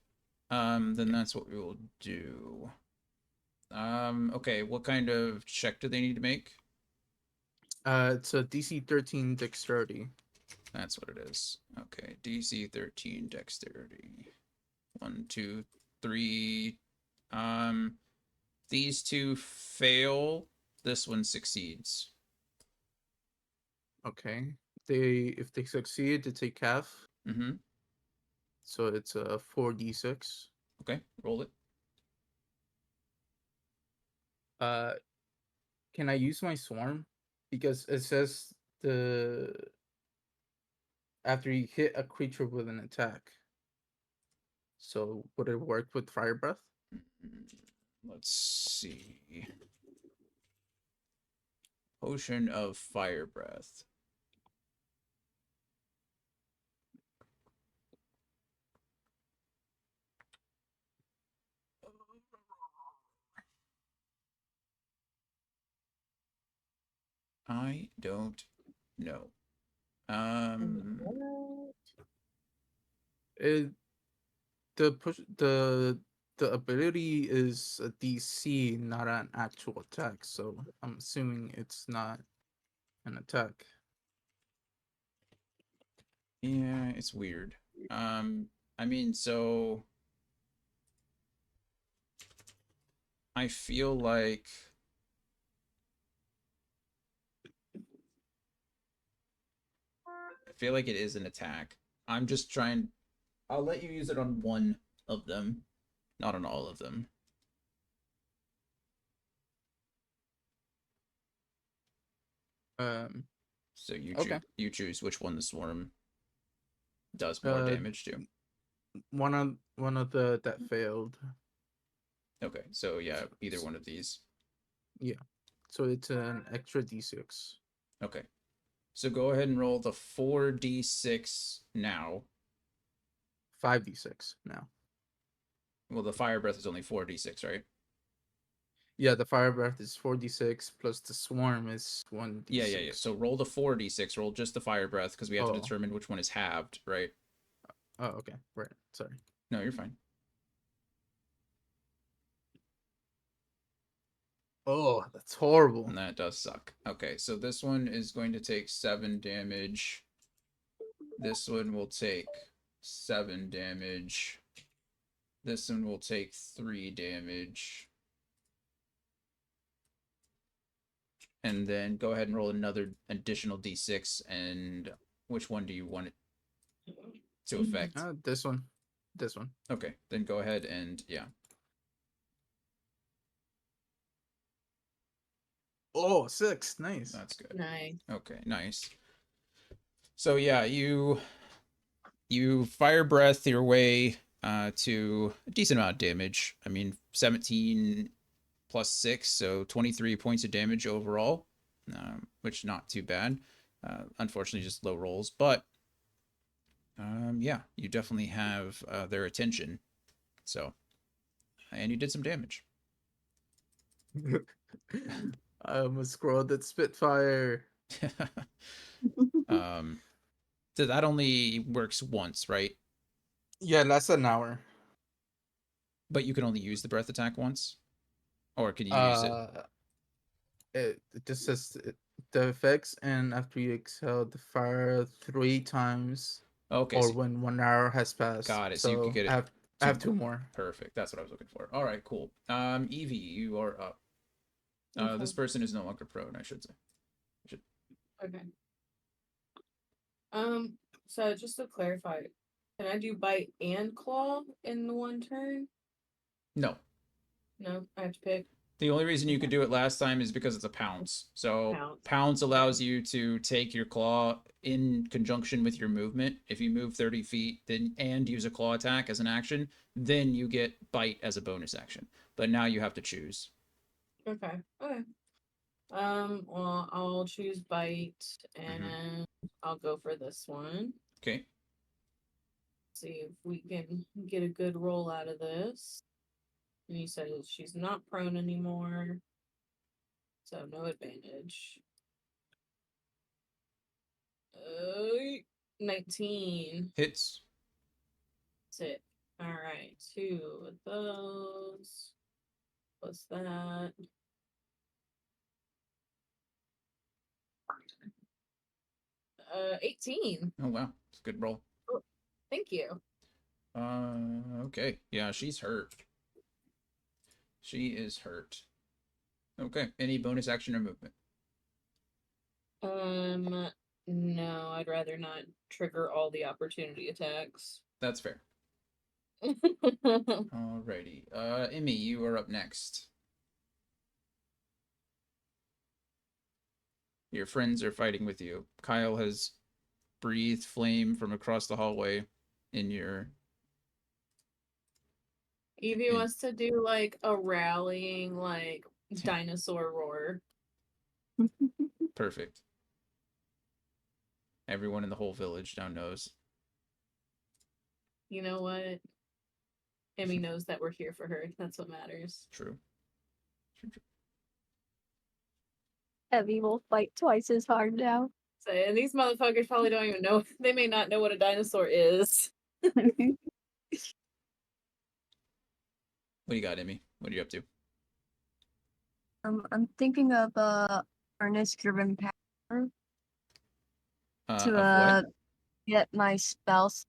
Then that's what we will do. Okay, what kind of check do they need to make? It's a DC 13 dexterity. That's what it is. Okay, DC 13 dexterity. 1, 2, 3. These 2 fail. This one succeeds. Okay. If they succeed, they take half. Mm-hmm. So it's a 4d6. Okay, roll it. Uh, can I use my swarm? Because it says the after you hit a creature with an attack. So would it work with fire breath? Let's see. Potion of fire breath. I don't know. It the push the ability is a DC, not an actual attack. So I'm assuming it's not an attack. Yeah, it's weird. I mean, so I feel like feel like it is an attack. I'm just trying. I'll let you use it on one of them, not on all of them. So Okay. you choose which one the swarm does more damage to. One of the that failed. Okay, so yeah, either one of these. Yeah. So it's an extra d6. Okay. So go ahead and roll the 4d6 now. 5d6 now. Well, the fire breath is only 4d6, right? Yeah, the fire breath is 4d6 plus the swarm is 1d6. Yeah. So roll the 4d6, roll just the fire breath because we have to Oh. determine which one is halved, right? Oh, okay. Right. Sorry. No, you're fine. Oh, that's horrible. And that does suck. Okay, so this one is going to take 7 damage. This one will take 7 damage. This one will take 3 damage. And then go ahead and roll another additional d6. And which one do you want it to affect? This one. This one. Okay, then go ahead and yeah. Oh, 6. Nice. That's good. Nice. Okay, nice. So yeah, you fire breath your way to a decent amount of damage. I mean, 17 plus 6, so 23 points of damage overall, which not too bad. Unfortunately, just low rolls, but yeah, you definitely have their attention. So, and you did some damage. I almost scrolled that Spitfire. So that only works once, right? Yeah, that's an hour. But you can only use the breath attack once, or can you use it? It just says the effects, and after you exhale the fire 3 times, Okay, or so when 1 hour has passed. got it. So you could get it. I have 2 more. Perfect. That's what I was looking for. All right, cool. Evie, you are up. Okay. This person is no longer prone, I should say. Okay. So just to clarify, can I do bite and claw in the one turn? No. No, I have to pick. The only reason you could do it last time is because it's a pounce. So pounce allows you to take your claw in conjunction with your movement. If you move 30 feet then and use a claw attack as an action, then you get bite as a bonus action. But now you have to choose. Okay. Okay. Well, I'll choose bite and I'll go for this one. Okay. See if we can get a good roll out of this. And you said she's not prone anymore. So no advantage. 19. Hits. That's it. Alright, 2 of those. Plus that. Uh, 18. Oh wow, it's a good roll. Oh, thank you. Okay. Yeah, she's hurt. She is hurt. Okay. Any bonus action or movement? No, I'd rather not trigger all the opportunity attacks. That's fair. Alrighty. Emmy, you are up next. Your friends are fighting with you. Kyle has breathed flame from across the hallway in your. Evie wants to do like a rallying, like dinosaur roar. Perfect. Everyone in the whole village now knows. You know what? Emmy knows that we're here for her. That's what matters. True. Evie will fight twice as hard now. So, and these motherfuckers probably don't even know. They may not know what a dinosaur is. What do you got, Emmy? What are you up to? I'm thinking of Ernest driven power to Of what? get my spells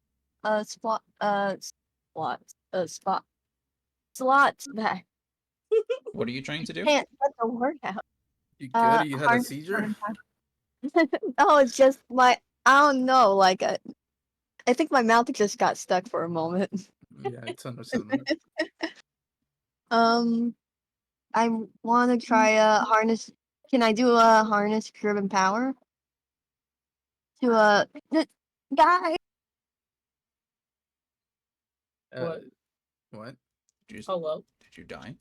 slots back. What are you trying to do? Can't get the word out. You good? You had a Harness seizure? driven power. No, it's just I don't know. Like, I think my mouth just got stuck for a moment. Yeah, it's understandable. Um, I want to try a harness. Can I do a harness driven power to a guy? What? What? Did you, Hello? did you die?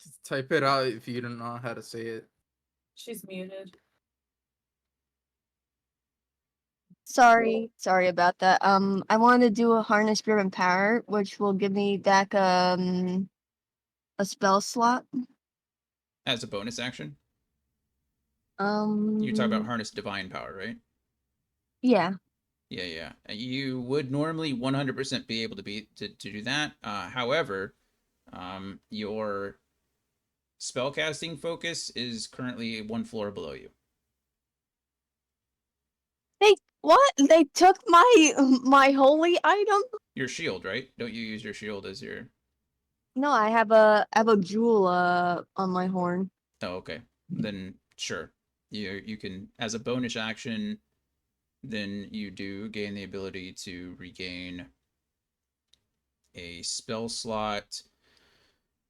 Just type it out if you don't know how to say it. She's muted. Sorry about that. I want to do a harness driven power, which will give me back a spell slot. As a bonus action? You talk about Um, harness divine power, right? yeah. Yeah, yeah. You would normally 100% be able to do that. However, your spellcasting focus is currently one floor below you. They what? They took my holy item? Your shield, right? Don't you use your shield as your? No, I have a jewel on my horn. Oh, okay. Then sure. You can, as a bonus action, then you do gain the ability to regain a spell slot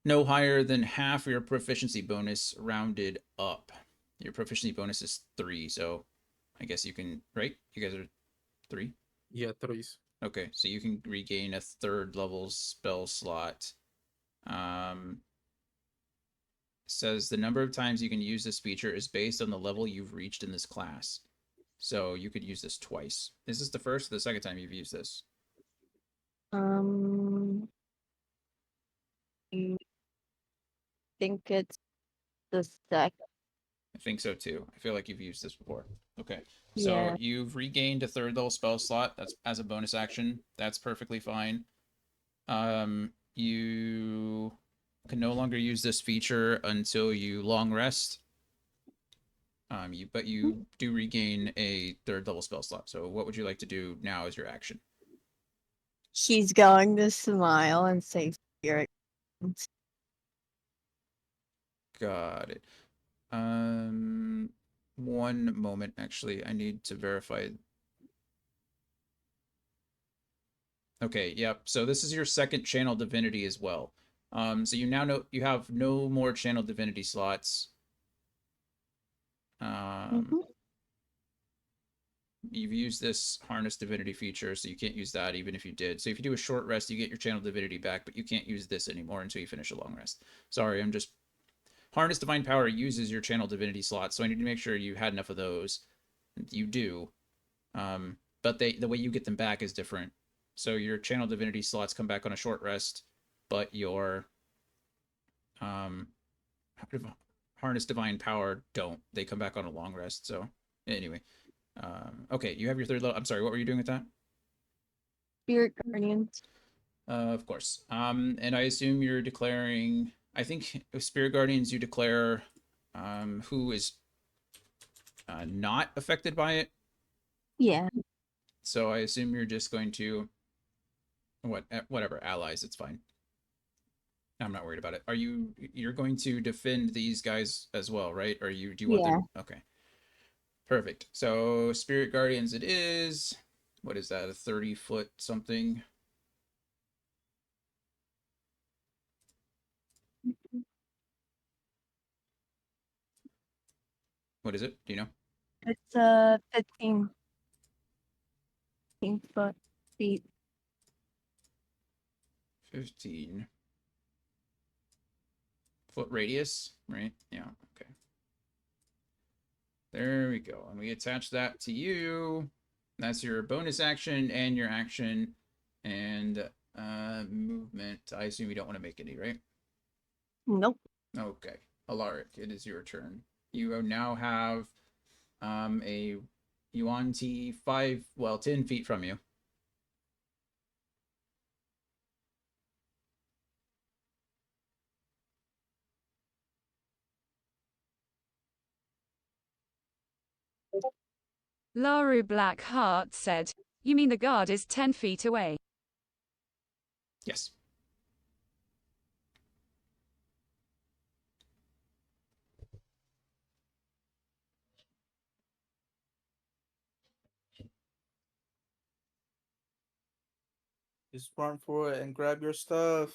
no higher than half your proficiency bonus rounded up. Your proficiency bonus is 3, so I guess you can, right? You guys are 3? Yeah, threes. Okay, so you can regain a third level spell slot. Um, says the number of times you can use this feature is based on the level you've reached in this class. So you could use this twice. Is this the first or the second time you've used this? Um, I think it's the sec. I think so too. I feel like you've used this before. Okay. So Yeah. you've regained a third level spell slot. That's as a bonus action. That's perfectly fine. You can no longer use this feature until you long rest. But you do regain a third level spell slot. So what would you like to do now as your action? She's going to smile and say spirit. Got it. One moment, actually. I need to verify. Okay, yep. So this is your second channel divinity as well. So you now know you have no more channel divinity slots. Um, Mhm. you've used this harness divinity feature, so you can't use that even if you did. So if you do a short rest, you get your channel divinity back, but you can't use this anymore until you finish a long rest. Sorry, I'm just harness divine power uses your channel divinity slots, so I need to make sure you had enough of those. You do. But the way you get them back is different. So your channel divinity slots come back on a short rest, but your um, harness divine power don't. They come back on a long rest. So anyway, okay, you have your third level. I'm sorry, what were you doing with that? Spirit guardians. Of course. And I assume you're declaring. I think with Spirit Guardians, you declare who is not affected by it. Yeah. So I assume you're just going to whatever allies. It's fine. I'm not worried about it. You're going to defend these guys as well, right? Or do you want Yeah. them? Okay, perfect. So Spirit Guardians, it is. What is that? A 30-foot something? What is it? Do you know? It's 15 foot feet. 15-foot radius, right? Yeah. Okay. There we go. And we attach that to you. That's your bonus action and your action and movement. I assume you don't want to make any, right? Nope. Okay. Alaric, it is your turn. You now have a Yuan Ti 10 feet from you. Laru Blackheart said, "You mean the guard is 10 feet away?" Yes. Just run for it and grab your stuff.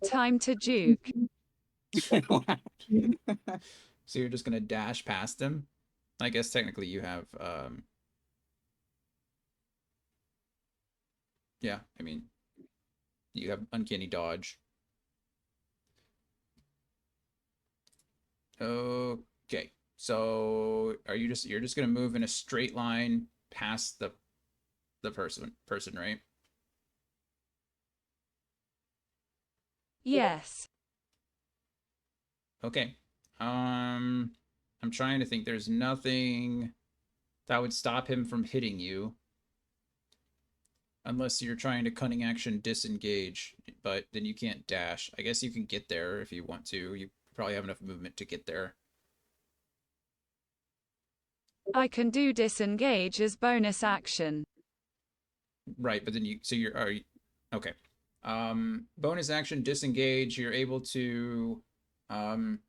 Time to juke. So you're just gonna dash past him. I guess technically you have yeah, I mean you have uncanny dodge. Okay. So you're just gonna move in a straight line past the person, right? Yes. Okay. I'm trying to think. There's nothing that would stop him from hitting you, unless you're trying to cunning action disengage. But then you can't dash. I guess you can get there if you want to. You probably have enough movement to get there. I can do disengage as bonus action. Right, but then okay. Bonus action disengage. You're able to um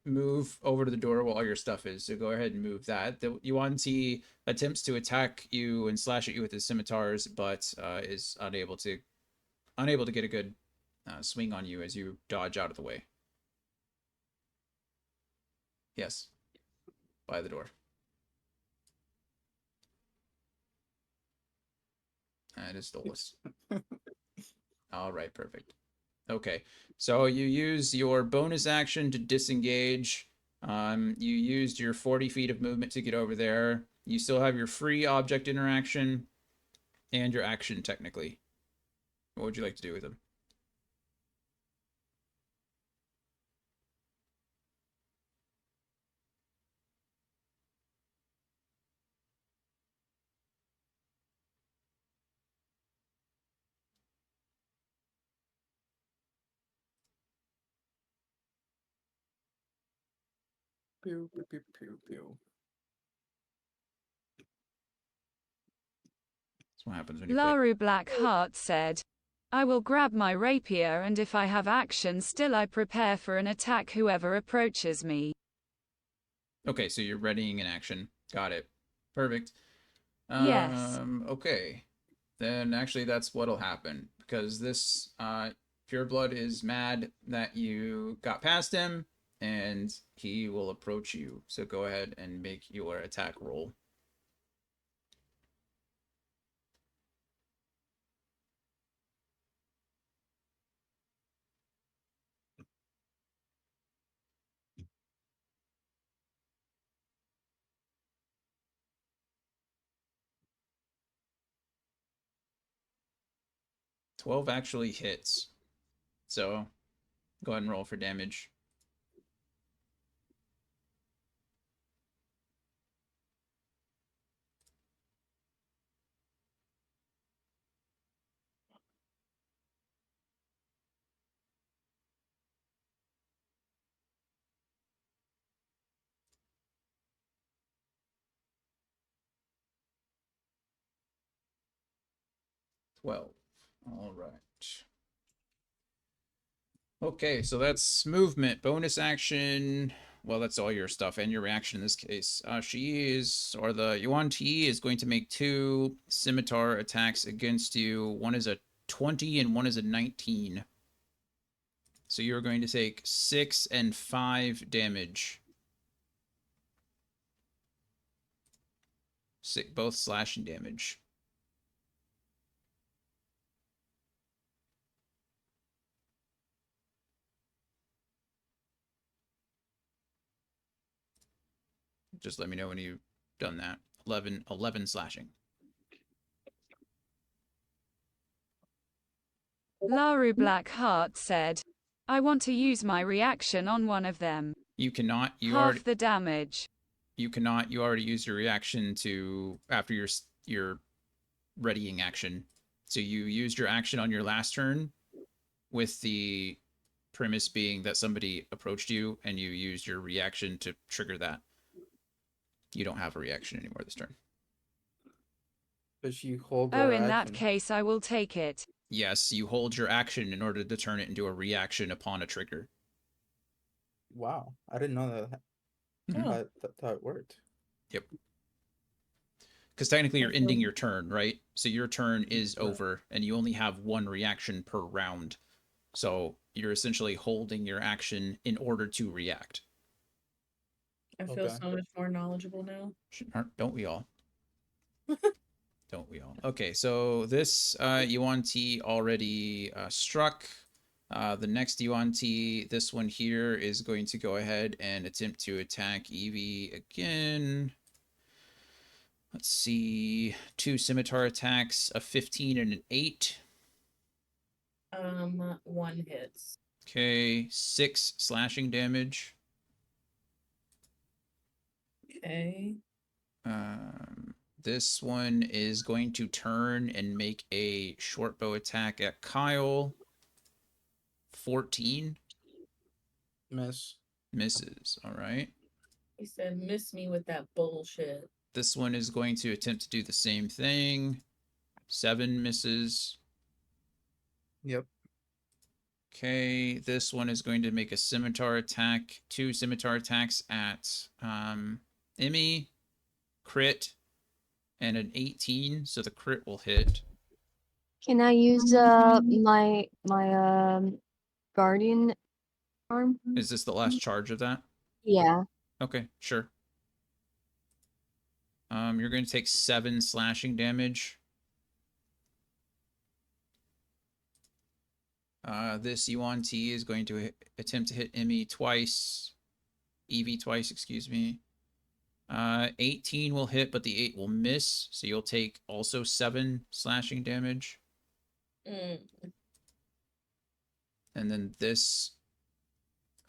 move over to the door while all your stuff is. So go ahead and move that. The Yuan-Ti attempts to attack you and slash at you with his scimitars, but is unable to get a good swing on you as you dodge out of the way. Yes, by the door. It is Stolas. All right, perfect. Okay, so you use your bonus action to disengage. You used your 40 feet of movement to get over there. You still have your free object interaction and your action, technically. What would you like to do with them? Pew, pew, pew, pew, pew. That's what happens when you play. Laru Blackheart said, I will grab my rapier, and if I have action still, I prepare for an attack whoever approaches me. Okay, so you're readying an action. Got it. Perfect. Yes. Okay. Then actually that's what'll happen. Because this Pureblood is mad that you got past him, and he will approach you. So go ahead and make your attack roll. $12 actually hits. So go ahead and roll for damage. $12. All right. Okay, so that's movement, bonus action. Well, that's all your stuff and your reaction in this case. The Yuan-Ti is going to make 2 scimitar attacks against you. One is a 20 and one is a 19. So you're going to take 6 and 5 damage. Both slashing damage. Just let me know when you've done that. 11 slashing. Laru Blackheart said, I want to use my reaction on one of them. You cannot. Half the damage. You cannot. You already used your reaction to after your readying action. So you used your action on your last turn, with the premise being that somebody approached you, and you used your reaction to trigger that. You don't have a reaction anymore this turn. But you hold Oh, the in action. that case, I will take it. Yes, you hold your action in order to turn it into a reaction upon a trigger. Wow, I didn't know that. Mhm. That's how it worked. Yep. Because technically you're ending your turn, right? So your turn is Right. over, and you only have one reaction per round. So you're essentially holding your action in order to react. I feel Okay. so much more knowledgeable now. Don't we all? Don't we all? Okay, so this Yuan Ti already struck. The next Yuan Ti, this one here, is going to go ahead and attempt to attack Evie again. Let's see. 2 scimitar attacks, a 15 and an 8. 1 hits. Okay, 6 slashing damage. Okay. This one is going to turn and make a short bow attack at Kyle. 14 Miss. misses. All right. He said, "Miss me with that bullshit." This one is going to attempt to do the same thing. 7 misses. Yep. Okay, this one is going to make a scimitar attack. 2 scimitar attacks at Emmy. Crit and an 18, so the crit will hit. Can I use my guardian arm? Is this the last charge of that? Yeah. Okay, sure. You're going to take 7 slashing damage. This Yuan Ti is going to attempt to hit Emmy twice. Evie twice, excuse me. 18 will hit, but the 8 will miss, so you'll take also 7 slashing damage. Mm. And then this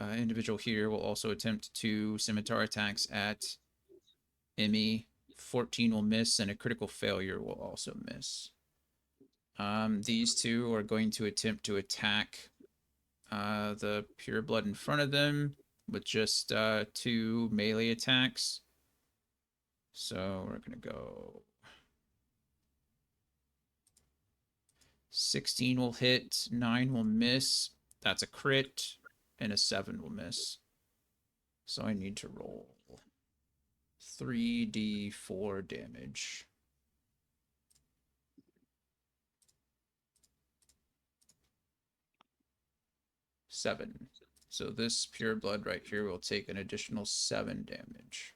individual here will also attempt 2 scimitar attacks at Emmy. 14 will miss, and a critical failure will also miss. These two are going to attempt to attack the pure blood in front of them with just 2 melee attacks. So we're going to go 16 will hit, 9 will miss. That's a crit, and a 7 will miss. So I need to roll 3d4 damage. 7. So this pure blood right here will take an additional 7 damage.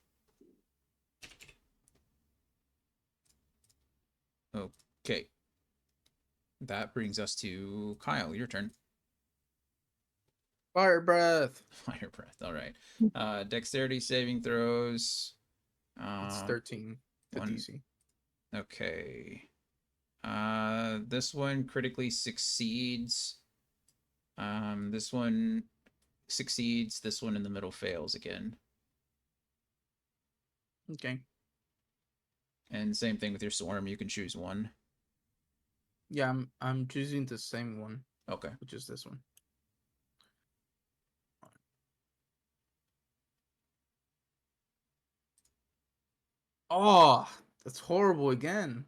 Okay. That brings us to Kyle. Your turn. Fire breath. Fire breath. All right. Dexterity saving throws. It's 13. The one- DC. Okay. This one critically succeeds. This one succeeds. This one in the middle fails again. Okay. And same thing with your swarm. You can choose one. Yeah, I'm choosing the same one, Okay. which is this one. Oh, that's horrible again.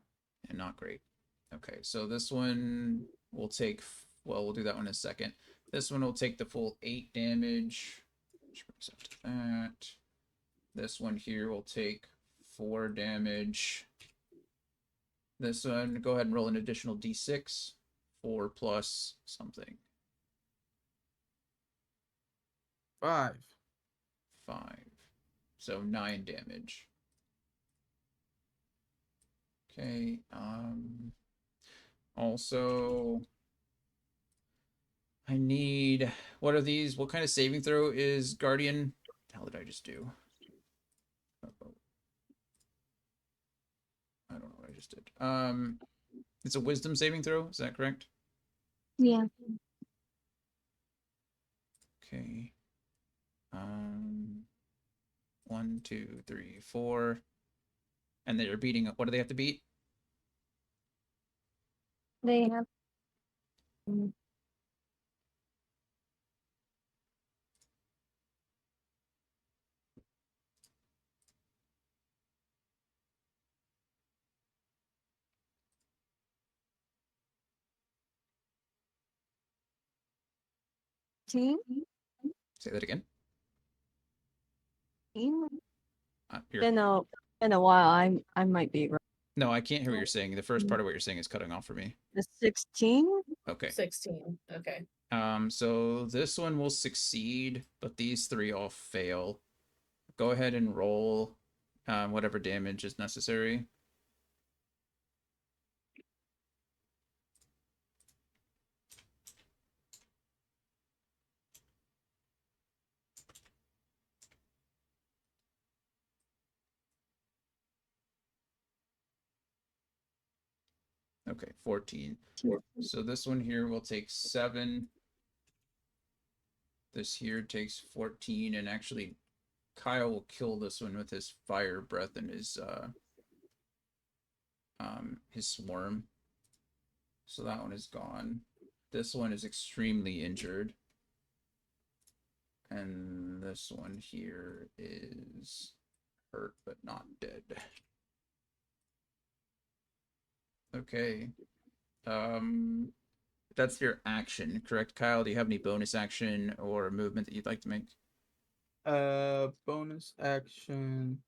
And not great. Okay, so this one will take, well, we'll do that one in a second. This one will take the full 8 damage, which brings up to that. This one here will take 4 damage. This one, go ahead and roll an additional d6. 4 plus something. 5. 5. So 9 damage. Okay, also, I need, what are these? What kind of saving throw is Guardian? What the hell did I just do? I don't know what I just did. It's a wisdom saving throw, is that correct? Yeah. Okay. 1, 2, 3, 4. And they're beating, what do they have to beat? They have. 15? Say that again. In Here. a while, I might be right. No, I can't hear what you're saying. The first part of what you're saying is cutting off for me. The 16? Okay. 16. Okay. So this one will succeed, but these three all fail. Go ahead and roll whatever damage is necessary. Okay, 14. So this one here will take 7. This here takes 14, and actually Kyle will kill this one with his fire breath and his swarm. So that one is gone. This one is extremely injured. And this one here is hurt but not dead. Okay. That's your action, correct, Kyle? Do you have any bonus action or movement that you'd like to make? Bonus action.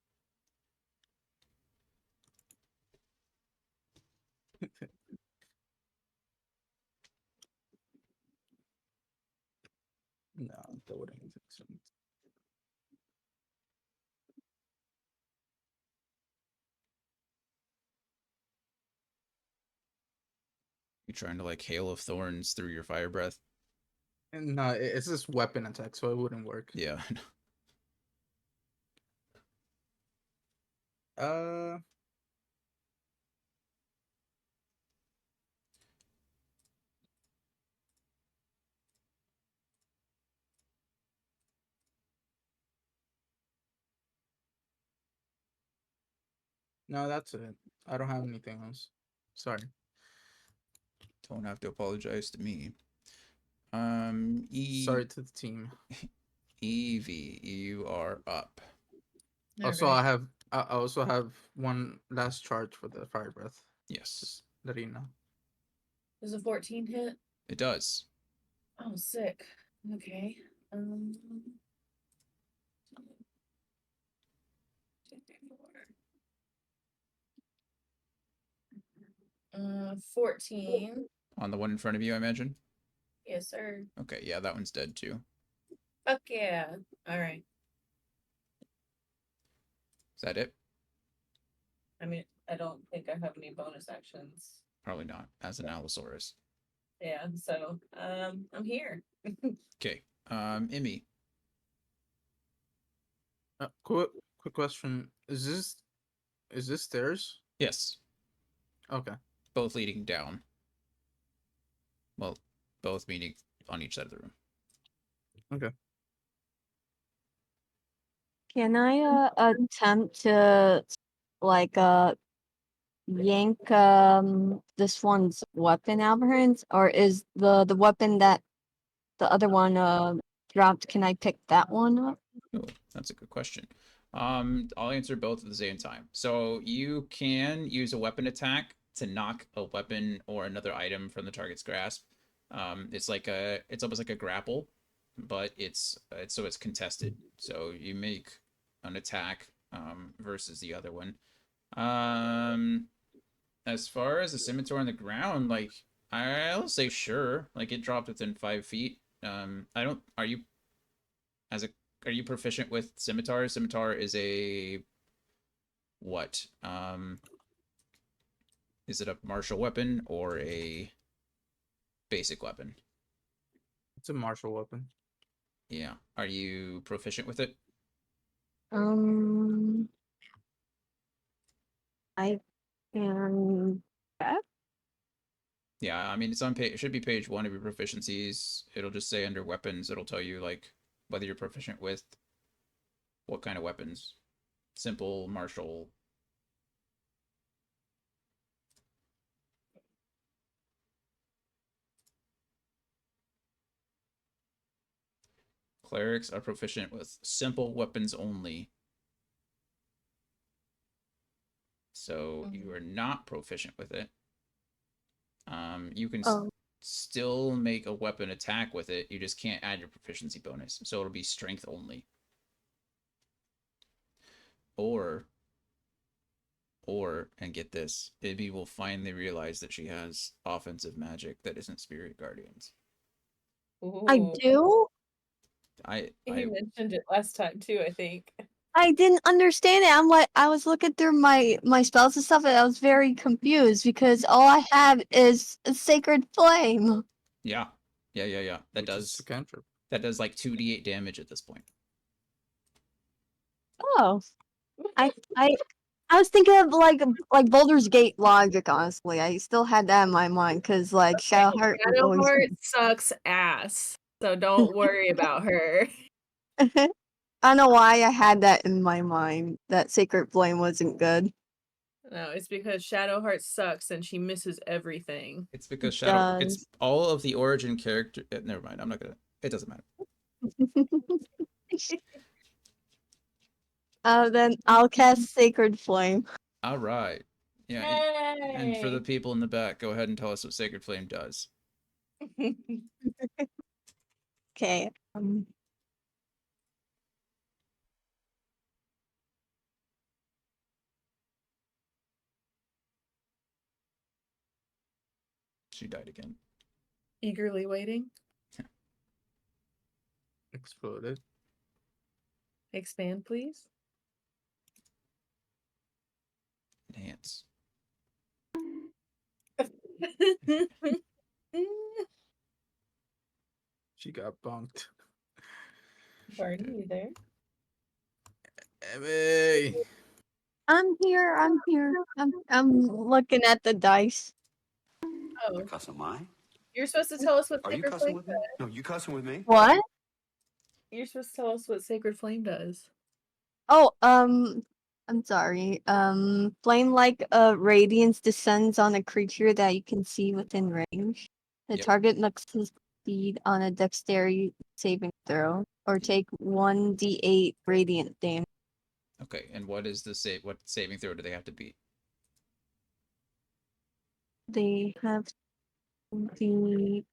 No, that wouldn't make sense. You trying to like hail of thorns through your fire breath? And no, it's just weapon attack, so it wouldn't work. Yeah. Uh, no, that's it. I don't have anything else. Sorry. Don't have to apologize to me. Sorry to the team. Evie, you are up. Also, Alright. I also have one last charge for the fire breath. Yes, Just letting you know. Does a 14 hit? it does. Oh, sick. Okay. 14. On the one in front of you, I imagine? Yes, sir. Okay, yeah, that one's dead too. Fuck yeah. Alright. Is that it? I mean, I don't think I have any bonus actions. Probably not, as an Allosaurus. Yeah, so I'm here. Okay, Emmy. Quick question. Is this stairs? Yes, Okay. both leading down. Well, both meaning on each side of the room. Okay. Can I attempt to like yank this one's weapon out of her hands, or is the weapon that the other one dropped, can I pick that one up? Oh, that's a good question. I'll answer both at the same time. So you can use a weapon attack to knock a weapon or another item from the target's grasp. It's almost like a grapple, but it's contested. So you make an attack versus the other one. As far as the scimitar on the ground, like I'll say sure. Like it dropped within 5 feet. I don't. As a are you proficient with scimitar? Scimitar is a what? Is it a martial weapon or a basic weapon? It's a martial weapon. Yeah. Are you proficient with it? Um, I can. Yeah, I mean it's on page. It should be page 1 of your proficiencies. It'll just say under weapons. It'll tell you like whether you're proficient with what kind of weapons. Simple, martial. Clerics are proficient with simple weapons only. So you are not proficient with it. You can Oh, still make a weapon attack with it. You just can't add your proficiency bonus. So it'll be strength only. Or Or, and get this, Ibby will finally realize that she has offensive magic that isn't Spirit Guardians. I Ooh. do. I He mentioned it last time too, I think. I didn't understand it. I'm like, I was looking through my spells and stuff, and I was very confused because all I have is a sacred flame. yeah. That Which is a cantrip. like 2d8 damage at this point. Oh, I I was thinking of like Baldur's Gate logic. Honestly, I still had that in my mind because like Shadowheart was always. Shadowheart sucks ass, so don't worry about her. I don't know why I had that in my mind. That sacred flame wasn't good. No, it's because Shadowheart sucks and she misses everything. It's because It it's does. all of the origin character. Never mind. I'm not gonna. It doesn't matter. Then I'll cast Sacred Flame. All right. Yeah. And for the people in the back, go ahead and tell us what Sacred Flame does. Okay. She died again. Eagerly waiting. Exploded. Expand, please. Enhance. She got bunked. Barney, you there? Emmy! I'm here. I'm looking at the dice. Oh, Cussing mine? you're supposed to tell us what Are you Sacred cussing Flame with me? does. No, you cussing with me? What? You're supposed to tell us what Sacred Flame does. Oh, I'm sorry. Flame like radiance descends on a creature that you can see within range. The Yep. target must succeed on a dexterity saving throw or take 1d8 radiant damage. Okay. And what is the save? What saving throw do they have to beat? They have the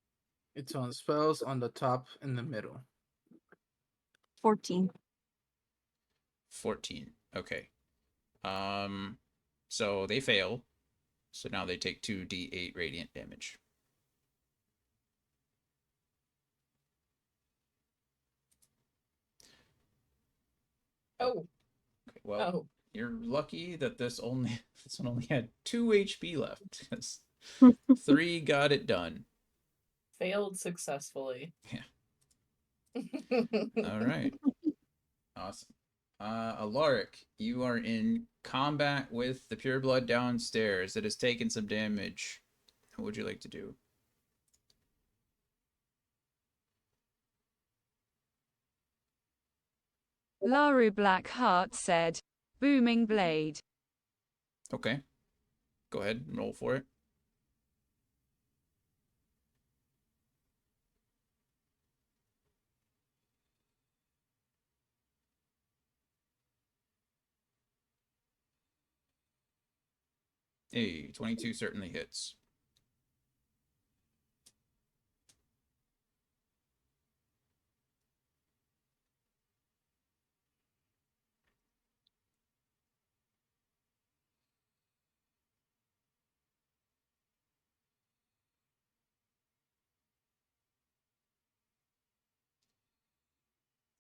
It's on spells on the top in the middle. 14. 14. Okay. So they fail. So now they take 2d8 radiant damage. Oh. Okay, well, you're lucky that this one only had 2 HP left because 3 got it done. Failed successfully. Yeah. All right. Awesome. Alaric, you are in combat with the pureblood downstairs that has taken some damage. What would you like to do? Laru Blackheart said, Booming Blade. Okay. Go ahead and roll for it. Hey, 22 certainly hits.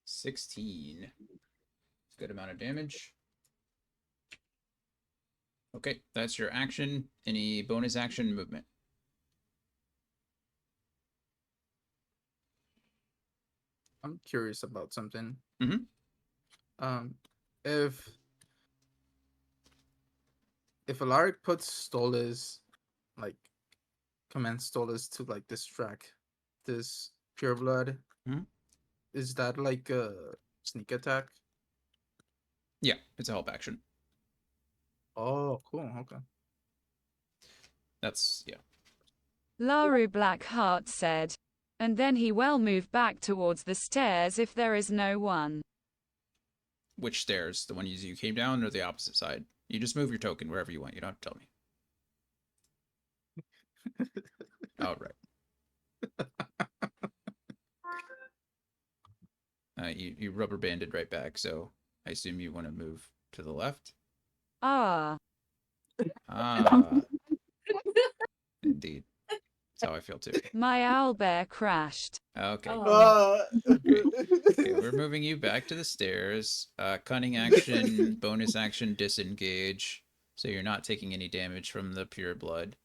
$16. Good amount of damage. Okay, that's your action. Any bonus action movement? I'm curious about something. Mhm. If Alaric puts Stolas, like commands Stolas to like distract this pureblood, Mhm. is that like a sneak attack? Yeah, it's a help action. Oh, cool. Okay. That's, yeah. Laru Blackheart said. And then he will move back towards the stairs if there is no one. Which stairs? The one you came down or the opposite side? You just move your token wherever you want. You don't have to tell me. All right. You rubber banded right back, so I assume you want to move to the left. Ah. Ah, indeed. That's how I feel too. My owlbear crashed. Okay. Oh. Okay, we're moving you back to the stairs. Cunning action, bonus action, disengage. So you're not taking any damage from the pure blood.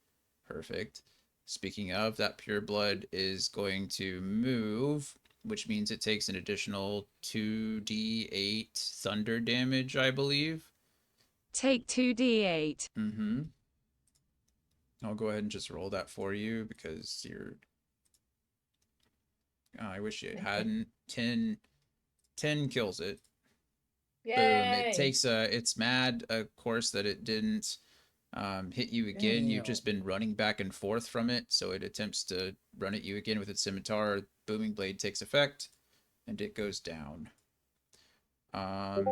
Perfect. Speaking of, that pure blood is going to move, which means it takes an additional 2d8 thunder damage, I believe. Take 2d8. Mm-hmm. I'll go ahead and just roll that for you because you're... Oh, I wish it hadn't. 10 kills it. Boom. It Yay! takes it's mad, of course, that it didn't hit you again. You've just been running back and forth from it, so it attempts to run at you again with its scimitar. Booming blade takes effect, and it goes down.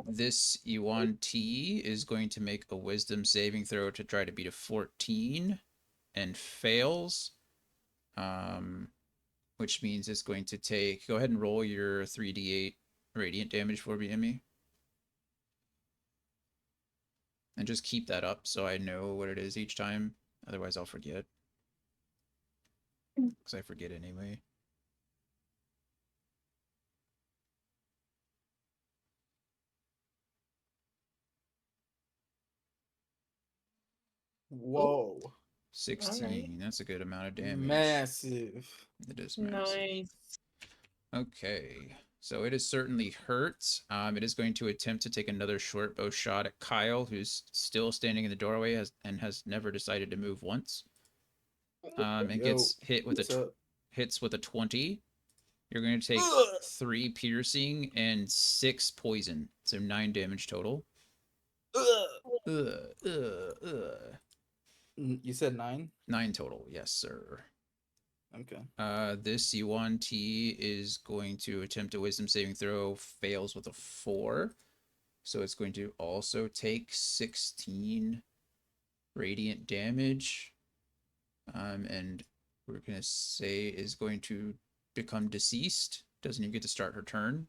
This Yuan T is going to make a wisdom saving throw to try to beat a 14 and fails. Which means it's going to take... Go ahead and roll your 3d8 radiant damage for me, Emmy. And just keep that up so I know what it is each time. Otherwise, I'll forget. Because I forget anyway. Whoa. 16. Alright. That's a good amount of damage. Massive. It is massive. Nice. Okay. So it is certainly hurt. It is going to attempt to take another short bow shot at Kyle, who's still standing in the doorway and has never decided to move once. And Yo, gets hit with what's up? hits with a 20. You're going to take 3 piercing and 6 poison. So 9 damage total. You said 9? 9 total, yes, sir. Okay. This Yuan T is going to attempt a wisdom saving throw, fails with a 4. So it's going to also take 16 radiant damage. And we're going to say is going to become deceased. Doesn't even get to start her turn.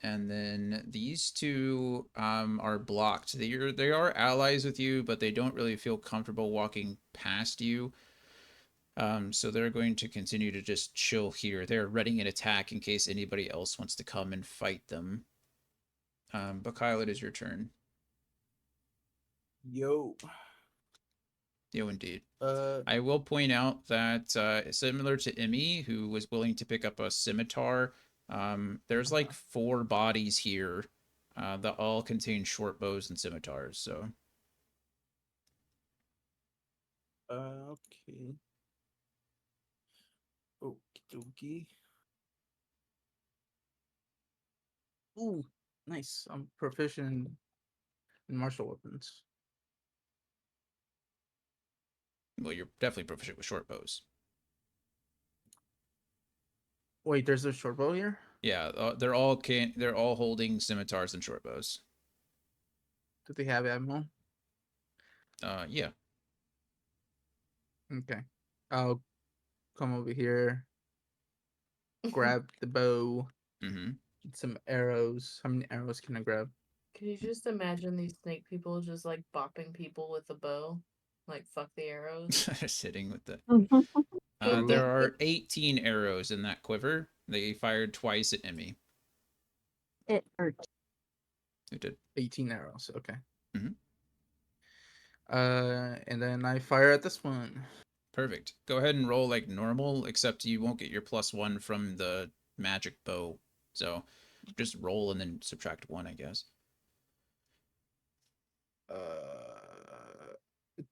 And then these two are blocked. They are allies with you, but they don't really feel comfortable walking past you. So they're going to continue to just chill here. They're readying an attack in case anybody else wants to come and fight them. But Kyle, it is your turn. Yo. Yo, indeed. I will point out that similar to Emmy, who was willing to pick up a scimitar, there's like 4 bodies here that all contain short bows and scimitars. So Okay. Okie dokie. Ooh, nice. I'm proficient in martial weapons. well, you're definitely proficient with short bows. Wait, there's a short bow here? Yeah, they're all holding scimitars and short bows. Do they have ammo? Yeah. Okay. I'll come over here, grab the bow, Mm-hmm. and some arrows. How many arrows can I grab? Can you just imagine these snake people just like bopping people with a bow? Like, fuck the arrows. Sitting with the... Ooh. there are 18 arrows in that quiver. They fired twice at Emmy. It hurts. It did. 18 arrows. Okay. Mhm. And then I fire at this one. Perfect. Go ahead and roll like normal, except you won't get your +1 from the magic bow. So just roll and then subtract 1, I guess.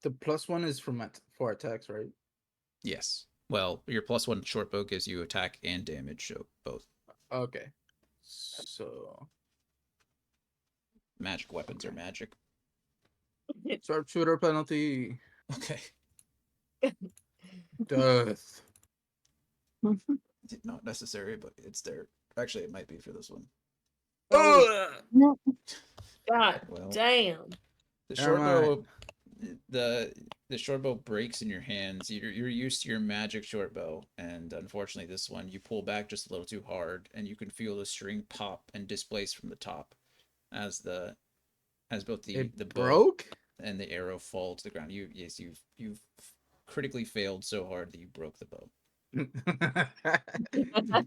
The +1 is for attacks, right? Yes. Well, your +1 short bow gives you attack and damage, so both. Okay. So Magic weapons are magic. sharpshooter penalty. Okay. Death. Not necessary, but it's there. Actually, it might be for this one. No. God Well, damn. the Never short bow, mind. the short bow breaks in your hands. You're used to your magic short bow, and unfortunately, this one you pull back just a little too hard, and you can feel the string pop and displace from the top, as both the It bow. broke? and the arrow fall to the ground. You've critically failed so hard that you broke the bow.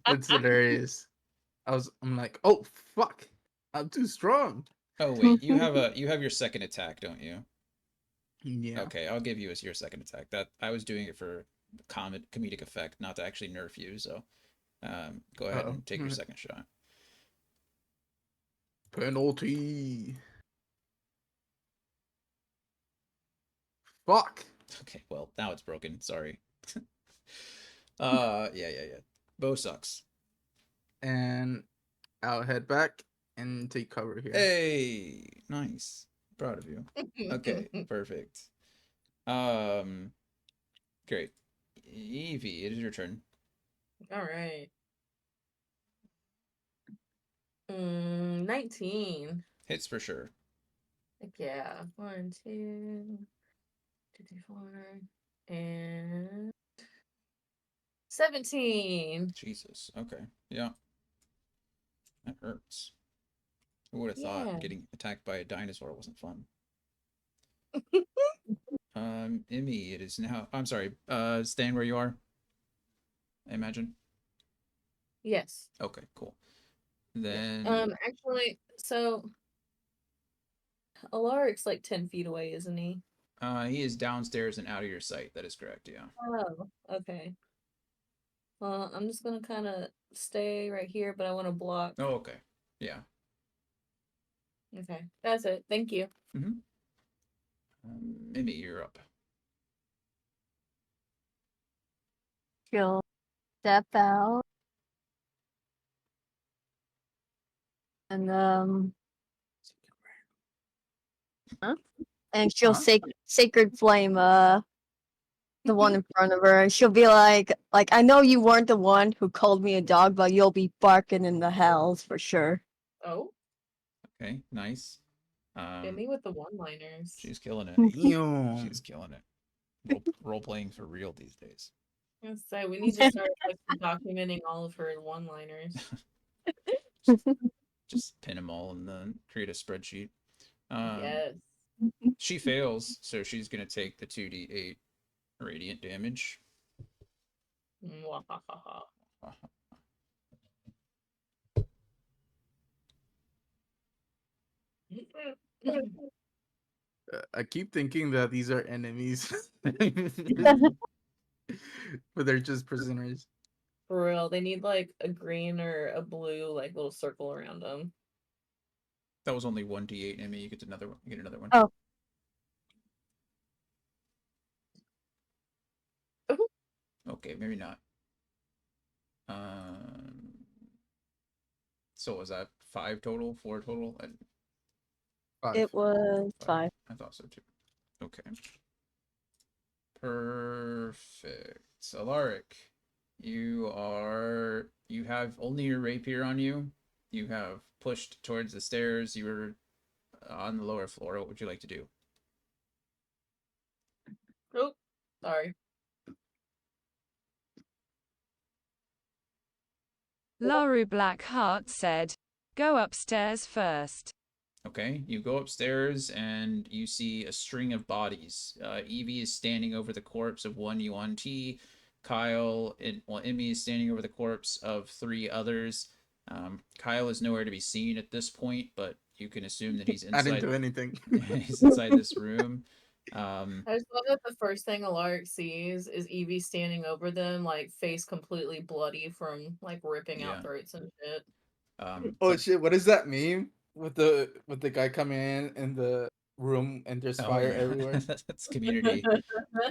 That's hilarious. I'm like, oh fuck, I'm too strong. Oh wait, you have your second attack, don't you? Yeah. Okay, I'll give you as your second attack. That I was doing it for comedic effect, not to actually nerf you. So, go ahead Uh-oh. and take your second shot. Penalty. Fuck. Okay, well now it's broken. Sorry. Yeah. Bow sucks. And I'll head back and take cover here. Hey, nice. Proud of you. Okay, perfect. Great. Evie, it is your turn. All right. 19. Hits for sure. Heck yeah. 1, 2, 2, 3, 4, and 17. Jesus. Okay. Yeah. That hurts. Who would have thought Yeah. getting attacked by a dinosaur wasn't fun? Emmy, it is now. I'm sorry. Staying where you are. I imagine. Yes. Okay, cool. Yeah. Then Actually, so Alaric's like 10 feet away, isn't he? he is downstairs and out of your sight. That is correct. Yeah. Oh, okay. Well, I'm just gonna kind of stay right here, but I want to block. Oh, okay. Yeah. Okay, that's it. Thank you. Mm-hmm. Emmy, you're up. She'll step out and huh? And she'll Huh? sacred flame the one in front of her, and she'll be like I know you weren't the one who called me a dog, but you'll be barking in the hells for sure. Oh, Okay, nice. hit me with the one-liners. She's killing it. Damn. She's killing it. Role playing for real these days. Let's say we need to start like documenting all of her one-liners. Just pin them all and then create a spreadsheet. Yes. She fails, so she's gonna take the 2d8 radiant damage. Mwahaha. I keep thinking that these are enemies, but they're just prisoners. For real, they need like a green or a blue like little circle around them. That was only 1d8, Emmy. You get another one. You get another one. Oh. Okay, maybe not. So was that 5 total? 4 total? Five. It was 5. I thought so too. Okay. Perfect. Alaric, you have only your rapier on you. You have pushed towards the stairs. You were on the lower floor. What would you like to do? Oh, sorry. Laru Blackheart said, "Go upstairs first." Okay, you go upstairs and you see a string of bodies. Evie is standing over the corpse of one Yuan Ti. Kyle and Emmy is standing over the corpse of 3 others. Kyle is nowhere to be seen at this point, but you can assume that he's I didn't inside. do anything. He's inside this room. I just love that the first thing Alaric sees is Evie standing over them, like face completely bloody from like ripping Yeah. out throats and shit. Oh But- shit! What is that meme with the guy coming in the room and there's oh, fire yeah. everywhere? That's Community.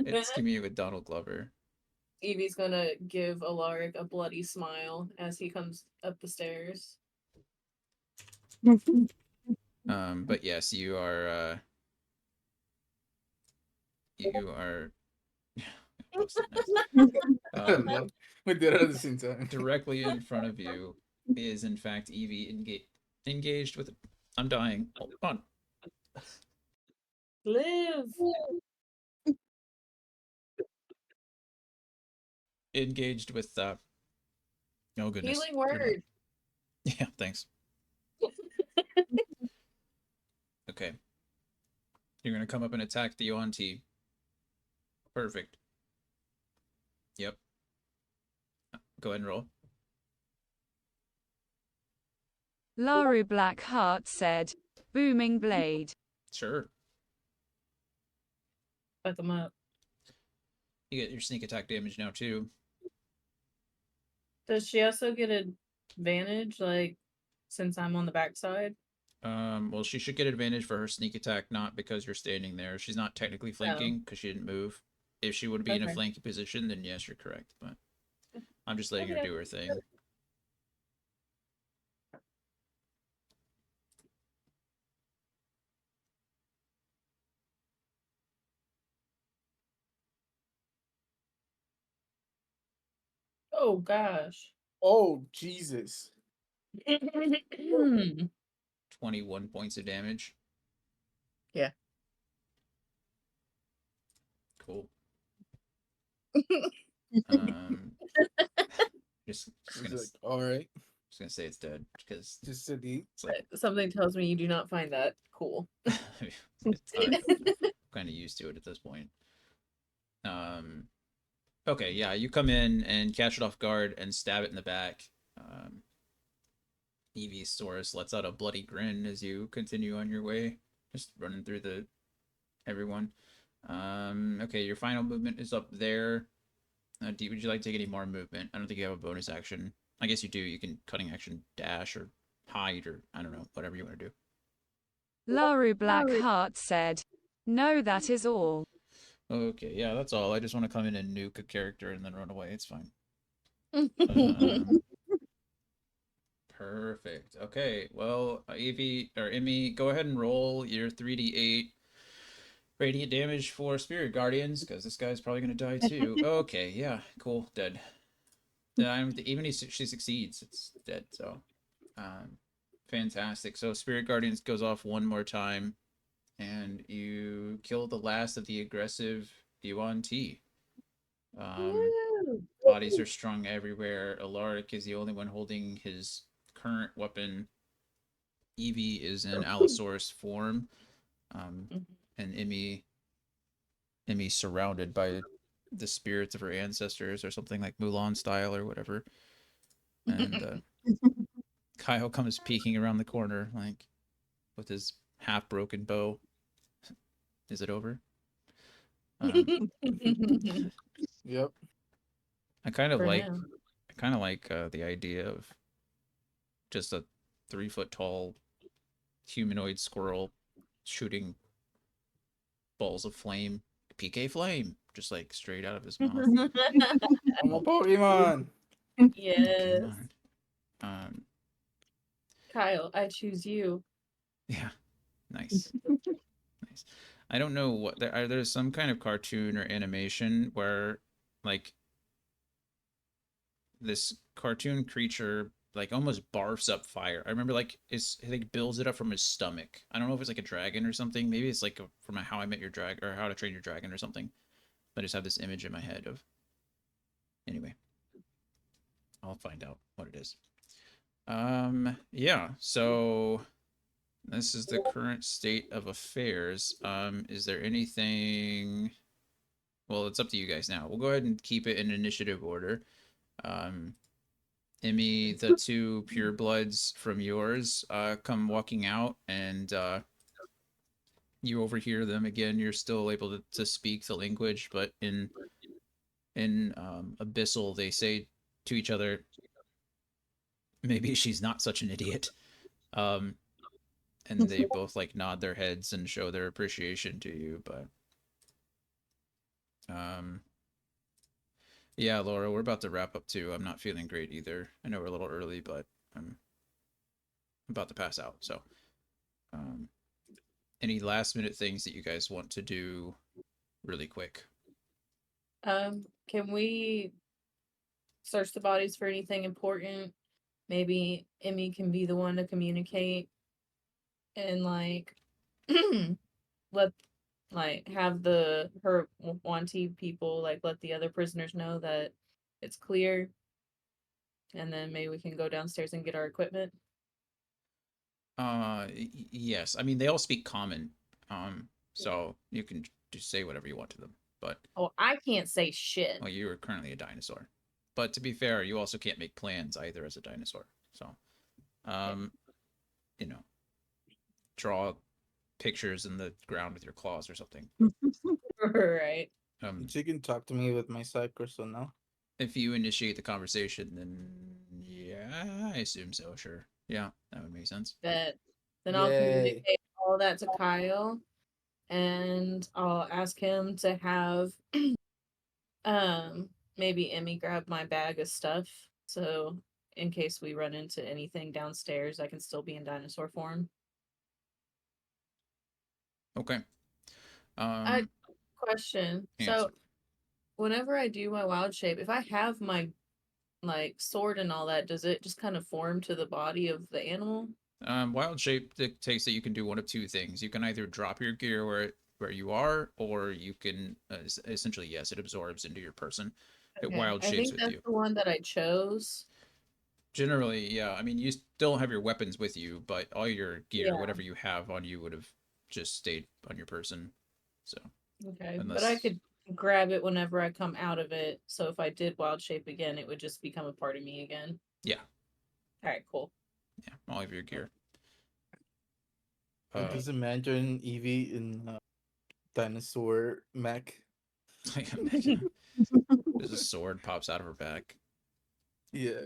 It's Community with Donald Glover. Evie's gonna give Alaric a bloody smile as he comes up the stairs. But yes, you are posted nice. We did it at the same time. Directly in front of you is in fact Evie engaged with. I'm dying. Hold on. Live. Engaged with. Oh goodness. Healing word. Yeah. Thanks. Okay. You're gonna come up and attack the Yuan-Ti. Perfect. Yep. Go ahead and roll. Laru Blackheart said, booming blade. Sure. Fuck them up. You get your sneak attack damage now too. Does she also get advantage, like, since I'm on the backside? Well, she should get advantage for her sneak attack, not because you're standing there. She's not technically flanking because she didn't move. If she would be in a Okay. flanking position, then yes, you're correct. But I'm just letting her Okay. do her thing. Oh gosh. Oh Jesus! 21 points of damage. Yeah. Cool. Um, just He's gonna like, all right, just gonna say it's dead because just to eat. it's like Something tells me you do not find that cool. I'm kind of used to it at this point. Okay, yeah, you come in and catch it off guard and stab it in the back. Evie's Saurus lets out a bloody grin as you continue on your way, just running through the everyone. Okay, your final movement is up there. Would you like to take any more movement? I don't think you have a bonus action. I guess you do. You can cutting action dash or hide or I don't know, whatever you want to do. Laru Blackheart said, no, that is all. Okay, yeah, that's all. I just want to come in and nuke a character and then run away. It's fine. Um, Perfect. Okay, well, Evie or Emmy, go ahead and roll your 3d8 radiant damage for Spirit Guardians, because this guy's probably going to die too. Okay, yeah, cool, dead. Even if she succeeds, it's dead, so. Fantastic. So Spirit Guardians goes off one more time, and you kill the last of the aggressive Yuan-Ti. Bodies are strung everywhere. Alaric is the only one holding his current weapon. Evie is in Allosaurus form, and Emmy surrounded by the spirits of her ancestors, or something like Mulan style, or whatever. And Kyle comes peeking around the corner, like with his half broken bow. Is it over? Yep. I kind of For like, now. the idea of just a 3 foot tall humanoid squirrel shooting balls of flame, PK flame, just like straight out of his mouth. I'm a Pokemon. Yes. Pokemon. Kyle, I choose you. Yeah, nice, nice. I don't know what there's some kind of cartoon or animation where like this cartoon creature like almost barfs up fire. I remember like it's he like builds it up from his stomach. I don't know if it's like a dragon or something. Maybe it's like from a How I Met Your Dragon or How to Train Your Dragon or something. I just have this image in my head of. Anyway, I'll find out what it is. Yeah. So this is the current state of affairs. Is there anything? Well, it's up to you guys now. We'll go ahead and keep it in initiative order. Um, Emmy, the two purebloods from yours come walking out, and you overhear them again. You're still able to speak the language, but in Abyssal, they say to each other, "Maybe she's not such an idiot." Um, and they both like nod their heads and show their appreciation to you. But um, yeah, Laura, we're about to wrap up too. I'm not feeling great either. I know we're a little early, but I'm about to pass out. So, um, any last minute things that you guys want to do really quick? Can we search the bodies for anything important? Maybe Emmy can be the one to communicate and like let like have the her Wanty people like let the other prisoners know that it's clear, and then maybe we can go downstairs and get our equipment. Yes. I mean, they all speak common. Um, So you can just say whatever you want to them. But Oh, I can't say shit. well, you are currently a dinosaur. But to be fair, you also can't make plans either as a dinosaur. So, you know, draw pictures in the ground with your claws or something. Right. She can talk to me with my side crystal now. If you initiate the conversation, then yeah, I assume so. Sure. Yeah, that would make sense. That then I'll Yay. communicate all that to Kyle, and I'll ask him to have maybe Emmy grab my bag of stuff, so in case we run into anything downstairs, I can still be in dinosaur form. Okay. I question. Yes. So whenever I do my wild shape, if I have my like sword and all that, does it just kind of form to the body of the animal? Wild shape dictates that you can do one of two things. You can either drop your gear where you are, or you can essentially, yes, it absorbs into your person. It Okay, wild I shapes think with that's you. the one that I chose. Generally, yeah. I mean, you still have your weapons with you, but all your gear, Yeah. whatever you have on you, would have just stayed on your person. So Okay, but I unless, could grab it whenever I come out of it. So if I did wild shape again, it would just become a part of me again. yeah, All right, cool. yeah, all of your gear. I just imagine Evie in dinosaur mech. Like there's a sword pops out of her back. Yeah.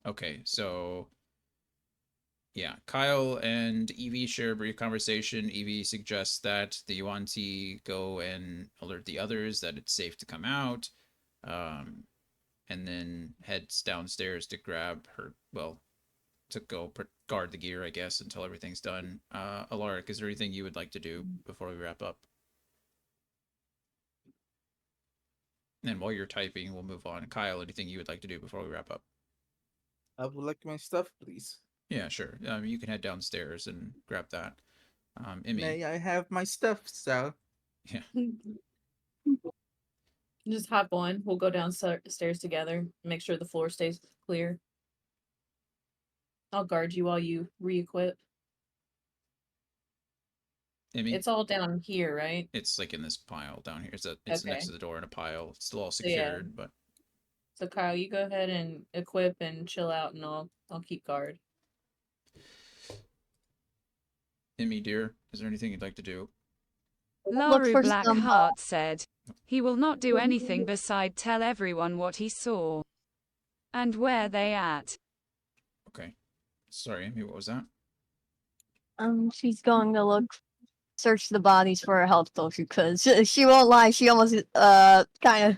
Okay, so yeah, Kyle and Evie share a brief conversation. Evie suggests that the Yuan-Ti go and alert the others that it's safe to come out, um, and then heads downstairs to grab her. Well, to go guard the gear, I guess, until everything's done. Alaric, is there anything you would like to do before we wrap up? And while you're typing, we'll move on. Kyle, anything you would like to do before we wrap up? I would like my stuff, please. Yeah, sure. You can head downstairs and grab that. Emmy, May I have my stuff, Sal? yeah, Just hop on. We'll go downstairs together. Make sure the floor stays clear. I'll guard you while you re-equip. Emmy. It's all down here, right? It's like in this pile down here. It's next Okay. to the door in a pile. It's still all So yeah. secured, but So Kyle, you go ahead and equip and chill out, and I'll keep guard. Emmy, dear, is there anything you'd like to do? Look Laru for some. Blackheart said. He will not do anything beside tell everyone what he saw. And where they at. Okay. Sorry, Emmy, what was that? She's going to search the bodies for a health potion because she won't lie. She almost kind of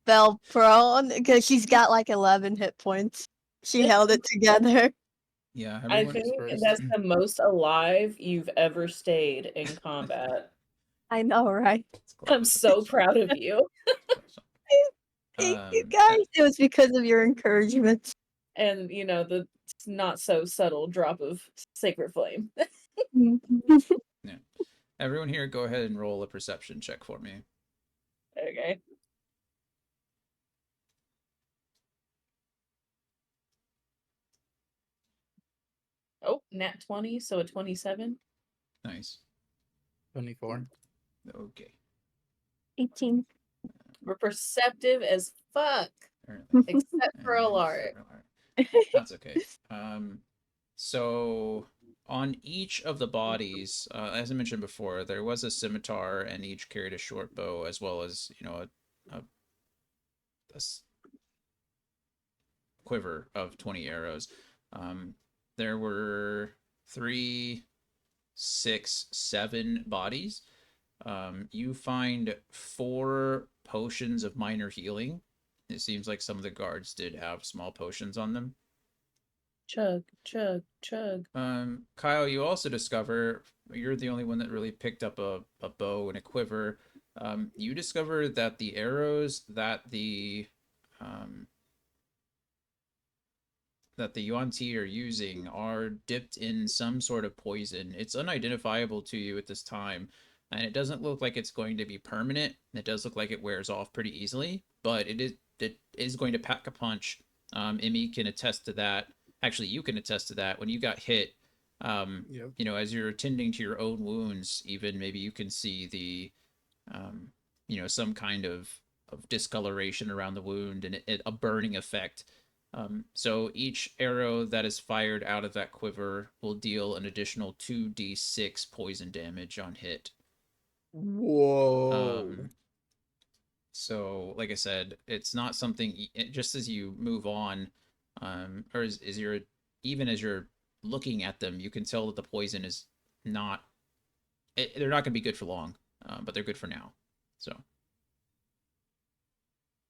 fell prone because she's got like 11 hit points. She held it together. Yeah, I everyone. think first. that's the most alive you've ever stayed in combat. I know, right? I'm so proud of you. Thank you guys. It was because of your encouragement. And the not so subtle drop of sacred flame. Yeah. Everyone here, go ahead and roll a perception check for me. Okay. Oh, nat 20, so a 27. Nice. 24. Okay. 18. We're perceptive as fuck. Apparently. Except for Alaric. That's okay. So on each of the bodies, as I mentioned before, there was a scimitar, and each carried a short bow, as well as a quiver of 20 arrows. There were 3, 6, 7 bodies. You find 4 potions of minor healing. It seems like some of the guards did have small potions on them. Chug, chug, chug. Kyle, you also discover you're the only one that really picked up a bow and a quiver. You discover that the arrows that the Yuan-Ti are using are dipped in some sort of poison. It's unidentifiable to you at this time, and it doesn't look like it's going to be permanent. It does look like it wears off pretty easily, but it is going to pack a punch. Emmy can attest to that. Actually, you can attest to that. When you got hit, Yep. As you're tending to your own wounds, even maybe you can see the, um, some kind of discoloration around the wound and a burning effect. So each arrow that is fired out of that quiver will deal an additional 2d6 poison damage on hit. Whoa. So, like I said, it's not something. Just as you move on, or as you're even as you're looking at them, you can tell that the poison is not. They're not going to be good for long, but they're good for now. So,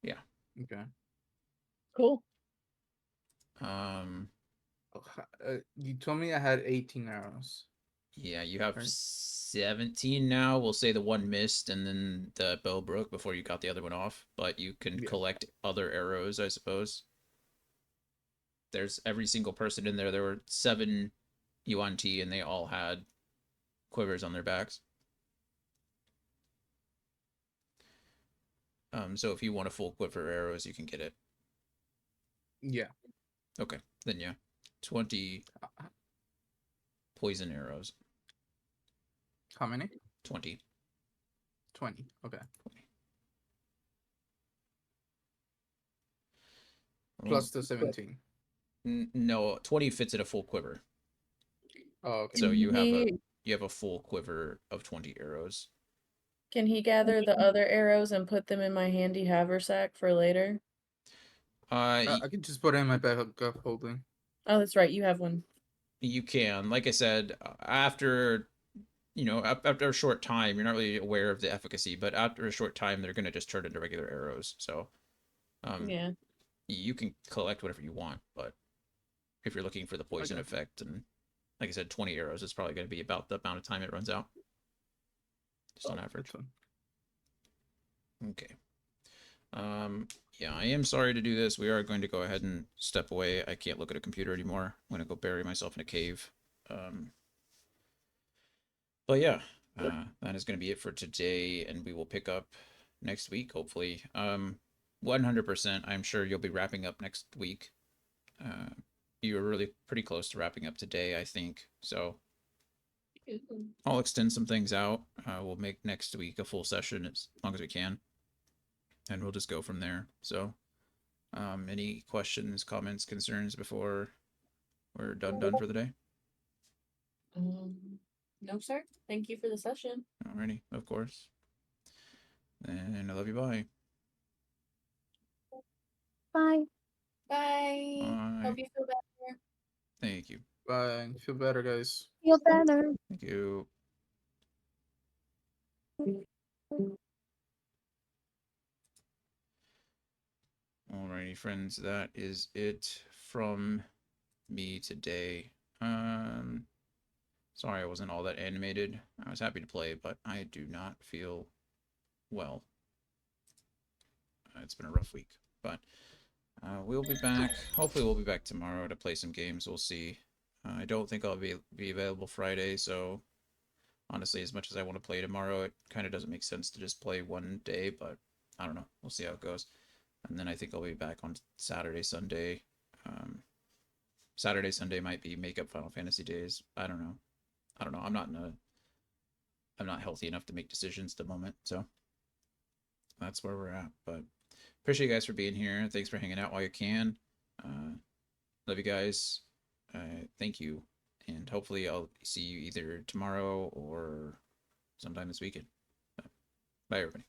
yeah. Okay. Cool. You told me I had 18 arrows. Yeah, you have Right. 17 now. We'll say the one missed and then the bow broke before you got the other one off, but you can Yeah. collect other arrows, I suppose. There's every single person in there. There were 7 yuan ti and they all had quivers on their backs. So if you want a full quiver arrows, you can get it. Yeah. Okay, then yeah, 20 poison arrows. How many? 20. 20. Okay. Plus the 17. No, 20 fits in a full quiver. Oh, okay. So you He have a full quiver of 20 arrows. can he gather the other arrows and put them in my handy haversack for later? I can just put it in my back holding. Oh, that's right. You have one. You can, like I said, after after a short time, you're not really aware of the efficacy, but after a short time, they're going to just turn into regular arrows. So, Yeah. you can collect whatever you want, but if you're looking for the poison Okay. effect, and like I said, 20 arrows is probably going to be about the amount of time it runs out, just on average. Okay. Yeah, I am sorry to do this. We are going to go ahead and step away. I can't look at a computer anymore. I'm going to go bury myself in a cave. But yeah, that is going to be it for today, and we will pick up next week, hopefully. 100%, I'm sure you'll be wrapping up next week. You were really pretty close to wrapping up today, I think. So I'll extend some things out. We'll make next week a full session as long as we can, and we'll just go from there. So, any questions, comments, concerns before we're done for the day? No, sir. Thank you for the session. Alrighty, of course. And I love you. Bye. Bye. Bye. Bye. Hope you feel better. Thank you. Bye. Feel better, guys. Feel better. Thank you. Alrighty, friends, that is it from me today. Sorry I wasn't all that animated. I was happy to play, but I do not feel well. It's been a rough week, but we'll be back. Hopefully, we'll be back tomorrow to play some games. We'll see. I don't think I'll be available Friday, so honestly, as much as I want to play tomorrow, it kind of doesn't make sense to just play one day, but I don't know. We'll see how it goes. And then I think I'll be back on Saturday, Sunday. Saturday, Sunday might be makeup Final Fantasy days. I don't know. I'm not healthy enough to make decisions at the moment, so that's where we're at. But appreciate you guys for being here. Thanks for hanging out while you can. Love you guys. Thank you, and hopefully I'll see you either tomorrow or sometime this weekend. Bye, everybody.